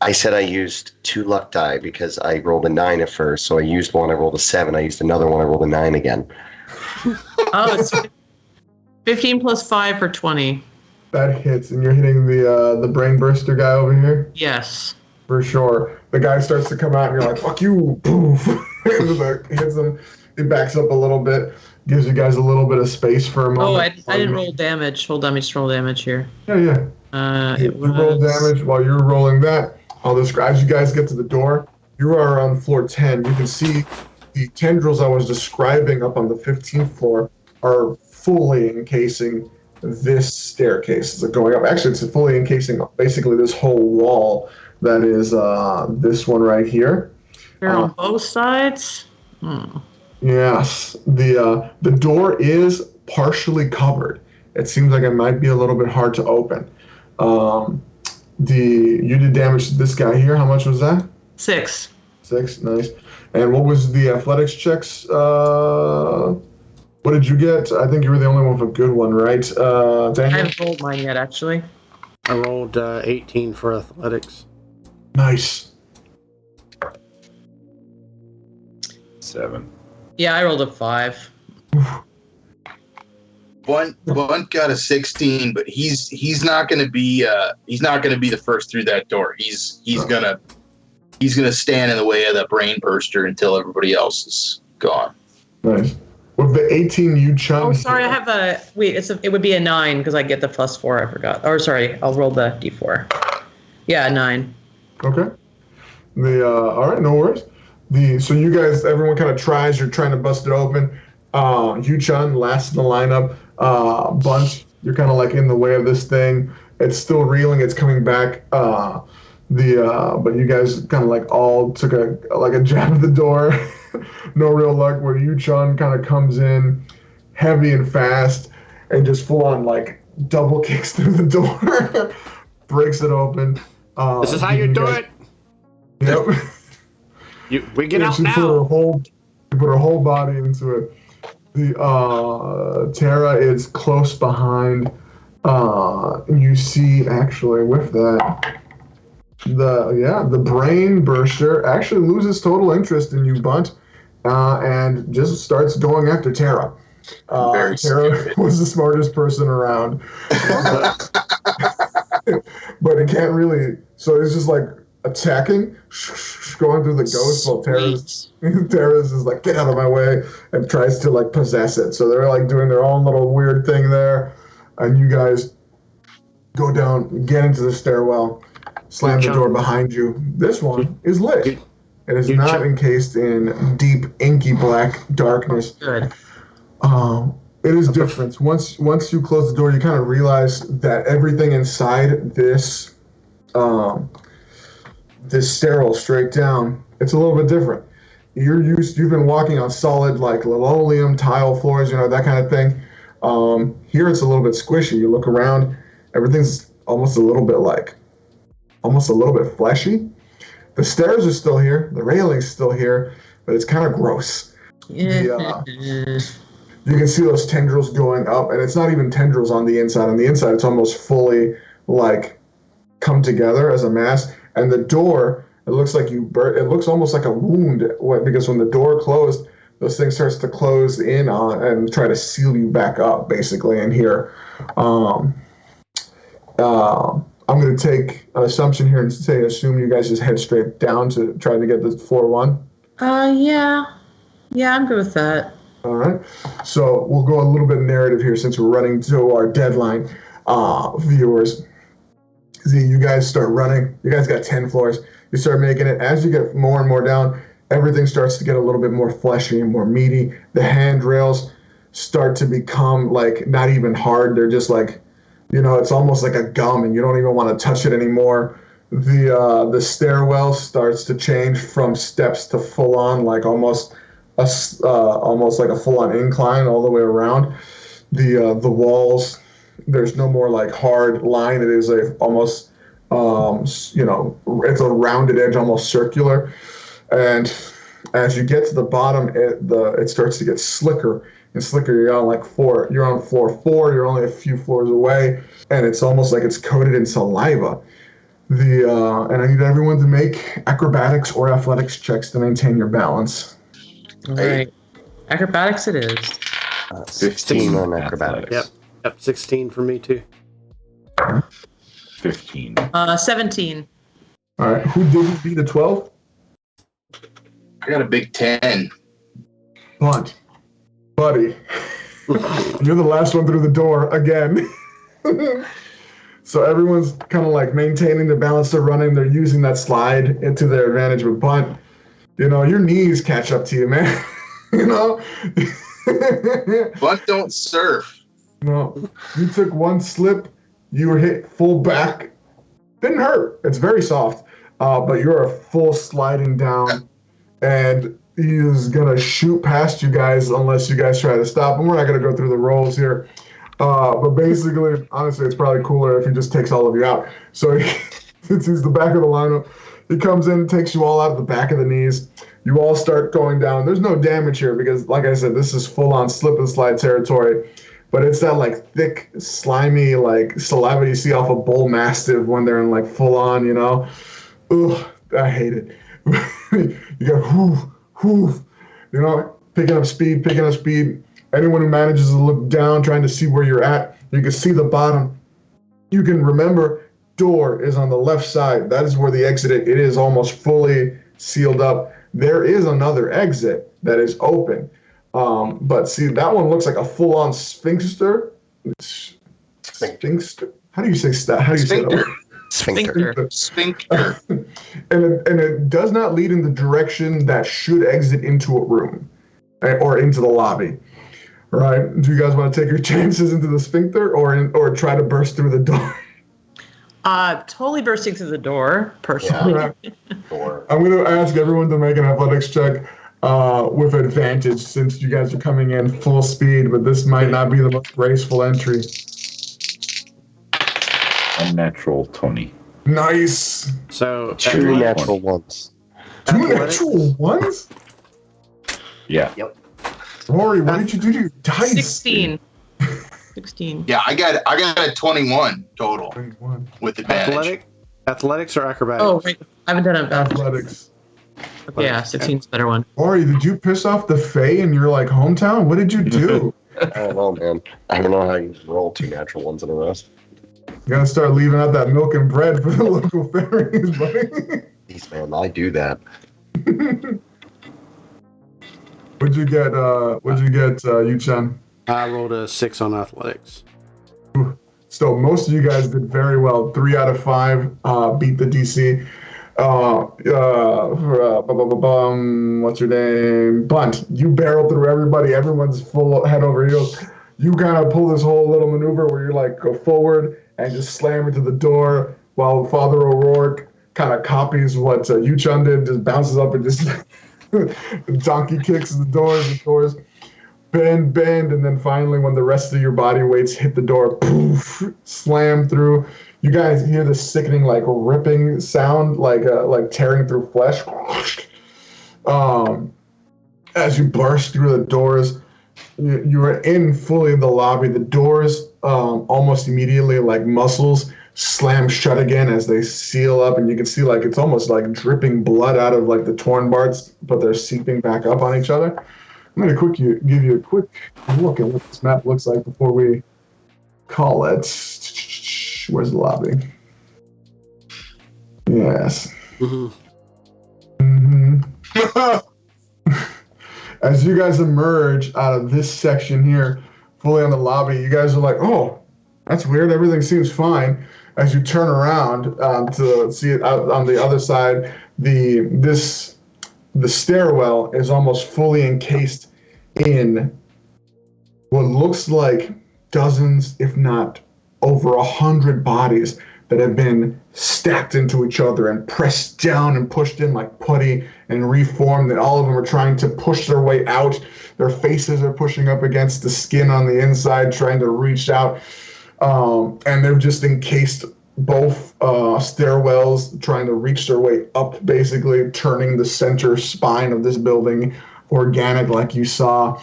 I said I used 2 luck die because I rolled a 9 at first. So I used one, I rolled a 7. I used another one, I rolled a 9 again. Oh, it's 15 plus 5 for 20. That hits, and you're hitting the brain burster guy over here Yes. for sure. The guy starts to come out, and you're like, "Fuck you!" Poof. Hits him. He backs up a little bit, gives you guys a little bit of space for a Oh, moment. I didn't roll damage. Hold on, let me just roll damage here. Yeah. It You roll was damage while you're rolling that. I'll describe as you guys get to the door. You are on floor 10. You can see the tendrils I was describing up on the 15th floor are fully encasing this staircase. It's going up. Actually, it's fully encasing basically this whole wall that is this one right here. They're on both sides. Yes, the door is partially covered. It seems like it might be a little bit hard to open. You did damage to this guy here. How much was that? 6. 6, nice. And what was the athletics checks? What did you get? I think you were the only one with a good one, right? I Daniel? haven't rolled mine yet, actually. I rolled 18 for athletics. Nice. 7. Yeah, I rolled a 5. Bunt got a 16, but he's not going to be the first through that door. He's gonna stand in the way of that brain burster until everybody else is gone. Nice. With the 18 you chunk. Oh, sorry, I have a... Wait, it would be a 9 because I get the +4, I forgot. Or, sorry, I'll roll the d4. Yeah, 9. Okay. All right, no worries. So you guys, everyone kind of tries. You're trying to bust it open. Yu-Chun, last in the lineup. Bunch, you're kind of like in the way of this thing. It's still reeling. It's coming back. But you guys kind of like all took a jab at the door. No real luck. Where Yu-Chun kind of comes in heavy and fast and just full on like double kicks through the door, breaks it open. This is how you do it. Yep. We get out She now. put her whole body into it. The Tara is close behind. You see, actually, with that, the brain burster actually loses total interest in you, Bunt, and just starts going after Tara. Very Tara stupid. was the smartest person around, but it can't really. So it's just like attacking, going through the ghost while Tara's is like, get out of my way, and tries to like possess it. So they're like doing their own little weird thing there, and you guys go down, get into the stairwell, slam the door behind you. This one is lit. It is not encased in deep, inky black darkness. Good. It is different. Once you close the door, you kind of realize that everything inside this stairwell straight down, it's a little bit different. You've been walking on solid like linoleum tile floors, that kind of thing. Here it's a little bit squishy. You look around, everything's almost a little bit fleshy. The stairs are still here, the railing's still here, but it's kind of gross. You can see those tendrils going up, and it's not even tendrils on the inside. On the inside, it's almost fully like come together as a mass. And the door, it looks like it looks almost like a wound, because when the door closed, those things starts to close in on and try to seal you back up, basically, in here. I'm going to take an assumption here and assume you guys just head straight down to try to get to floor 1. Yeah, I'm good with that. All right. So we'll go a little bit narrative here since we're running to our deadline, viewers. See, you guys start running. You guys got 10 floors. You start making it. As you get more and more down, everything starts to get a little bit more fleshy and more meaty. The handrails start to become like not even hard. They're just like, it's almost like a gum, and you don't even want to touch it anymore. The stairwell starts to change from steps to full on, like almost like a full on incline all the way around. The walls, there's no more like hard line. It is almost it's a rounded edge, almost circular. And as you get to the bottom, it starts to get slicker and slicker. You're on floor 4. You're only a few floors away, and it's almost like it's coated in saliva. And I need everyone to make acrobatics or athletics checks to maintain your balance. All right. Acrobatics it is. 15 on acrobatics. Yep. 16 for me too. 15. 17. All right. Who didn't beat a 12? I got a big 10. Bunt. Buddy. You're the last one through the door again. So everyone's kind of like maintaining their balance. They're running. They're using that slide into their advantage with Bunt. Your knees catch up to you, man. Bunt don't surf. No. You took one slip. You were hit full back. Didn't hurt. It's very soft. But you're a full sliding down. And he is going to shoot past you guys unless you guys try to stop him. We're not going to go through the rolls here. But basically, honestly, it's probably cooler if he just takes all of you out. So since he's the back of the lineup, he comes in, takes you all out of the back of the knees. You all start going down. There's no damage here because, like I said, this is full-on slip and slide territory. But it's that like thick, slimy, like saliva you see off a bull mastiff when they're in like full-on, Ugh, I hate it. You got hoof, picking up speed. Anyone who manages to look down, trying to see where you're at, you can see the bottom. You can remember door is on the left side. That is where the exit is. It is almost fully sealed up. There is another exit that is open. But see, that one looks like a full-on sphincter. Sphincter. How do you say that? How do you say that? Sphincter. And it does not lead in the direction that should exit into a room or into the lobby. Right? Do you guys want to take your chances into the sphincter or try to burst through the door? Totally bursting through the door, personally. Yeah. I'm going to ask everyone to make an athletics check with advantage since you guys are coming in full speed, but this might not be the most graceful entry. Unnatural 20. Nice. So Two natural ones. Two natural ones? Yeah. Yep. Rory, what did you do to your dice? 16. 16. Yeah, I got a 21 total 21. with advantage. Athletics or acrobatics? Oh, right. I haven't done it. Athletics. Yeah, 16's a better one. Rory, did you piss off the Fae in your hometown? What did you do? I don't know, man. I don't know how you roll two natural ones in a row. You gotta start leaving out that milk and bread for the local fairies, buddy. Jeez, man, I do that. What'd you get, Yu-chan? I rolled a 6 on athletics. So most of you guys did very well. 3 out of 5 beat the DC. What's your name? Bunt. You barrel through everybody. Everyone's full head over heels. You kind of pull this whole little maneuver where you go forward and just slam into the door while Father O'Rourke kind of copies what Yu-chan did, just bounces up and just donkey kicks the doors bend, and then finally when the rest of your body weights hit the door, poof, slam through. You guys hear the sickening, ripping sound, like tearing through flesh. As you burst through the doors, you are in fully the lobby. The doors almost immediately, like muscles, slam shut again as they seal up, and you can see it's almost like dripping blood out of the torn parts, but they're seeping back up on each other. I'm going to give you a quick look at what this map looks like before we call it. Where's the lobby? Yes. As you guys emerge out of this section here, fully on the lobby, you guys are like, oh, that's weird. Everything seems fine. As you turn around to see it out on the other side, the the stairwell is almost fully encased in what looks like dozens, if not over 100 bodies that have been stacked into each other and pressed down and pushed in like putty and reformed, and all of them are trying to push their way out. Their faces are pushing up against the skin on the inside, trying to reach out. And they've just encased both stairwells, trying to reach their way up, basically turning the center spine of this building organic, like you saw.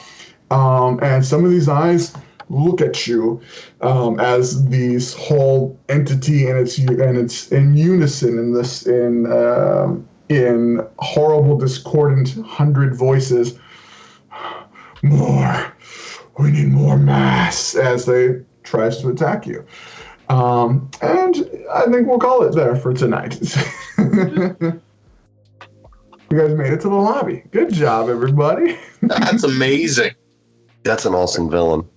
And some of these eyes look at you as these whole entity, and it's in unison in horrible, discordant 100 voices. More. We need more mass, as they tries to attack you. And I think we'll call it there for tonight. You guys made it to the lobby. Good job, everybody. That's amazing. That's an awesome villain.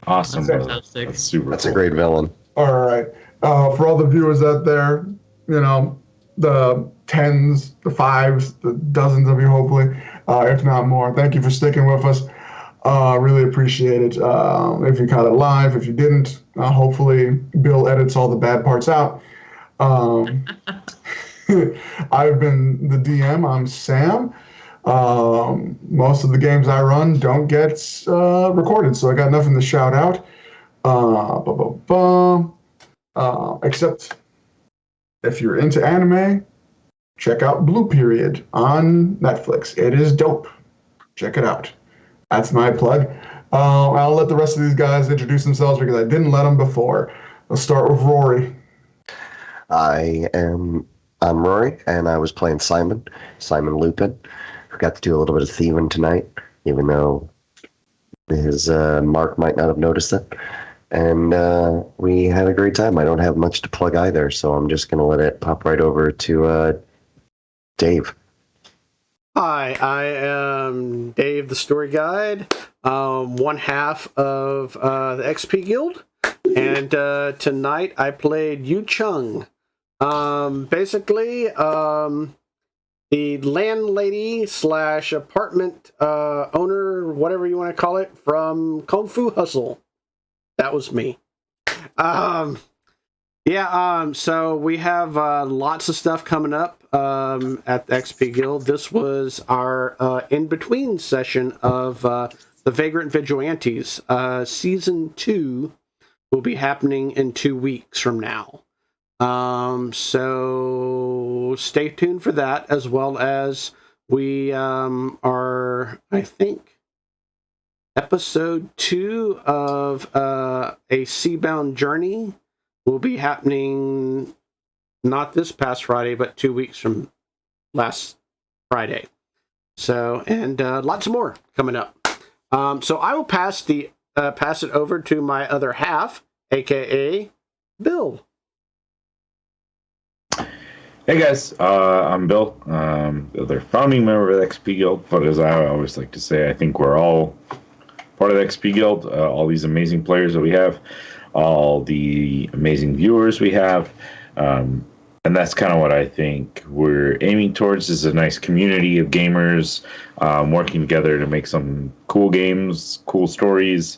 Awesome. That's fantastic. That's super. That's cool. a great villain. All right. For all the viewers out there, the tens, the fives, the dozens of you, hopefully, if not more, thank you for sticking with us. Really appreciate it. If you caught it live, if you didn't, hopefully Bill edits all the bad parts out. I've been the DM. I'm Sam. Most of the games I run don't get recorded, so I got nothing to shout out. Except if you're into anime, check out Blue Period on Netflix. It is dope. Check it out. That's my plug. I'll let the rest of these guys introduce themselves because I didn't let them before. I'll start with Rory. I'm Rory, and I was playing Simon Lupin, who got to do a little bit of thieving tonight, even though his Mark might not have noticed it. And we had a great time. I don't have much to plug either, so I'm just going to let it pop right over to Dave. Hi, I am Dave, the Story Guide, one half of the XP Guild, and tonight I played Yu Chung. Basically, the landlady / apartment owner, whatever you want to call it, from Kung Fu Hustle. That was me. So we have lots of stuff coming up at the XP Guild. This was our in-between session of the Vagrant Vigilantes. Season 2 will be happening in 2 weeks from now. So stay tuned for that, as well as we are, I think, episode 2 of a Seabound Journey will be happening not this past Friday, but 2 weeks from last Friday. So, and lots more coming up. So I will pass it over to my other half, aka Bill. Hey guys, I'm Bill, the other founding member of the XP Guild, but as I always like to say, I think we're all part of the XP Guild, all these amazing players that we have, all the amazing viewers we have, and that's kind of what I think we're aiming towards, is a nice community of gamers working together to make some cool games, cool stories.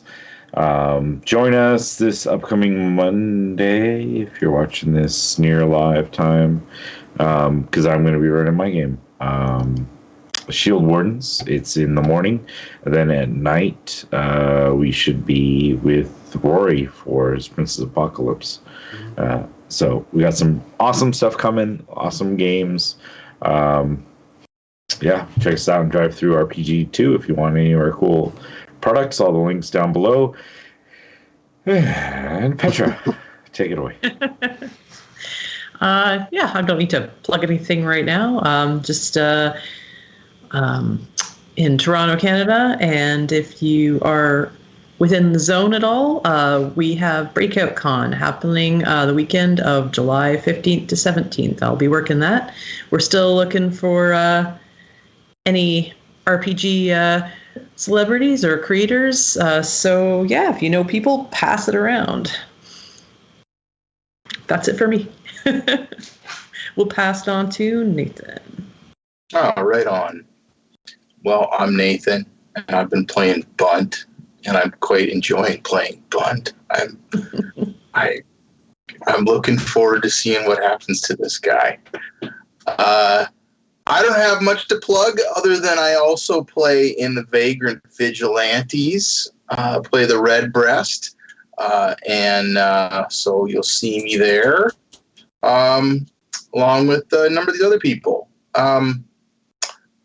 Join us this upcoming Monday, if you're watching this near live time, because I'm going to be running my game. Shield Wardens, it's in the morning. And then at night, we should be with Rory for his Princess Apocalypse. So we got some awesome stuff coming, awesome games. Check us out and drive through RPG 2 if you want any of our cool products. All the links down below. And Petra, take it away. I don't need to plug anything right now. Just in Toronto, Canada, and if you are within the zone at all, we have Breakout Con happening the weekend of July 15th to 17th. I'll be working that. We're still looking for any RPG celebrities or creators. If you know people, pass it around. That's it for me. We'll pass it on to Nathan. Oh, right on. Well, I'm Nathan, and I've been playing Bunt, and I'm quite enjoying playing Bunt. I'm looking forward to seeing what happens to this guy. I don't have much to plug other than I also play in the Vagrant Vigilantes, play the Red Breast, and so you'll see me there, along with a number of these other people.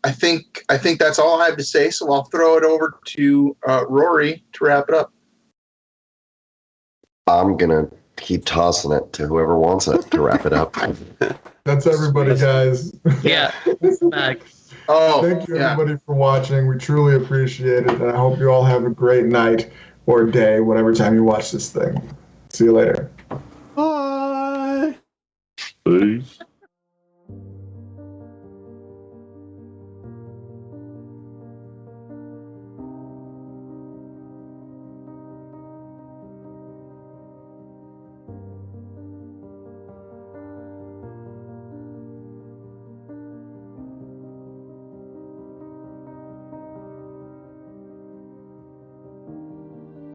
I think that's all I have to say, so I'll throw it over to Rory to wrap it up. I'm gonna keep tossing it to whoever wants it to wrap it up. That's everybody, guys. Yeah. Back. Oh, Thank you, yeah. everybody, for watching. We truly appreciate it, and I hope you all have a great night or day, whatever time you watch this thing. See you later. Bye. Peace.